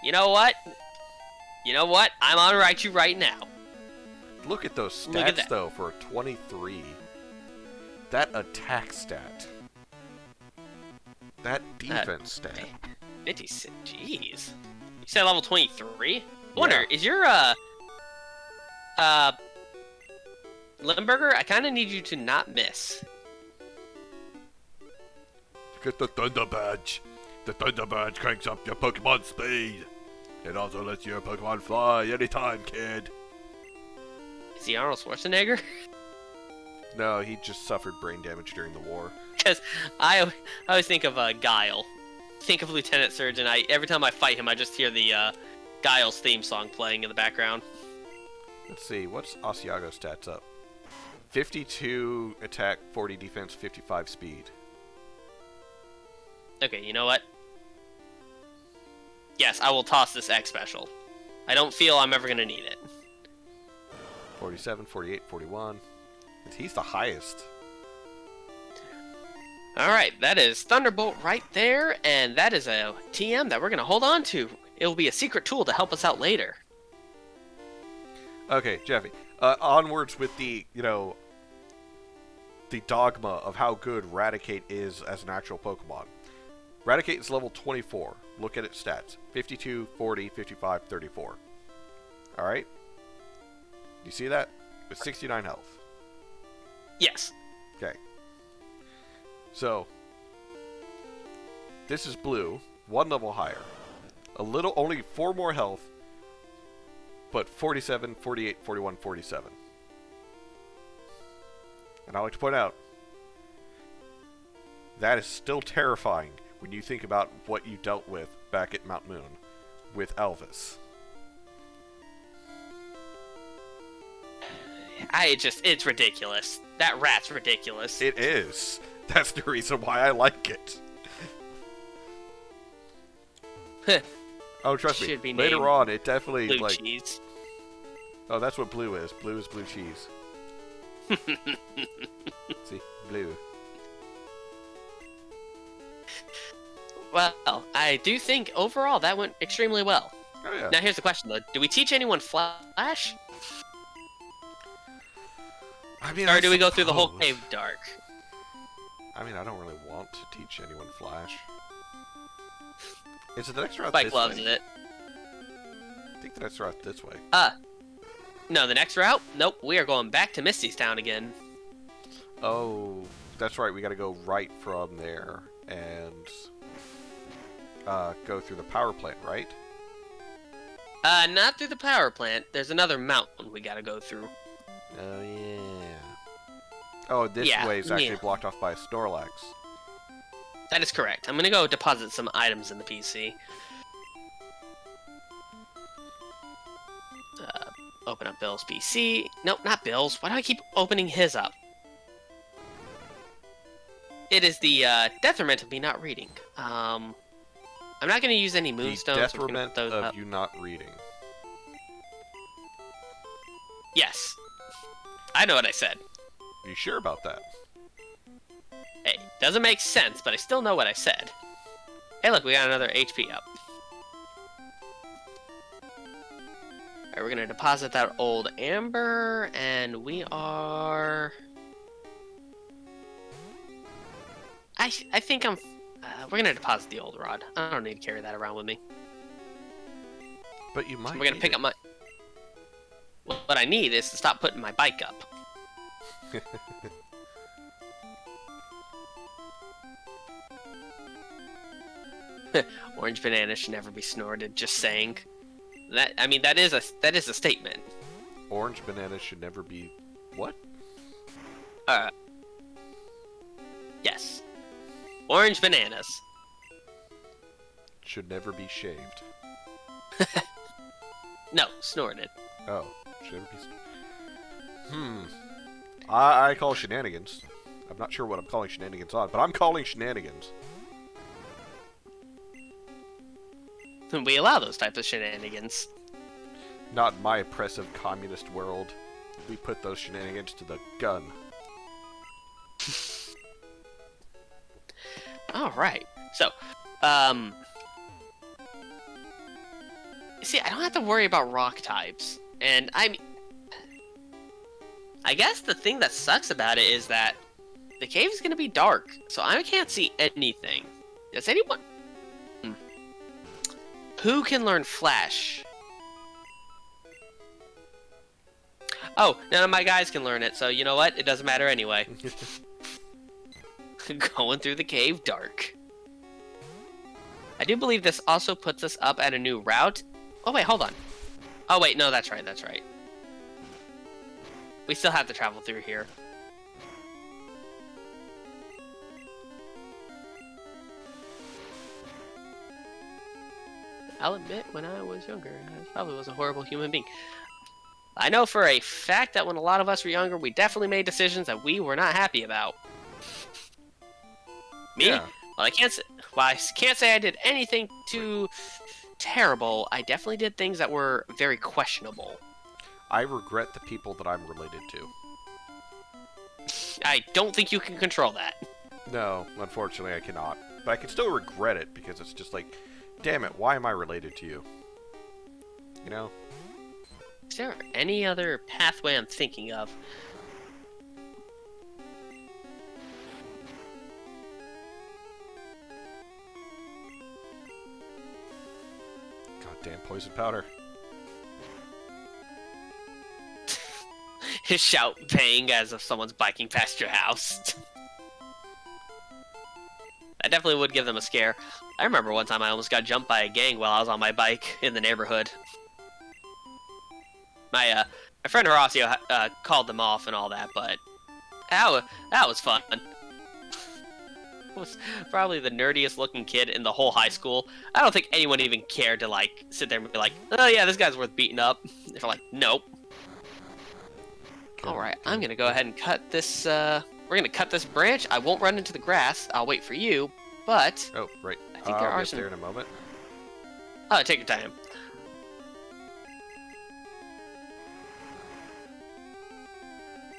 You know what? You know what? I'm on Raichu right now. Look at those stats, Look at that. though, for a 23. That attack stat. That defense stat. 56. Jeez. You said level 23? I wonder, is your, Limburger, I kind of need you to not miss. Get the Thunder Badge. The Thunder Badge cranks up your Pokemon speed. It also lets your Pokemon fly anytime, kid. Is he Arnold Schwarzenegger? No, he just suffered brain damage during the war. Because I always think of Guile. Think of Lieutenant Surge, and every time I fight him, I just hear the Guile's theme song playing in the background. Let's see, what's Asiago's stats up? 52 attack, 40 defense, 55 speed. Okay, you know what? Yes, I will toss this X special. I don't feel I'm ever going to need it. 47, 48, 41. He's the highest. Alright, that is Thunderbolt right there, and that is a TM that we're going to hold on to. It will be a secret tool to help us out later. Okay, Jeffy. Onwards with the, the dogma of how good Raticate is as an actual Pokemon. Raticate is level 24. Look at its stats. 52, 40, 55, 34. Alright? You see that? With 69 health. Yes. Okay. So, this is blue. 1 level higher. Only 4 more health. But 47, 48, 41, 47. And I like to point out, that is still terrifying when you think about what you dealt with back at Mount Moon with Elvis. It's ridiculous. That rat's ridiculous. It is. That's the reason why I like it. Oh, trust me. Later on, it definitely blue cheese. Oh, that's what blue is. Blue is blue cheese. See, blue. Well, I do think overall that went extremely well. Oh yeah. Now here's the question though: do we teach anyone Flash? I mean, or do we go through the whole cave dark? I mean, I don't really want to teach anyone Flash. Is it the next route Spike this loves way? it. I think the next route this way. No, the next route? Nope, we are going back to Misty's Town again. Oh, that's right. We got to go right from there and go through the power plant, right? Not through the power plant. There's another mountain we gotta go through. Oh, yeah. Oh, this way is actually blocked off by a Snorlax. That is correct. I'm gonna go deposit some items in the PC. Open up Bill's PC. Nope, not Bill's. Why do I keep opening his up? It is the detriment of me not reading. I I'm not going to use any The moonstones. So we're gonna detriment put those of up. you not reading. Yes. I know what I said. Are you sure about that? Hey, doesn't make sense, but I still know what I said. Hey, look, we got another HP up. Alright, we're gonna deposit that old amber, and we are... I think I'm... we're gonna deposit the old rod. I don't need to carry that around with me. But you might. So we're gonna pick up my... What I need is to stop putting my bike up. Orange banana should never be snorted. Just saying. That that is a statement. Orange banana should never be what? Yes. Orange bananas should never be shaved. No, snorted. Oh, should never be. I call shenanigans. I'm not sure what I'm calling shenanigans on, but I'm calling shenanigans. We allow those types of shenanigans. Not in my oppressive communist world. We put those shenanigans to the gun. Alright. So, see, I don't have to worry about rock types. And I guess the thing that sucks about it is that the cave is going to be dark, so I can't see anything. Does anyone... Who can learn Flash? Oh, none of my guys can learn it, so you know what? It doesn't matter anyway. Going through the cave dark. I do believe this also puts us up at a new route. Oh, wait, hold on. Oh, wait, no, that's right, that's right. We still have to travel through here. I'll admit, when I was younger, I probably was a horrible human being. I know for a fact that when a lot of us were younger, we definitely made decisions that we were not happy about. Me? Yeah. Well, I can't say I did anything too terrible. I definitely did things that were very questionable. I regret the people that I'm related to. I don't think you can control that. No, unfortunately I cannot. But I can still regret it because it's just like, damn it, why am I related to you? You know? Is there any other pathway I'm thinking of? Goddamn poison powder. His shout bang as if someone's biking past your house. I definitely would give them a scare. I remember one time I almost got jumped by a gang while I was on my bike in the neighborhood. My friend Horacio called them off and all that, but that was fun. I was probably the nerdiest looking kid in the whole high school. I don't think anyone even cared to like sit there and be like, oh yeah, this guy's worth beating up. They're like, nope. Alright, I'm gonna go ahead and cut this, we're gonna cut this branch. I won't run into the grass. I'll wait for you, but... Oh, right. I think there I'll are get some... there in a moment. Oh, take your time.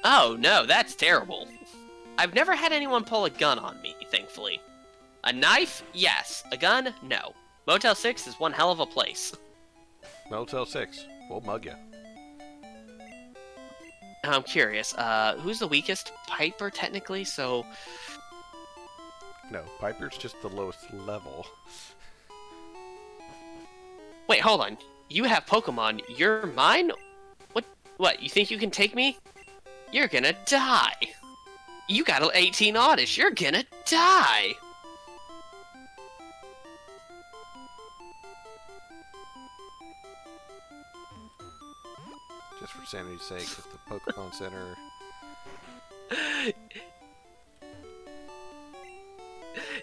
Oh, no, that's terrible. I've never had anyone pull a gun on me, thankfully. A knife? Yes. A gun? No. Motel 6 is one hell of a place. Motel 6. We'll mug you. I'm curious, who's the weakest? Piper, technically, so... No, Piper's just the lowest level. Wait, hold on. You have Pokemon. You're mine? What, you think you can take me? You're gonna die. You got an 18 oddish. You're gonna die. Just for sanity's sake, at the Pokemon Center.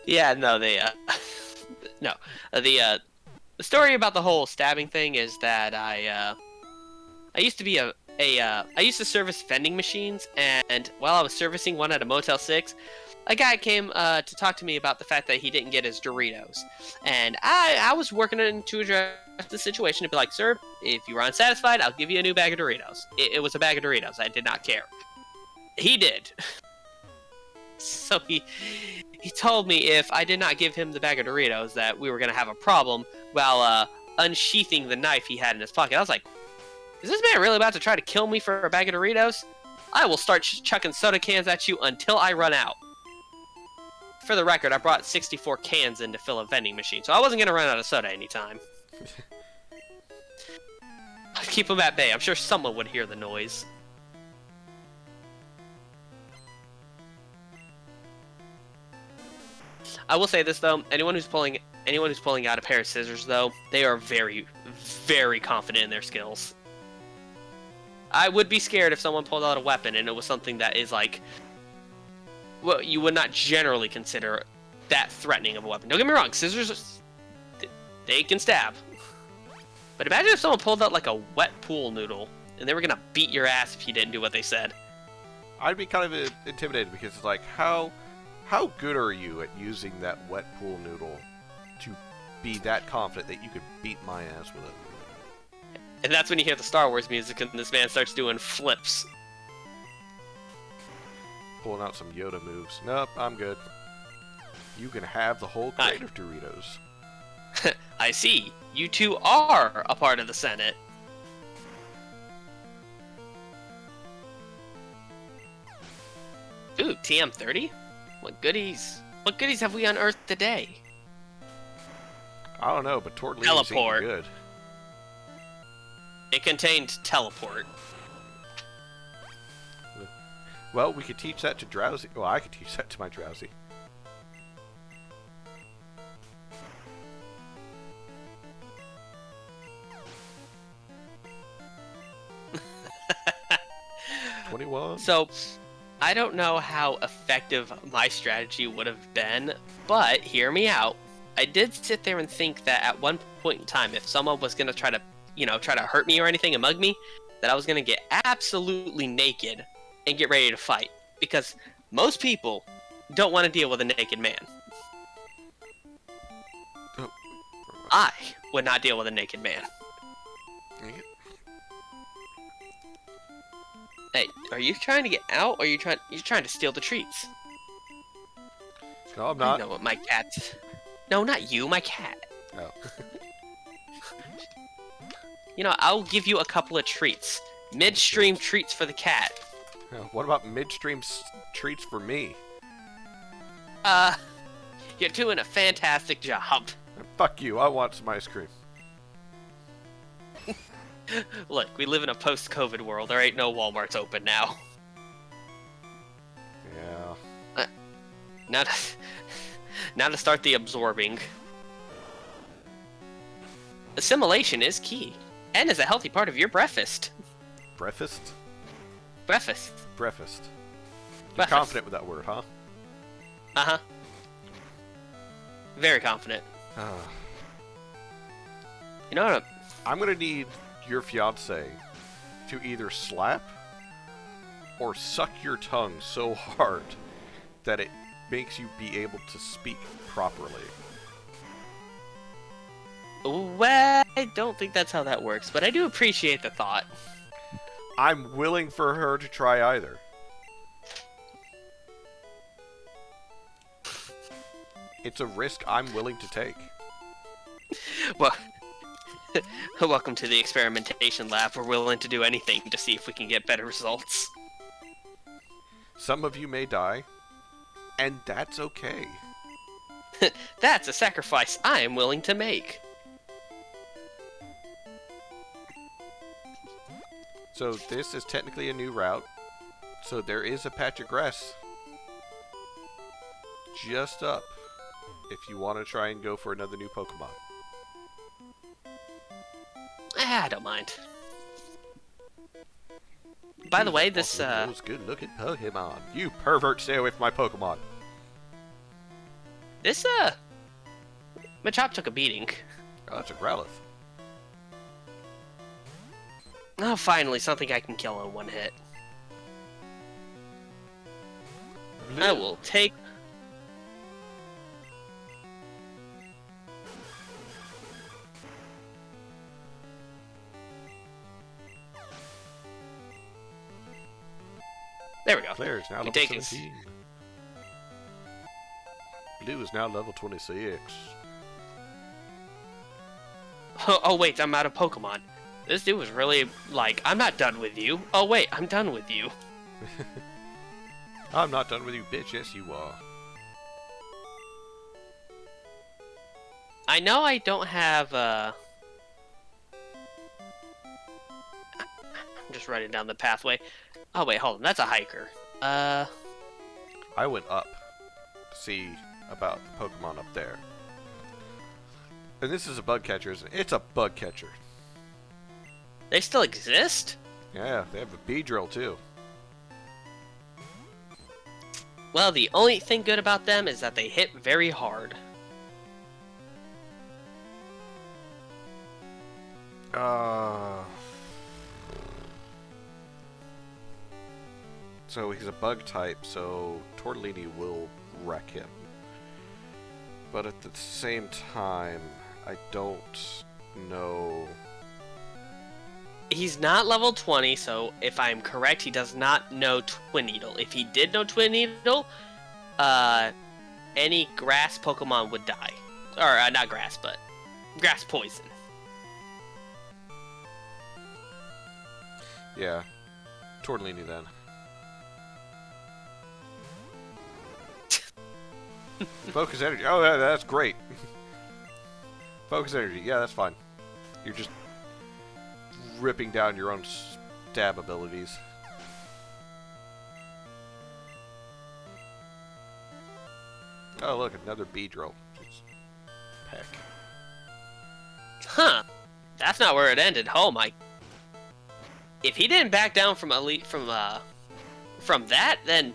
Yeah, no, no. The story about the whole stabbing thing is that I used to be I used to service vending machines, and while I was servicing one at a Motel 6, a guy came to talk to me about the fact that he didn't get his Doritos. And I was working in to address the situation and be like, sir, if you are unsatisfied, I'll give you a new bag of Doritos. It was a bag of Doritos. I did not care. He did. So he told me if I did not give him the bag of Doritos that we were going to have a problem while unsheathing the knife he had in his pocket. I was like, is this man really about to try to kill me for a bag of Doritos? I will start chucking soda cans at you until I run out. For the record, I brought 64 cans in to fill a vending machine, so I wasn't going to run out of soda anytime. I'd keep them at bay. I'm sure someone would hear the noise. I will say this though, anyone who's pulling out a pair of scissors though, they are very, very confident in their skills. I would be scared if someone pulled out a weapon and it was something that is like, well, you would not generally consider that threatening of a weapon. Don't get me wrong, scissors, they can stab. But imagine if someone pulled out like a wet pool noodle and they were gonna beat your ass if you didn't do what they said. I'd be kind of intimidated because it's like, how good are you at using that wet pool noodle to be that confident that you could beat my ass with it? And that's when you hear the Star Wars music and this man starts doing flips. Pulling out some Yoda moves. Nope, I'm good. You can have the whole crate of Doritos. I see. You two are a part of the Senate. Ooh, TM30? What goodies have we unearthed today? I don't know, but Tortellini's Teleport. good. It contained teleport. Well, we could teach that to Drowsy. Well, I could teach that to my Drowsy. So, I don't know how effective my strategy would have been, but hear me out. I did sit there and think that at one point in time, if someone was going to try to hurt me or anything and mug me, that I was going to get absolutely naked and get ready to fight. Because most people don't want to deal with a naked man. Oh. I would not deal with a naked man. Hey, are you trying to get out, or you're trying to steal the treats? No, I'm not. I know what my cat. No, not you, my cat. Oh. You know, I'll give you a couple of treats. Midstream treats for the cat. What about midstream treats for me? You're doing a fantastic job. Fuck you, I want some ice cream. Look, we live in a post-COVID world. There ain't no Walmarts open now. Yeah. Now to start the absorbing. Assimilation is key, and is a healthy part of your breakfast. Breakfast? Breakfast. Breakfast. You're confident with that word, huh? Uh-huh. Very confident. You know what? I'm gonna need your fiance to either slap or suck your tongue so hard that it makes you be able to speak properly. Well, I don't think that's how that works, but I do appreciate the thought. I'm willing for her to try either. It's a risk I'm willing to take. Well, welcome to the experimentation lab. We're willing to do anything to see if we can get better results. Some of you may die, and that's okay. That's a sacrifice I am willing to make. So this is technically a new route. So there is a patch of grass just up if you want to try and go for another new Pokemon. I don't mind. By the way, this those good-looking Pokemon. You pervert! Stay away from my Pokemon. This Machop took a beating. Oh, that's a Growlithe. Oh, finally, something I can kill in one hit. I will take There we go. Claire is now We level take his- 17. Blue is now level 26. Oh wait, I'm out of Pokemon. This dude was really like, I'm not done with you. Oh wait, I'm done with you. I'm not done with you, bitch. Yes, you are. I know I don't have, I'm just running down the pathway. Oh wait, hold on, that's a hiker. I went up to see about the Pokemon up there. And this is a bug catcher, isn't it? It's a bug catcher. They still exist? Yeah, they have a Beedrill too. Well, the only thing good about them is that they hit very hard. So he's a bug type, so Tortellini will wreck him. But at the same time, I don't know. He's not level 20, so if I'm correct, he does not know Twin Needle. If he did know Twin Needle, any grass Pokemon would die. Or, not grass, but grass poison. Yeah, Tortellini then. Focus energy. Oh, that's great. Focus energy. Yeah, that's fine. You're just ripping down your own stab abilities. Oh, look, another Beedrill. Just peck. Huh. That's not where it ended. Oh my. If he didn't back down from that, then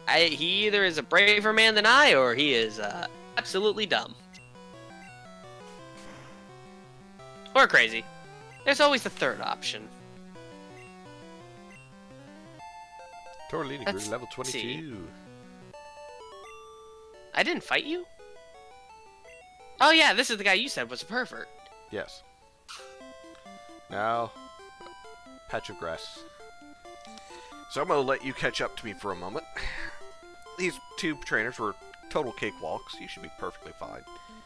he either is a braver man than I, or he is absolutely dumb. Or crazy. There's always a third option. Tortellini grew Let's to level 22. see. I didn't fight you? Oh yeah, this is the guy you said was a pervert. Yes. Now, patch of grass. So I'm going to let you catch up to me for a moment. These two trainers were total cakewalks. You should be perfectly fine.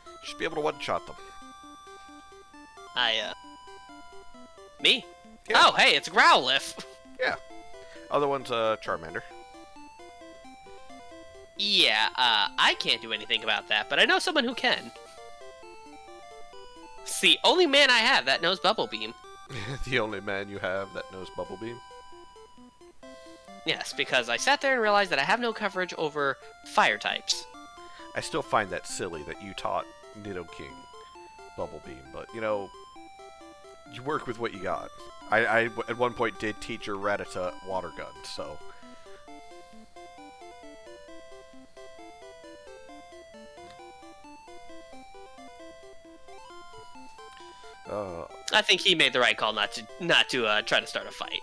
You should be able to one-shot them. Me? Yeah. Oh, hey, it's Growlithe. Yeah. Other one's Charmander. Yeah, I can't do anything about that, but I know someone who can. It's the only man I have that knows Bubble Beam. The only man you have that knows Bubble Beam. Yes, because I sat there and realized that I have no coverage over fire types. I still find that silly that you taught Nidoking Bubble Beam, but, you know, you work with what you got. I at one point did teach your Rattata water gun, so... I think he made the right call not to try to start a fight.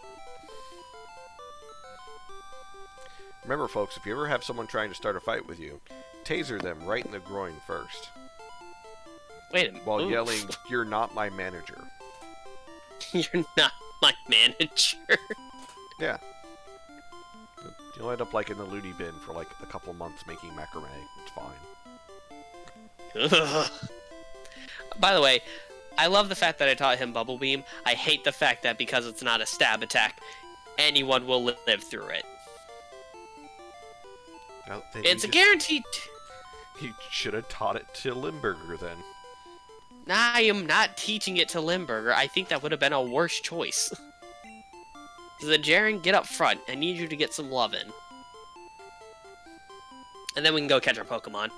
Remember, folks, if you ever have someone trying to start a fight with you, taser them right in the groin first. Wait a minute. While Oof. yelling, "You're not my manager." You're not my manager. Yeah. You'll end up like in the loony bin for like a couple months making macrame. It's fine. By the way, I love the fact that I taught him Bubble Beam. I hate the fact that because it's not a stab attack, anyone will live through it. Well, then It's a guaranteed... You should have taught it to Limburger then. I am not teaching it to Limburger. I think that would have been a worse choice. The Jaren, get up front. I need you to get some lovin'. And then we can go catch our Pokemon.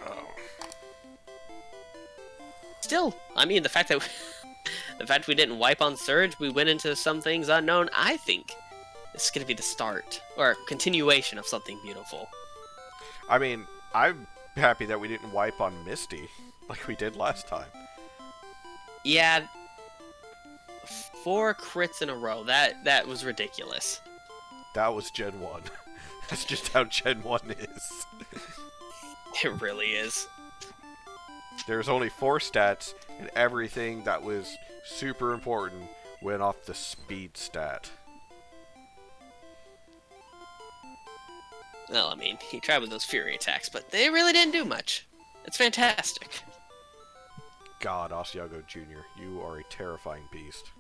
Oh. Still, I mean, the fact that we didn't wipe on Surge, we went into some things unknown. I think this is gonna be the start or continuation of something beautiful. I mean, I'm happy that we didn't wipe on Misty like we did last time. Yeah, 4 crits in a row. That was ridiculous. That was Gen 1. That's just how Gen 1 is. It really is. There's only 4 stats. and everything that was super important went off the speed stat. Well, I mean, he tried with those fury attacks, but they really didn't do much. It's fantastic. God, Asiago Jr., you are a terrifying beast.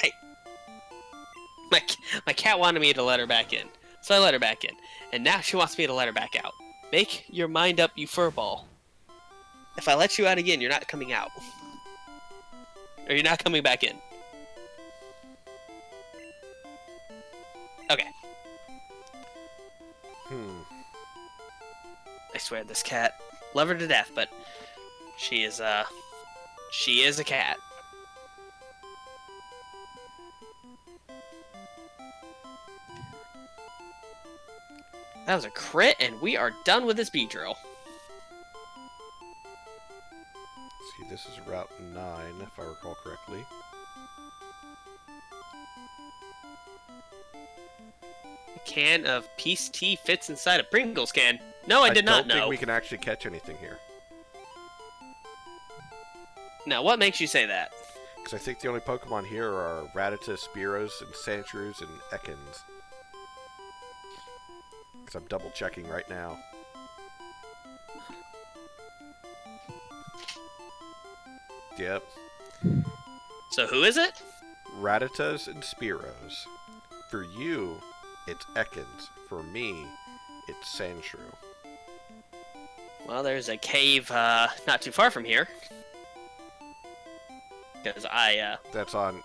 Hey. My cat wanted me to let her back in, so I let her back in. And now she wants me to let her back out. Make your mind up, you furball. If I let you out again, you're not coming out. Or you're not coming back in. Okay. I swear, this cat, love her to death, but she is a cat. That was a crit, and we are done with this bee drill. See, this is Route 9, if I recall correctly. A can of Peace Tea fits inside a Pringles can. No, I did not know. I don't think we can actually catch anything here. Now, what makes you say that? Because I think the only Pokemon here are Rattata, Spearows, and Sandshrews, and Ekans. Because I'm double checking right now. Yep. So who is it? Rattatas and Spearows. For you, it's Ekans. For me, it's Sandshrew. Well, there's a cave not too far from here. Because That's on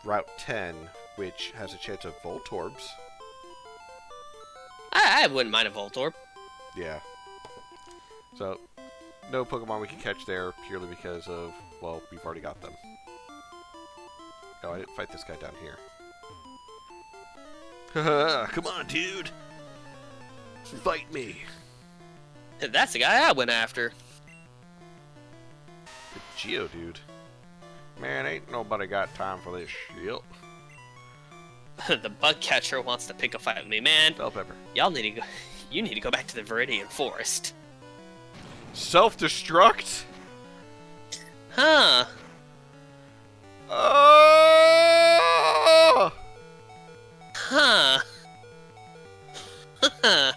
Route 10, which has a chance of Voltorbs. I wouldn't mind a Voltorb. Yeah. So, no Pokemon we can catch there purely because of, well, we've already got them. Oh, I didn't fight this guy down here. Come on, dude! Fight me! That's the guy I went after. The Geodude. Man, ain't nobody got time for this shit. The bug catcher wants to pick a fight with me, man. Bell Pepper. Y'all need to go. You need to go back to the Viridian Forest. Self-destruct? Huh. Oh! Huh. Huh.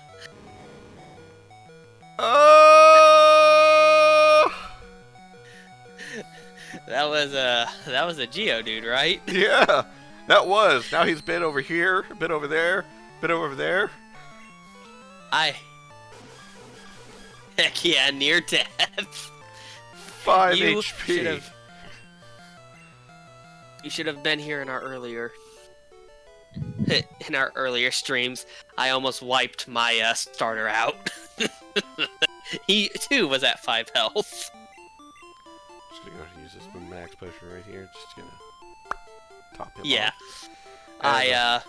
Oh! That was a Geodude, right? Yeah, that was. Now he's been over here, been over there, been over there. Heck yeah, near death. 5 You HP. You should have been here in our earlier streams. I almost wiped my starter out. He too was at 5 health. Just gonna go ahead and use this max potion right here. Just gonna top him Yeah. off.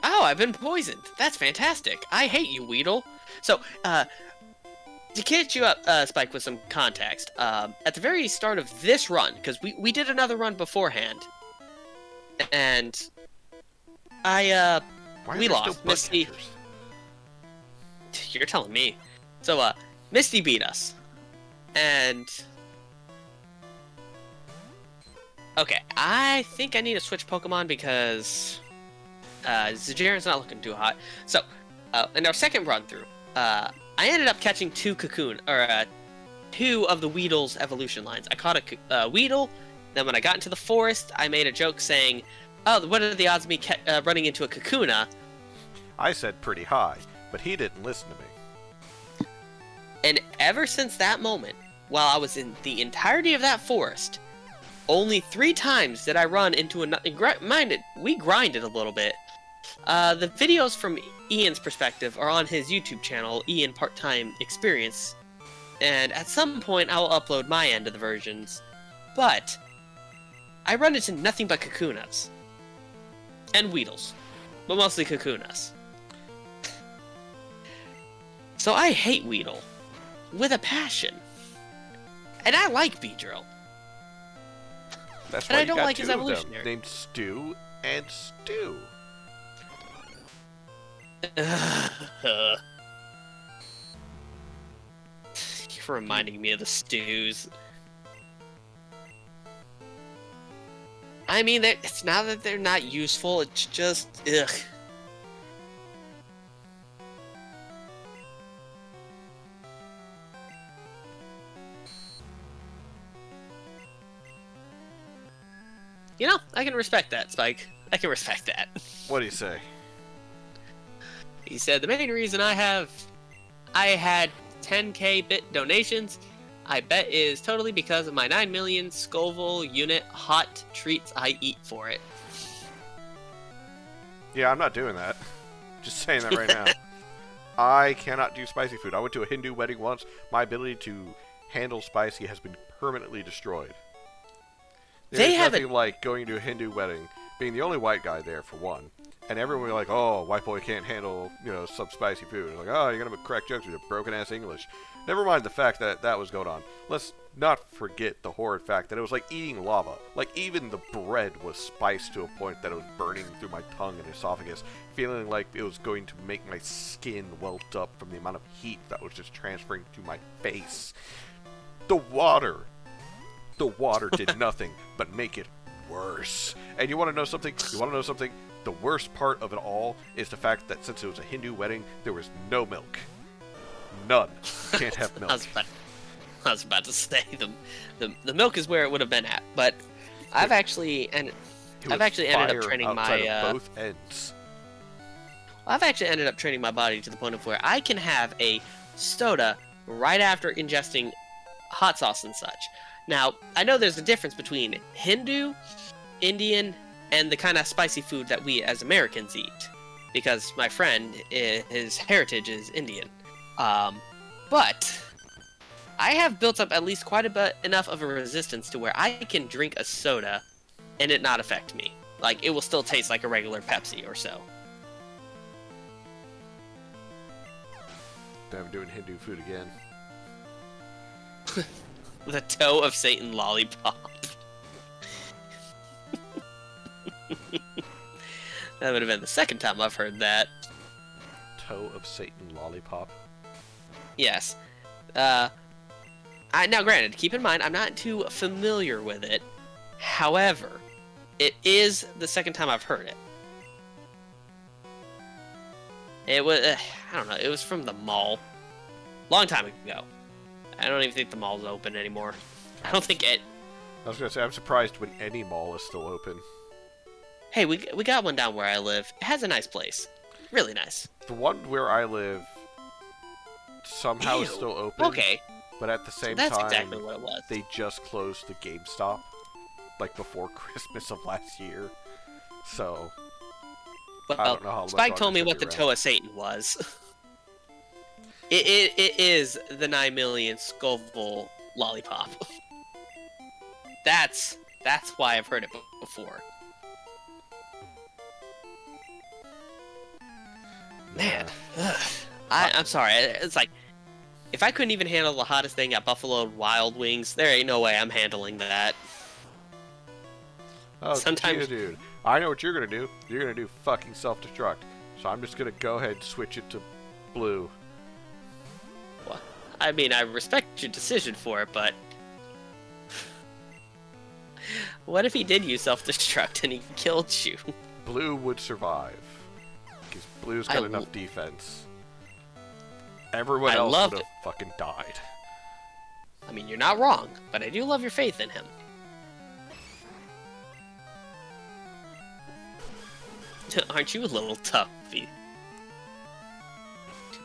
Oh, I've been poisoned. That's fantastic. I hate you, Weedle. So, to catch you up, Spike, with some context, at the very start of this run, because we did another run beforehand, and Why we are there lost. still bug Misty. catchers? You're telling me. So, Misty beat us, and okay, I think I need to switch Pokemon because Zajaran's not looking too hot. So, in our second run through, I ended up catching two of the Weedle's evolution lines. I caught a Weedle, then when I got into the forest, I made a joke saying, oh, what are the odds of me running into a Kakuna? I said pretty high, but he didn't listen to me. And ever since that moment, while I was in the entirety of that forest, only 3 times did I run into we grinded a little bit. The videos from Ian's perspective are on his YouTube channel, Ian Part-Time Experience, and at some point I will upload my end of the versions. But I run into nothing but Kakunas. And Weedles. But mostly Kakunas. So I hate Weedle. With a passion. And I like Beedrill. That's And why I don't you got like 2 his of them, evolutionary. named Stew and Stew. for reminding me of the stews. I mean, it's not that they're not useful, it's just, ugh. You know, I can respect that, Spike. I can respect that. What do you say? He said, the main reason I had 10k bit donations, I bet is totally because of my 9 million Scoville unit hot treats I eat for it. Yeah, I'm not doing that. Just saying that right now. I cannot do spicy food. I went to a Hindu wedding once. My ability to handle spicy has been permanently destroyed. There's nothing like going to a Hindu wedding, being the only white guy there for one, and everyone will be like, "Oh, white boy can't handle, some spicy food." Like, "Oh, you're gonna crack jokes with your broken ass English." Never mind the fact that that was going on. Let's not forget the horrid fact that it was like eating lava. Like even the bread was spiced to a point that it was burning through my tongue and esophagus, feeling like it was going to make my skin welt up from the amount of heat that was just transferring to my face. The water did nothing but make it worse. And you want to know something? The worst part of it all is the fact that since it was a Hindu wedding, there was no milk. None. Can't have milk. I was about to say the milk is where it would have been at, but I've actually ended up training my both ends. I've actually ended up training my body to the point of where I can have a soda right after ingesting hot sauce and such. Now, I know there's a difference between Hindu, Indian, and the kind of spicy food that we as Americans eat, because my friend, his heritage is Indian. But I have built up at least quite a bit enough of a resistance to where I can drink a soda and it not affect me. Like, it will still taste like a regular Pepsi or so. I'm doing Hindu food again. The toe of Satan lollipop. That would have been the second time I've heard that. Toe of Satan lollipop? Yes. Now granted, keep in mind, I'm not too familiar with it. However, it is the second time I've heard it. It was, I don't know, it was from the mall. Long time ago. I don't even think the mall's open anymore. I don't think it... I was going to say, I'm surprised when any mall is still open. Hey, we got one down where I live. It has a nice place. Really nice. The one where I live somehow is still open. Okay. But at the same that's time, exactly what it was. They just closed the GameStop, like before Christmas of last year. So, well, I don't know how much Spike told me what the around. toe of Satan was. It is the 9 million Scoville lollipop. That's why I've heard it before. Man, I'm sorry. It's like, if I couldn't even handle the hottest thing at Buffalo Wild Wings, there ain't no way I'm handling that. Oh, sometimes, dude, I know what you're gonna do. You're gonna do fucking self-destruct. So I'm just gonna go ahead and switch it to blue. Well, I mean, I respect your decision for it, but what if he did use self-destruct and he killed you? Blue would survive because blue's got enough defense. Everyone else would have fucking died. I mean, you're not wrong, but I do love your faith in him. Aren't you a little toughy?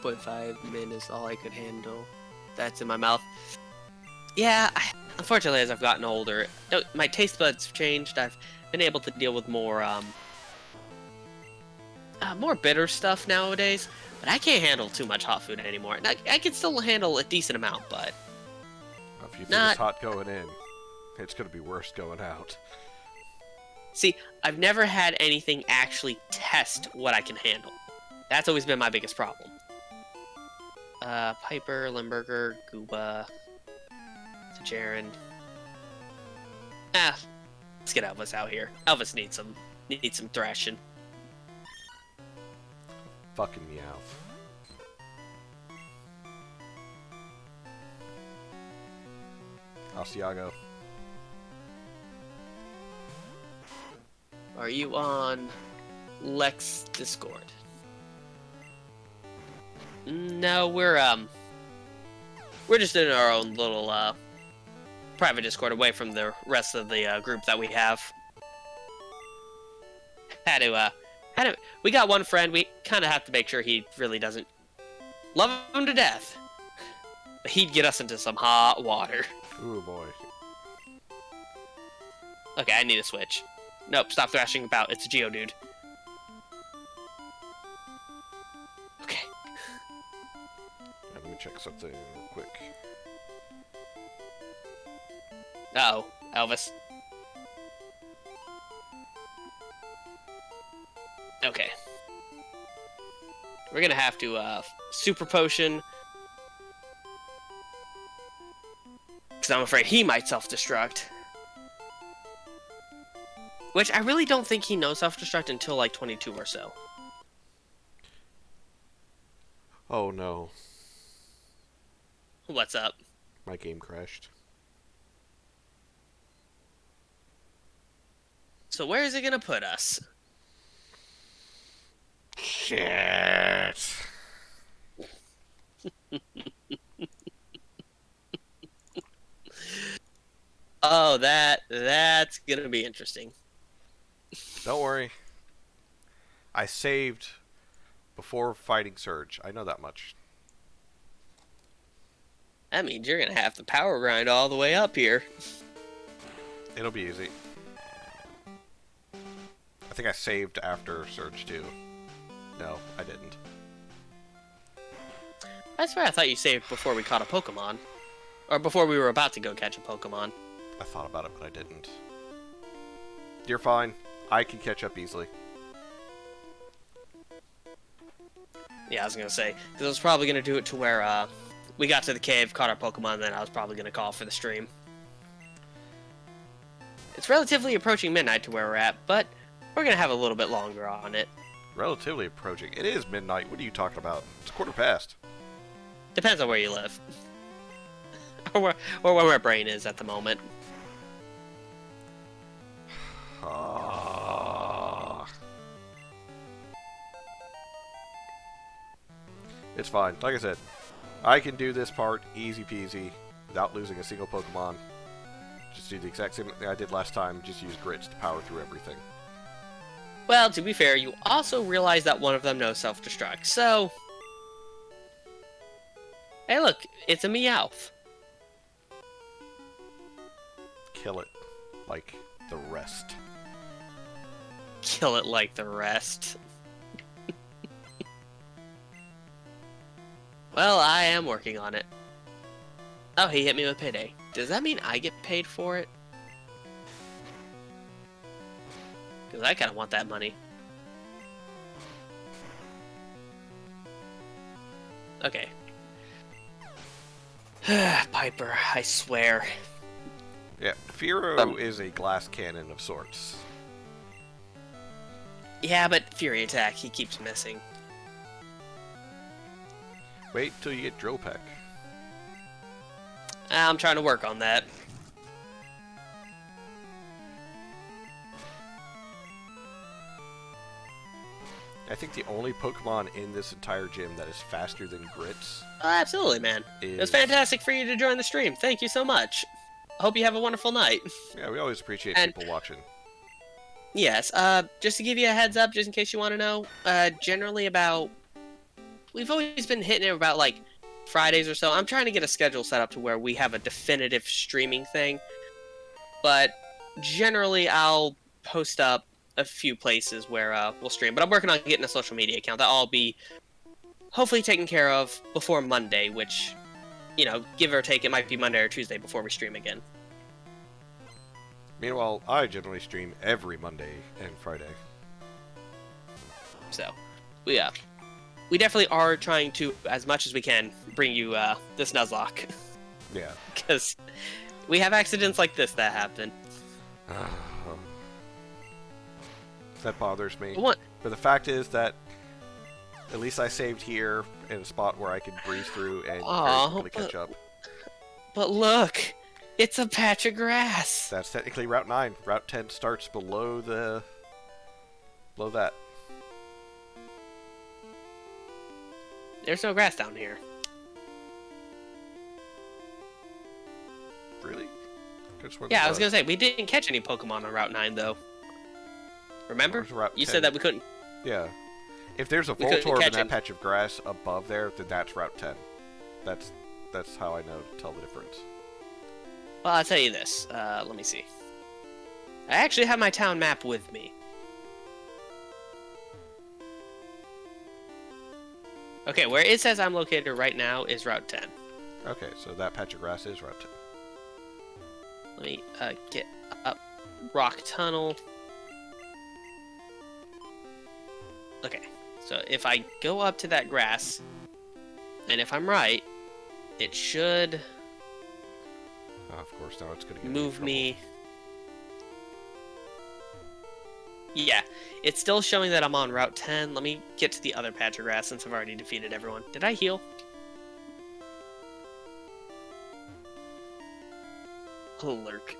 2.5 min is all I could handle. That's in my mouth. Yeah, unfortunately, as I've gotten older, my taste buds have changed. I've been able to deal with more bitter stuff nowadays. But I can't handle too much hot food anymore. And I can still handle a decent amount, but if you think it's hot going in, it's going to be worse going out. See, I've never had anything actually test what I can handle. That's always been my biggest problem. Piper, Limburger, Gooba, Jaren. Let's get Elvis out here. Elvis needs some thrashing. Fucking Meowth. Asiago. Are you on Lex Discord? No, we're just in our own little private Discord away from the rest of the group that we have. We got one friend. We kind of have to make sure he really doesn't love him to death. But he'd get us into some hot water. Ooh boy. Okay, I need a switch. Nope, stop thrashing about. It's a Geodude. Okay. Let me check something real quick. Uh-oh, Elvis. Okay. We're gonna have to, Super Potion. Because I'm afraid he might self-destruct. Which, I really don't think he knows self-destruct until, like, 22 or so. Oh no. What's up? My game crashed. So where is it gonna put us? Shit. Oh, that's gonna be interesting. Don't worry. I saved before fighting Surge. I know that much. That means you're gonna have to power grind all the way up here. It'll be easy. I think I saved after Surge too. No, I didn't. I swear I thought you saved before we caught a Pokemon. Or before we were about to go catch a Pokemon. I thought about it, but I didn't. You're fine. I can catch up easily. Yeah, I was gonna say, because I was probably gonna do it to where, we got to the cave, caught our Pokemon, then I was probably gonna call for the stream. It's relatively approaching midnight to where we're at, but we're gonna have a little bit longer on it. Relatively approaching. It is midnight. What are you talking about? It's 1:15. Depends on where you live. or where my brain is at the moment. It's fine. Like I said, I can do this part easy peasy without losing a single Pokemon. Just do the exact same thing I did last time. Just use grits to power through everything. Well, to be fair, you also realize that one of them knows self-destruct, so... Hey look, it's a Meowth. Kill it like the rest. Kill it like the rest. Well, I am working on it. Oh, he hit me with payday. Does that mean I get paid for it? Because I kind of want that money. Okay. Piper, I swear. Yeah, Fearow is a glass cannon of sorts. Yeah, but Fury Attack, he keeps missing. Wait till you get Drill Peck. I'm trying to work on that. I think the only Pokemon in this entire gym that is faster than Grits Absolutely, man. It was fantastic for you to join the stream. Thank you so much. Hope you have a wonderful night. Yeah, we always appreciate people watching. Yes, just to give you a heads up, just in case you want to know, generally about... We've always been hitting it about, like, Fridays or so. I'm trying to get a schedule set up to where we have a definitive streaming thing. But generally, I'll post up a few places where we'll stream. But I'm working on getting a social media account. That'll all be hopefully taken care of before Monday, which, you know, give or take, it might be Monday or Tuesday before we stream again. Meanwhile, I generally stream every Monday and Friday. So, we definitely are trying to, as much as we can, bring you this Nuzlocke. Yeah. Because we have accidents like this that happen. That bothers me. What? But the fact is that at least I saved here in a spot where I could breeze through and very quickly catch up. But look, It's a patch of grass. That's technically Route 9. Route 10 starts below that. There's no grass down here. Really? Yeah, I was gonna say we didn't catch any Pokemon on Route 9 though. Remember? You said that we couldn't. Yeah. If there's a Voltorb in that patch of grass above there, then that's Route 10. That's how I know to tell the difference. Well, I'll tell you this. Let me see. I actually have my town map with me. Okay, where it says I'm located right now is Route 10. Okay, so that patch of grass is Route 10. Let me get up Rock Tunnel. Okay, so if I go up to that grass, and if I'm right, it should of course, now it's going to move me. Yeah, it's still showing that I'm on Route 10. Let me get to the other patch of grass since I've already defeated everyone. Did I heal? Lurk.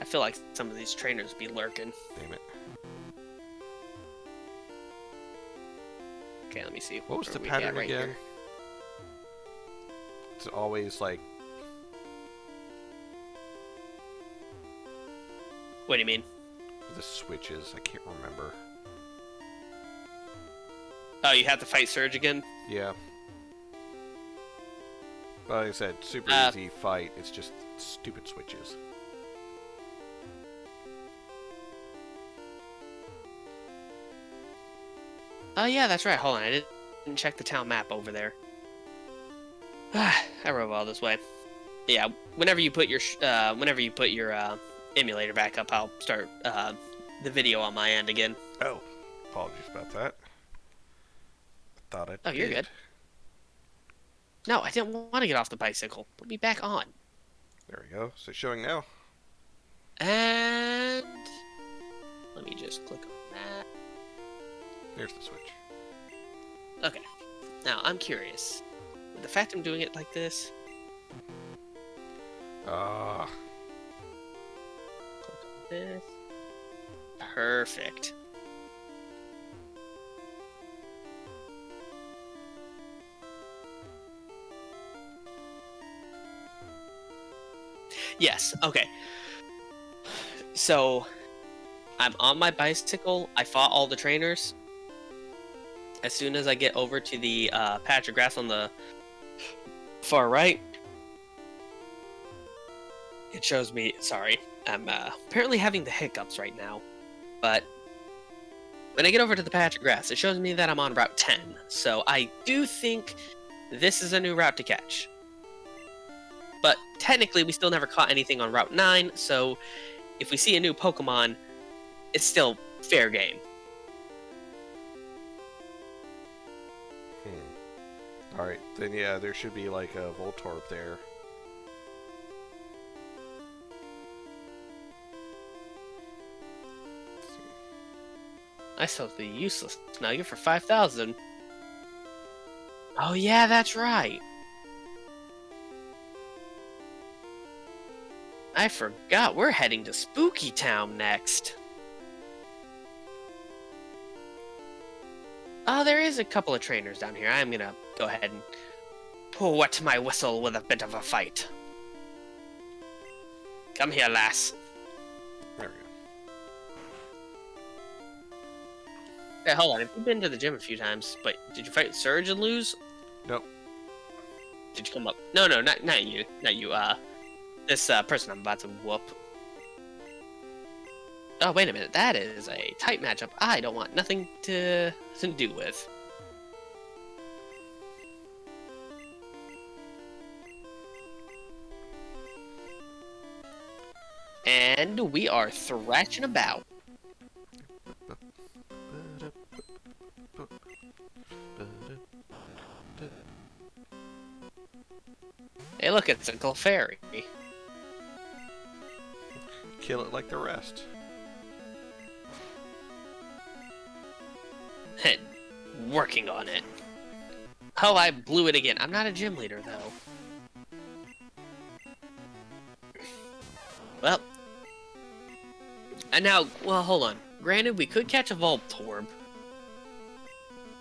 I feel like some of these trainers be lurking. Damn it. Okay, let me see. What was the pattern again? Here? It's always like... What do you mean? The switches, I can't remember. Oh, you have to fight Surge again? Yeah. But like I said, super easy fight. It's just stupid switches. Oh yeah, that's right. Hold on, I didn't check the town map over there. I rode all this way. Yeah, whenever you put your emulator back up, I'll start the video on my end again. Oh, apologies about that. I thought I you're good. No, I didn't want to get off the bicycle. Put me back on. There we go. So showing now. And let me just click on that. There's the switch. Okay. Now, I'm curious. With the fact I'm doing it like this... Click on this. Perfect. Yes, okay. So, I'm on my bicycle. I fought all the trainers. As soon as I get over to the patch of grass on the far right, it shows me... Sorry, I'm apparently having the hiccups right now. But when I get over to the patch of grass, it shows me that I'm on Route 10. So I do think this is a new route to catch. But technically, we still never caught anything on Route 9, so if we see a new Pokemon, it's still fair game. Alright, then yeah, there should be like a Voltorb there. I still be useless. Now you're for 5,000. Oh yeah, that's right. I forgot we're heading to Spooky Town next. Oh, there is a couple of trainers down here. I'm gonna go ahead and wet my whistle with a bit of a fight. Come here, lass. There we go. Hey, hold on. You've been to the gym a few times, but did you fight Surge and lose? Nope. Did you come up? No, not you. Not you. This person I'm about to whoop. Oh, wait a minute. That is a tight matchup I don't want nothing to do with. And we are thrashing about. Hey, look, it's a Clefairy. Kill it like the rest. Working on it. Oh, I blew it again. I'm not a gym leader, though. Well. And now, well, hold on. Granted, we could catch a Voltorb.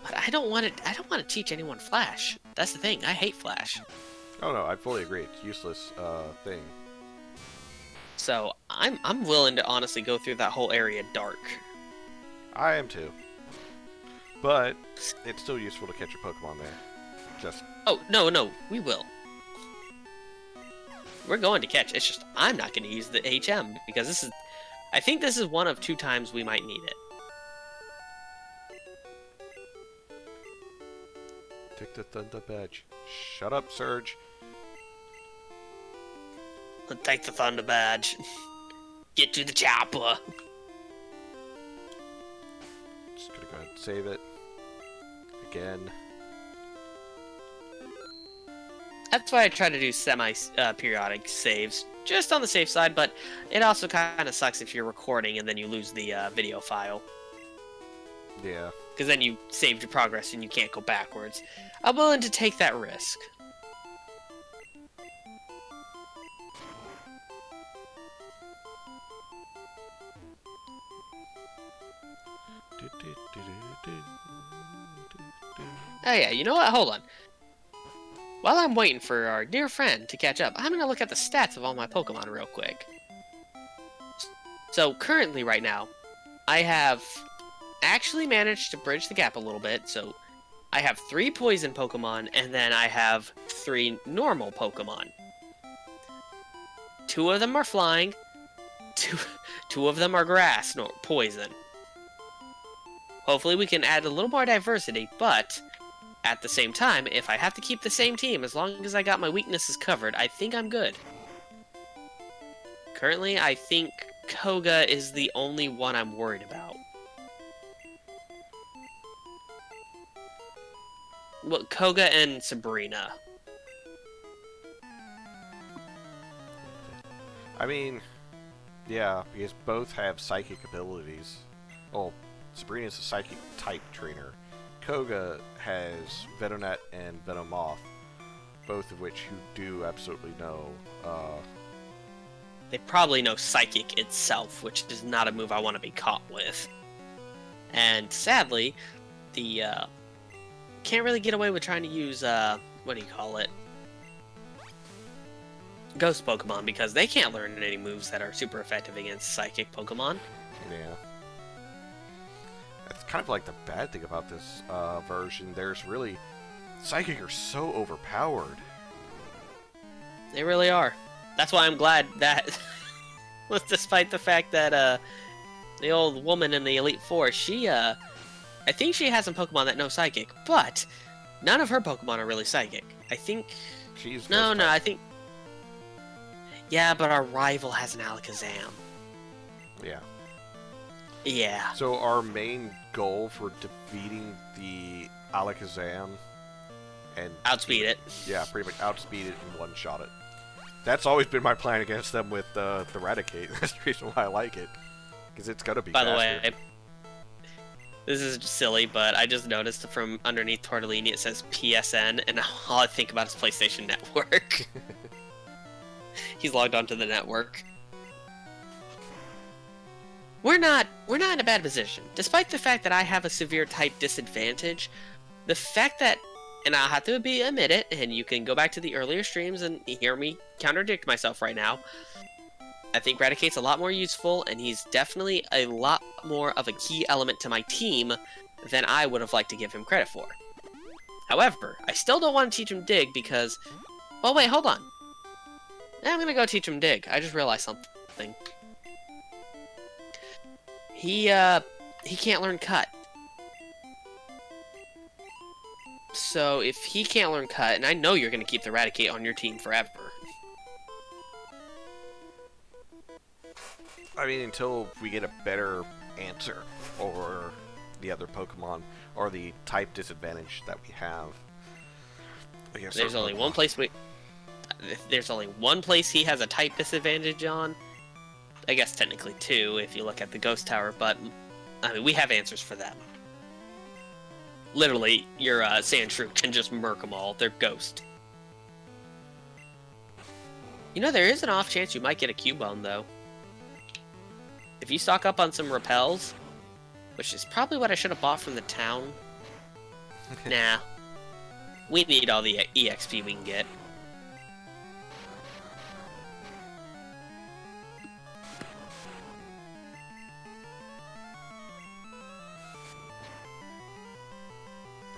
But I don't want to teach anyone Flash. That's the thing. I hate Flash. Oh no, I fully agree. It's a useless thing. So I'm willing to honestly go through that whole area dark. I am too. But it's still useful to catch a Pokemon there. Just Oh no, we will. We're going to catch. It's just I'm not going to use the HM because this is. I think this is one of 2 times we might need it. take the Thunder Badge. Shut up, Surge. Take the Thunder Badge. Get to the chopper. Just gonna go ahead and save it. Again. That's why I try to do semi-periodic saves, just on the safe side, but it also kind of sucks if you're recording and then you lose the video file. Yeah. Because then you saved your progress and you can't go backwards. I'm willing to take that risk. Oh yeah, you know what? Hold on. While I'm waiting for our dear friend to catch up, I'm going to look at the stats of all my Pokemon real quick. So currently right now, I have actually managed to bridge the gap a little bit. So I have 3 poison Pokemon, and then I have 3 normal Pokemon. 2 of them are flying, two of them are grass, no, poison. Hopefully we can add a little more diversity, but at the same time, if I have to keep the same team, as long as I got my weaknesses covered, I think I'm good. Currently, I think Koga is the only one I'm worried about. Well, Koga and Sabrina. I mean, yeah, because both have psychic abilities. Well, Sabrina's a psychic type trainer. Koga has Venonat and Venomoth, both of which you do absolutely know. They probably know Psychic itself, which is not a move I want to be caught with. And sadly, the can't really get away with trying to use what do you call it? Ghost Pokemon, because they can't learn any moves that are super effective against Psychic Pokemon. Yeah. That's kind of like the bad thing about this version. There's really... Psychic are so overpowered. They really are. That's why I'm glad that... despite the fact that the old woman in the Elite Four, she... I think she has some Pokemon that know Psychic, but none of her Pokemon are really Psychic. I think... She's No, I think... Yeah, but our rival has an Alakazam. Yeah. Yeah. So our main goal for defeating the Alakazam and... Outspeed it. Yeah, pretty much outspeed it and one-shot it. That's always been my plan against them with the Eradicate. That's the reason why I like it. Because it's gonna be By faster. the way, this is silly, but I just noticed from underneath Tortellini it says PSN, and all I think about is PlayStation Network. He's logged onto the network. We're not in a bad position. Despite the fact that I have a severe type disadvantage, the fact that, and I'll have to admit it, and you can go back to the earlier streams and hear me contradict myself right now, I think Raticate's a lot more useful, and he's definitely a lot more of a key element to my team than I would have liked to give him credit for. However, I still don't want to teach him Dig because... Well, wait, hold on. I'm gonna go teach him Dig. I just realized something. He can't learn Cut. So if he can't learn Cut, and I know you're gonna keep the Raticate on your team forever. I mean, until we get a better answer or the other Pokemon or the type disadvantage that we have. I guess There's only one place There's only one place he has a type disadvantage on. I guess technically 2 if you look at the Ghost Tower, but I mean we have answers for them. literally, your sand shrew can just murk them all. They're ghost. You know, there is an off chance you might get a Cubone, though. If you stock up on some repels, which is probably what I should have bought from the town. Nah. We need all the EXP we can get.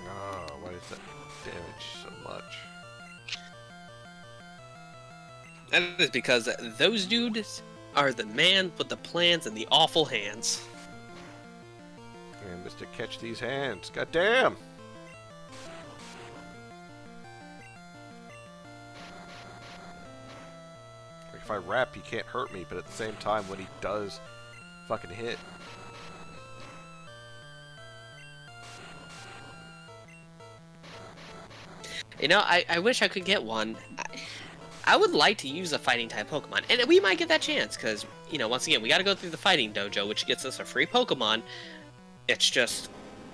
Oh, why does that damage so much? That is because those dudes are the man with the plans and the awful hands. Man, Mr. Catch these hands. God damn! Like if I rap, he can't hurt me, but at the same time, when he does fucking hit. You know, I wish I could get one. I would like to use a fighting type Pokemon, and we might get that chance, because, you know, once again, we gotta go through the fighting dojo, which gets us a free Pokemon. It's just,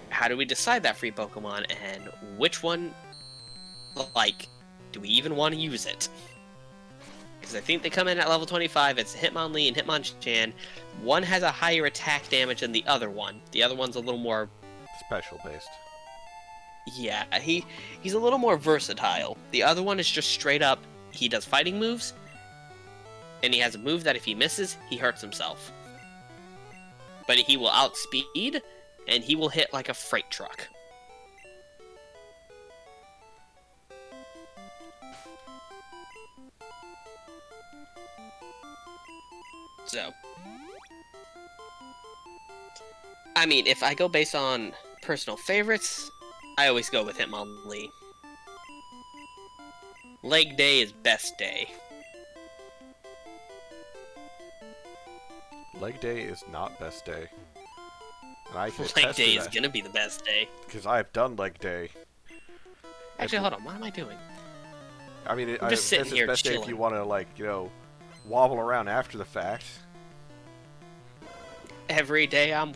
how do we decide that free Pokemon, and which one, like, do we even want to use it? Because I think they come in at level 25, it's Hitmonlee and Hitmonchan. One has a higher attack damage than the other one. The other one's a little more... Special based. Yeah, he's a little more versatile. The other one is just straight up, he does fighting moves, and he has a move that if he misses, he hurts himself. But he will outspeed, and he will hit like a freight truck. So, I mean, if I go based on personal favorites, I always go with Hitmonlee. Leg day is best day. Leg day is not best day. And I can Leg attest day to is that, gonna be the best day. because I've done leg day. Actually, hold on. What am I doing? I mean, I'm just sitting this here is best day if chilling. you want to, like, you know, wobble around after the fact. Every day I'm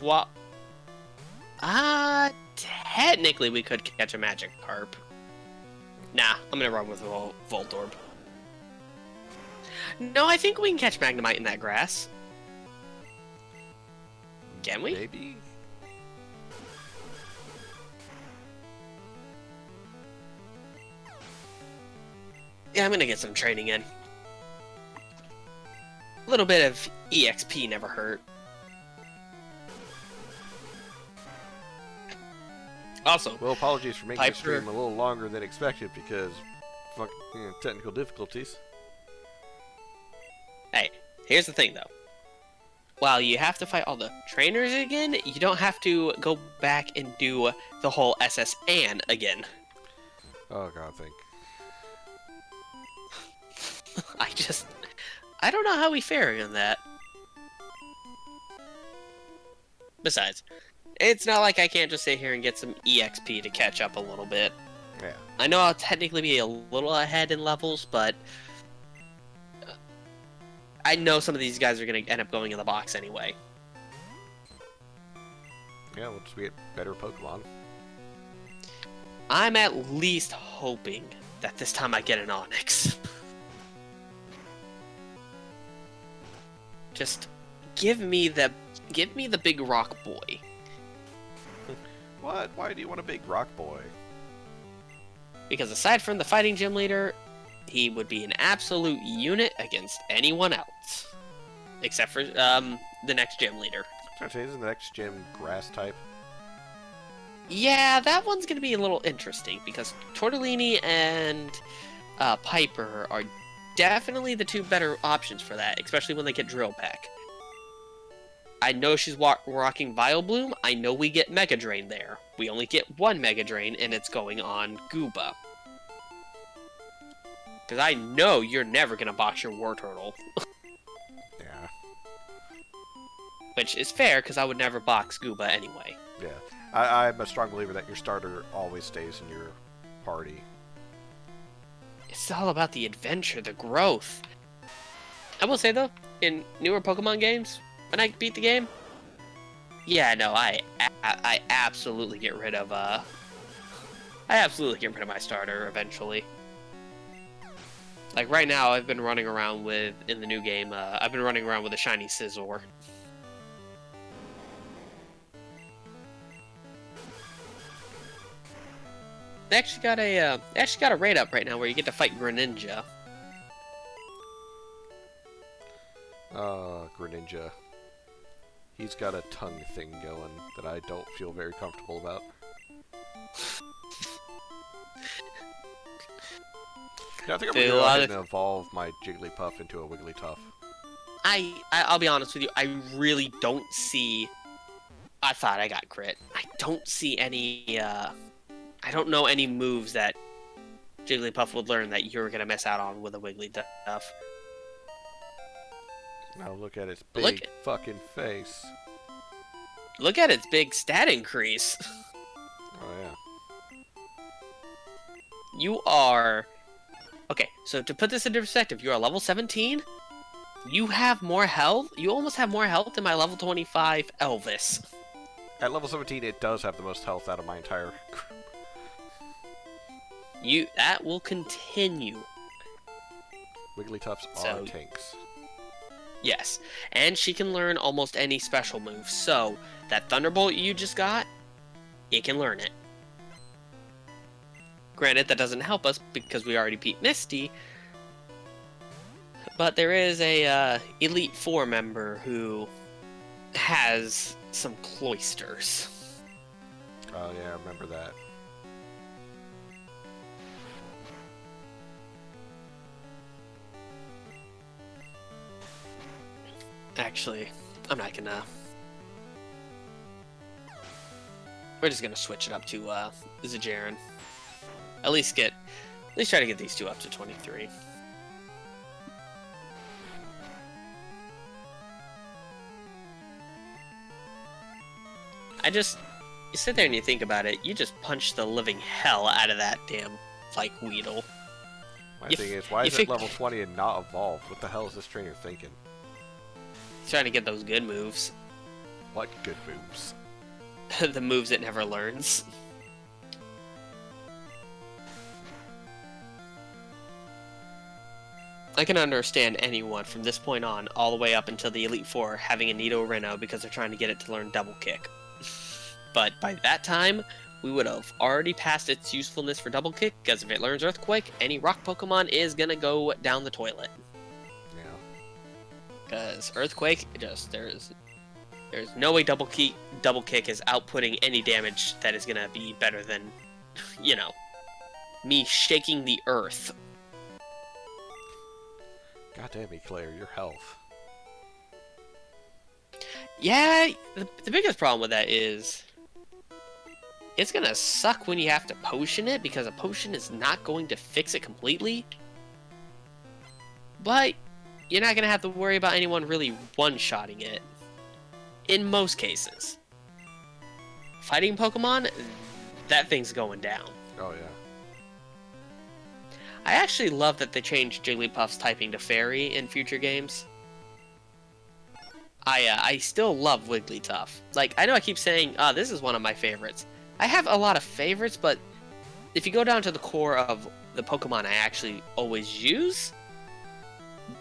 technically we could catch a Magikarp. Nah, I'm gonna run with Voltorb. No, I think we can catch Magnemite in that grass. Can we? Maybe. Yeah, I'm gonna get some training in. A little bit of EXP never hurt. Also, Well, apologies for making the Piper. stream a little longer than expected because fuck, you know, technical difficulties. hey, here's the thing though. While you have to fight all the trainers again, you don't have to go back and do the whole SS Ann again. Oh god, thank. I don't know how we fare on that. Besides, it's not like I can't just sit here and get some EXP to catch up a little bit. Yeah. I know I'll technically be a little ahead in levels, but I know some of these guys are going to end up going in the box anyway. Yeah, once we get better Pokemon. I'm at least hoping that this time I get an Onix. Just give me the big rock boy. What? Why do you want a big rock boy? Because aside from the fighting gym leader, he would be an absolute unit against anyone else. Except for the next gym leader. Isn't the next gym grass type? Yeah, that one's going to be a little interesting because Tortellini and Piper are definitely the two better options for that, especially when they get Drill Peck. I know she's rocking Vileplume. I know we get Mega Drain there. We only get one Mega Drain, and it's going on Gooba. Because I know you're never going to box your War Turtle. Yeah. Which is fair, because I would never box Gooba anyway. Yeah. I'm a strong believer that your starter always stays in your party. It's all about the adventure, the growth. I will say, though, in newer Pokemon games, when I beat the game, yeah, no, I absolutely get rid of I absolutely get rid of my starter eventually. Like right now, I've been running around with, in the new game, I've been running around with a shiny Scizor. They actually got a raid up right now where you get to fight Greninja. Greninja. He's got a tongue thing going that I don't feel very comfortable about. Yeah, I think I'm gonna go ahead and evolve my Jigglypuff into a Wigglytuff. I'll be honest with you, I really don't see... I thought I got crit. I don't see any, I don't know any moves that Jigglypuff would learn that you're gonna miss out on with a Wigglytuff. Now look at its big fucking face. Look at its big stat increase. Oh, yeah. You are... Okay, so to put this into perspective, you are level 17. You have more health. You almost have more health than my level 25 Elvis. At level 17, it does have the most health out of my entire group. That will continue. Wigglytuffs are tanks. Yes, and she can learn almost any special move. So, that Thunderbolt you just got, it can learn it. Granted, that doesn't help us because we already beat Misty. But there is a Elite Four member who has some cloisters. Oh yeah, I remember that. Actually, I'm not gonna... We're just gonna switch it up to Zajaran. At least try to get these two up to 23. You sit there and you think about it, you just punch the living hell out of that damn, like, Weedle. My thing is, why is it level 20 and not evolved? What the hell is this trainer thinking? He's trying to get those good moves. What good moves? The moves it never learns. I can understand anyone from this point on, all the way up until the Elite Four, having a Nidoran because they're trying to get it to learn Double Kick. But by that time, we would have already passed its usefulness for Double Kick, because if it learns Earthquake, any rock Pokemon is gonna go down the toilet. Yeah. Because Earthquake, there's no way Double Kick is outputting any damage that is gonna be better than, you know, me shaking the earth. God damn it, Claire, your health. Yeah, the biggest problem with that is it's gonna suck when you have to potion it, because a potion is not going to fix it completely. But you're not gonna have to worry about anyone really one-shotting it. In most cases. Fighting Pokemon, that thing's going down. Oh, yeah. I actually love that they changed Jigglypuff's typing to Fairy in future games. I still love Wigglytuff. Like, I know I keep saying, this is one of my favorites. I have a lot of favorites, but if you go down to the core of the Pokemon I actually always use,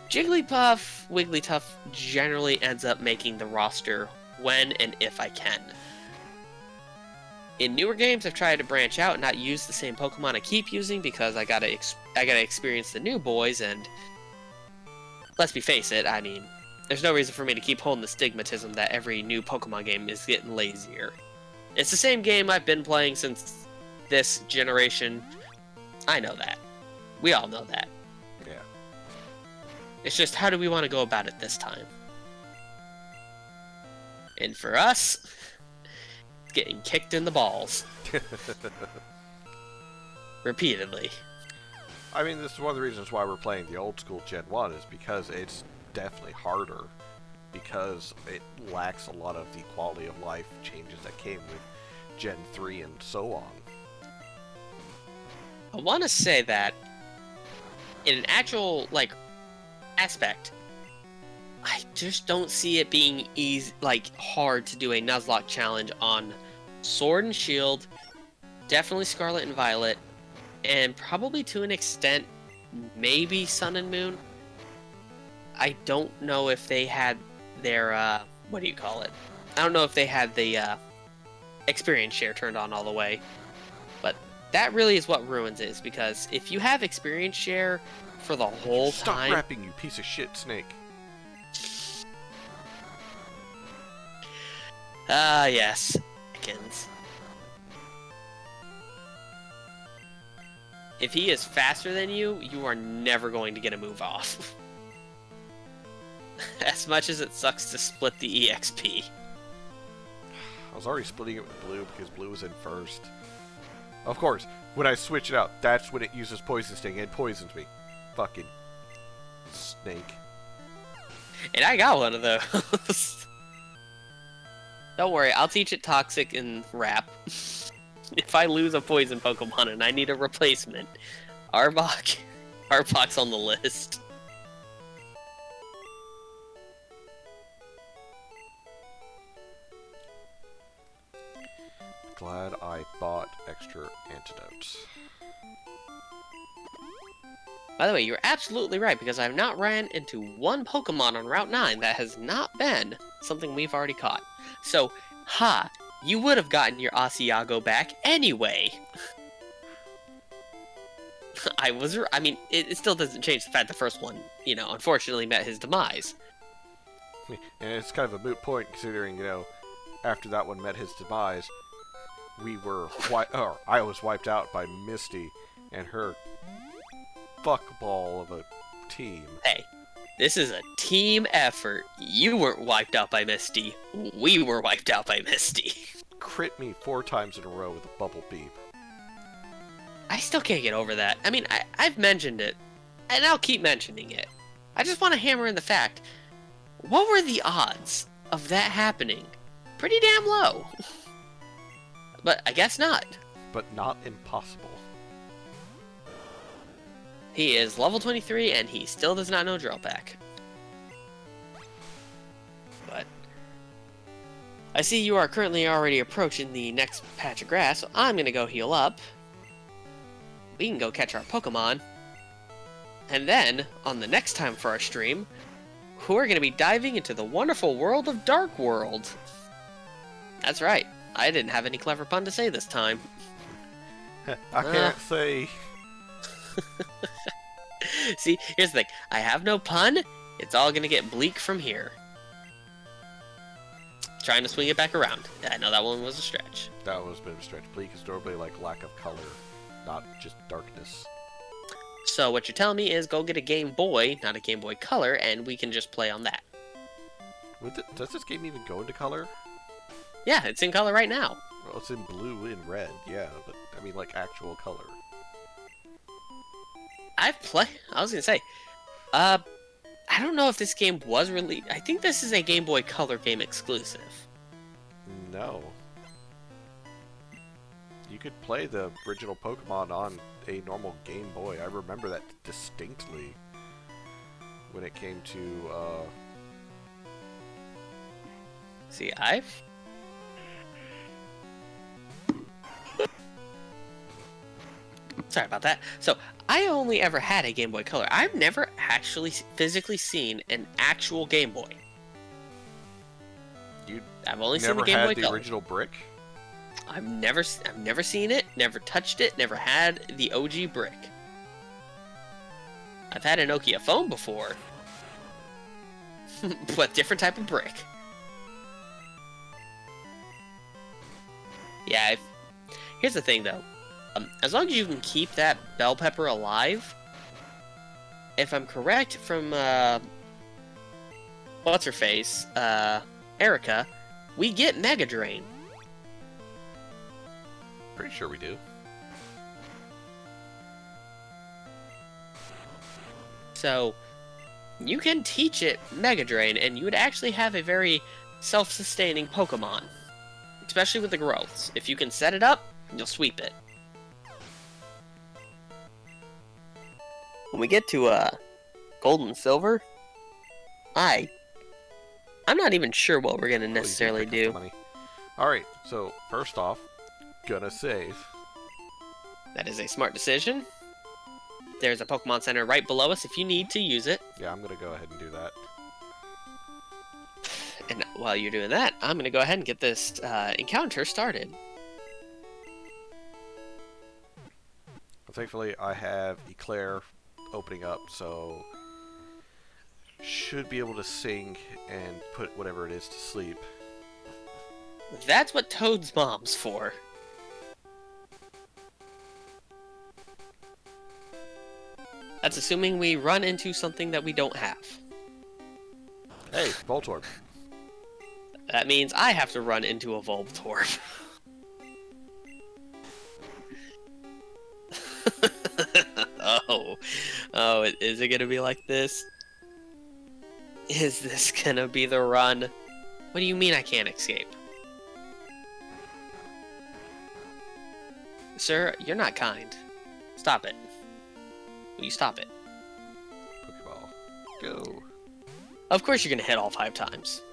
Jigglypuff, Wigglytuff generally ends up making the roster when and if I can. In newer games, I've tried to branch out and not use the same Pokemon I keep using because I gotta experience the new boys, and let's face it, I mean, there's no reason for me to keep holding the stigmatism that every new Pokemon game is getting lazier. It's the same game I've been playing since this generation. I know that. We all know that. Yeah. It's just, how do we want to go about it this time? And for us, it's getting kicked in the balls. Repeatedly. I mean, this is one of the reasons why we're playing the old school Gen 1, is because it's definitely harder, because it lacks a lot of the quality of life changes that came with Gen 3 and so on. I want to say that in an actual, like, aspect, I just don't see it being easy, like, hard to do a Nuzlocke challenge on Sword and Shield definitely Scarlet and Violet, and probably to an extent, maybe Sun and Moon. I don't know if they had their, what do you call it? I don't know if they had the, experience share turned on all the way. But that really is what Ruins is, because if you have experience share for the whole Stop time... rapping, you piece of shit snake. Ah, yes. Dickens. If he is faster than you, you are never going to get a move off. As much as it sucks to split the EXP. I was already splitting it with blue because blue was in first. Of course, when I switch it out, that's when it uses Poison Sting and poisons me. Fucking snake. And I got one of those. Don't worry, I'll teach it Toxic and Rap. If I lose a poison Pokemon and I need a replacement, Arbok's on the list. Glad I bought extra antidotes. By the way, you're absolutely right, because I've not ran into one Pokemon on Route 9 that has not been something we've already caught. So, you would have gotten your Asiago back anyway. I mean, it still doesn't change the fact the first one, unfortunately met his demise. And it's kind of a moot point considering, after that one met his demise, I was wiped out by Misty and her fuckball of a team. Hey, this is a team effort. You weren't wiped out by Misty. We were wiped out by Misty. Crit me 4 times in a row with a bubble beep. I still can't get over that. I mean, I've mentioned it, and I'll keep mentioning it. I just want to hammer in the fact, what were the odds of that happening? Pretty damn low. But I guess not. But not impossible. He is level 23, and he still does not know Drill Pack. But I see you are currently already approaching the next patch of grass, so I'm going to go heal up. We can go catch our Pokemon. And then, on the next time for our stream, we're going to be diving into the wonderful world of Dark World. That's right. I didn't have any clever pun to say this time. I can't say. See, here's the thing. I have no pun. It's all going to get bleak from here. Trying to swing it back around. I know that one was a stretch. That was a bit of a stretch. Bleak is normally like lack of color, not just darkness. So what you're telling me is go get a Game Boy, not a Game Boy Color, and we can just play on that. Does this game even go into color? Yeah, it's in color right now. Well, it's in blue and red, yeah, but I mean like actual color. I was gonna say, I don't know if this game was released. I think this is a Game Boy Color game exclusive. No. You could play the original Pokemon on a normal Game Boy. I remember that distinctly when it came to, See, Sorry about that. So, I only ever had a Game Boy Color. I've never actually physically seen an actual Game Boy. I've only seen the Game Boy Never had the Color. original brick? I've never seen it, never touched it, never had the OG brick. I've had a Nokia phone before. But different type of brick. Yeah, here's the thing though. As long as you can keep that bell pepper alive, if I'm correct from, what's-her-face, Erica, we get Mega Drain. Pretty sure we do. So, you can teach it Mega Drain, and you would actually have a very self-sustaining Pokemon. Especially with the growths. If you can set it up, you'll sweep it. When we get to Gold and Silver, I'm not even sure what we're gonna necessarily do. Alright, so first off, gonna save. That is a smart decision. There's a Pokemon Center right below us if you need to use it. Yeah, I'm gonna go ahead and do that. And while you're doing that, I'm going to go ahead and get this encounter started. Well, thankfully, I have Eclair opening up, so should be able to sing and put whatever it is to sleep. That's what Toad's mom's for. That's assuming we run into something that we don't have. Hey, Voltorb. That means I have to run into a Voltorb. Oh, is it gonna be like this? Is this gonna be the run? What do you mean I can't escape? Sir, you're not kind. Stop it. Will you stop it? Pokeball. Go. Of course you're gonna hit all 5 times.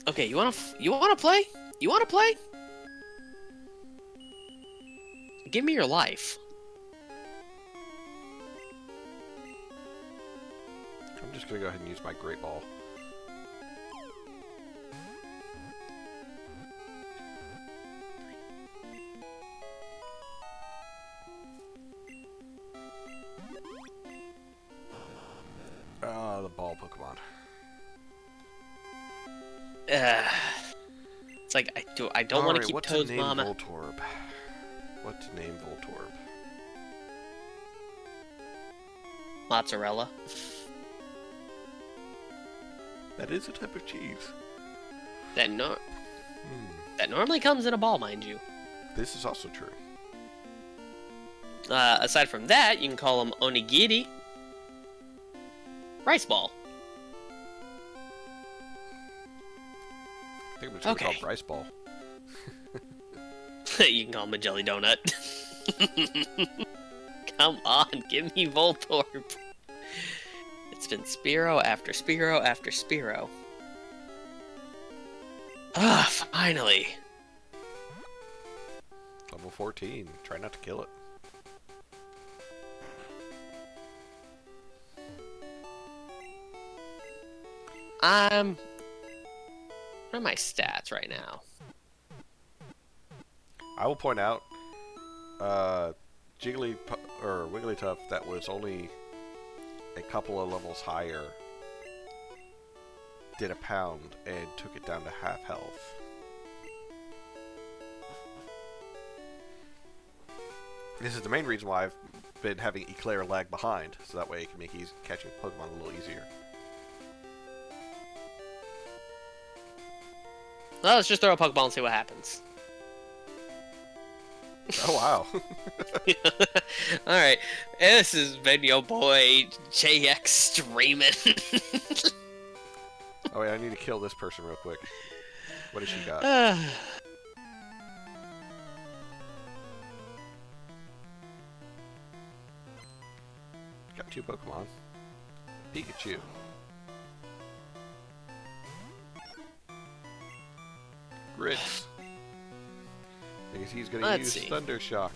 Okay, you wanna play? You wanna play? Give me your life. I'm just gonna go ahead and use my Great Ball. The ball Pokemon. It's like I don't want to keep Toad's mama. Voltorb? What to name Voltorb? Mozzarella. That is a type of cheese. That normally comes in a ball, mind you. This is also true. Aside from that, you can call them onigiri. Rice ball. I think I'm just gonna call it Rice Ball. You can call him a jelly donut. Come on, give me Voltorb. It's been Spearow after Spearow after Spearow. Ah, finally. Level 14. Try not to kill it. What are my stats right now? I will point out, Wigglytuff that was only a couple of levels higher did a pound and took it down to half health. This is the main reason why I've been having Eclair lag behind, so that way it can make catching Pokemon a little easier. Well, let's just throw a Pokeball and see what happens. Oh, wow. Alright, this has been your boy, JX Streamin'. Oh, wait, I need to kill this person real quick. What has she got? Got 2 Pokemon. Pikachu. Grits. Because he's going to use Thunder Shock.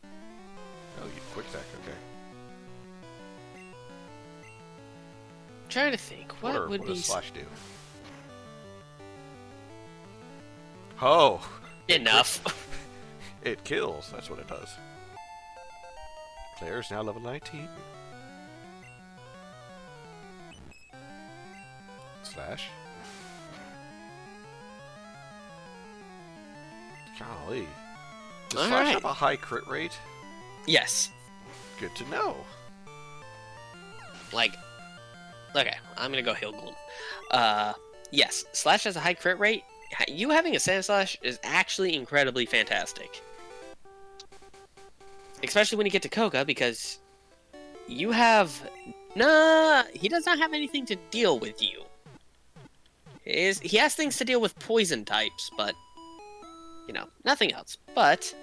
Oh, you Quick Attack, okay. I'm trying to think, what would be... Slash do? Oh! Enough. It kills, that's what it does. Claire's now level 19. Slash. Golly. Does Slash have a high crit rate? Yes. Good to know. Like, okay, I'm gonna go Heal Gloom. Yes, Slash has a high crit rate. You having a Sand Slash is actually incredibly fantastic. Especially when you get to Koga, because you have... Nah, he does not have anything to deal with you. He has things to deal with poison types, but... you know, nothing else. But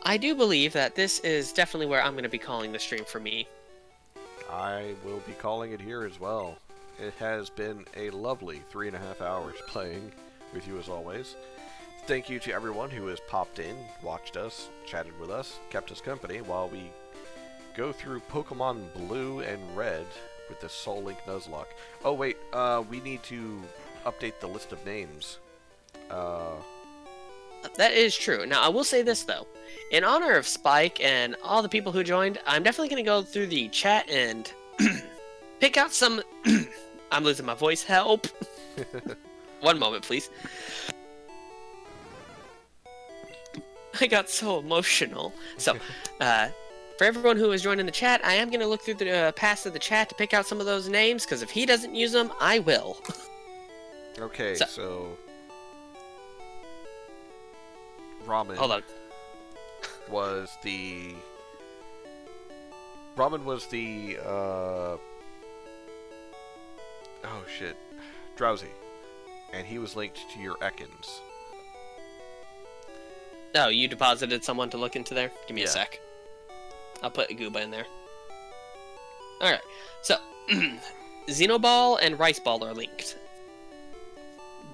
I do believe that this is definitely where I'm going to be calling the stream for me. I will be calling it here as well. It has been a lovely 3.5 hours playing with you as always. Thank you to everyone who has popped in, watched us, chatted with us, kept us company while we go through Pokemon Blue and Red with the Soulink Nuzlocke. Oh wait, we need to update the list of names. That is true. Now, I will say this, though. In honor of Spike and all the people who joined, I'm definitely going to go through the chat and pick out some... I'm losing my voice. Help! One moment, please. I got so emotional. So, for everyone who is joining the chat, I am going to look through the past of the chat to pick out some of those names, because if he doesn't use them, I will. Okay, so... Ramen. Hold on. Was the... Ramen was the, Oh, shit. Drowsy. And he was linked to your Ekans. Oh, you deposited someone to look into there? Give me a Yeah. sec. I'll put Gooba in there. Alright, so... Xenoball and Rice Ball are linked.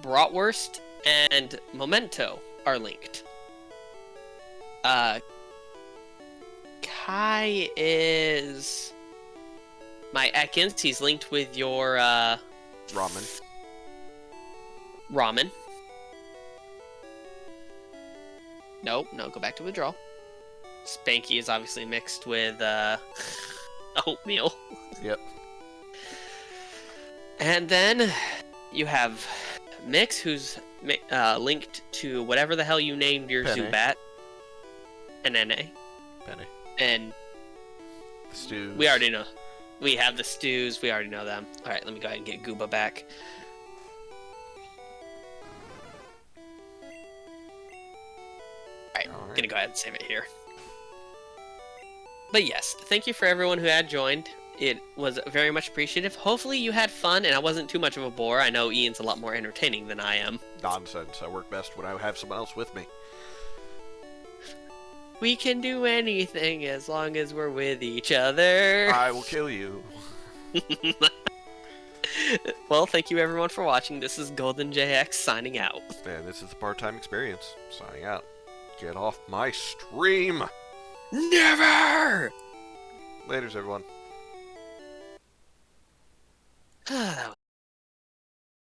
Bratwurst and Memento are linked. Kai is my Ekans. He's linked with your Ramen. ramen. No, go back to withdrawal. Spanky is obviously mixed with oatmeal. Yep. And then you have Mix, who's linked to whatever the hell you named your Penny. Zubat. And Nene. Penny. And The stews. we already know. We have the stews. We already know them. Alright, let me go ahead and get Gooba back. Alright, I'm gonna go ahead and save it here. But yes, thank you for everyone who had joined. It was very much appreciative. Hopefully you had fun and I wasn't too much of a bore. I know Ian's a lot more entertaining than I am. Nonsense. I work best when I have someone else with me. We can do anything as long as we're with each other. I will kill you. Well, thank you everyone for watching. This is Golden JX signing out. And this is the part-time experience. Signing out. Get off my stream! Never! Laters, everyone. That was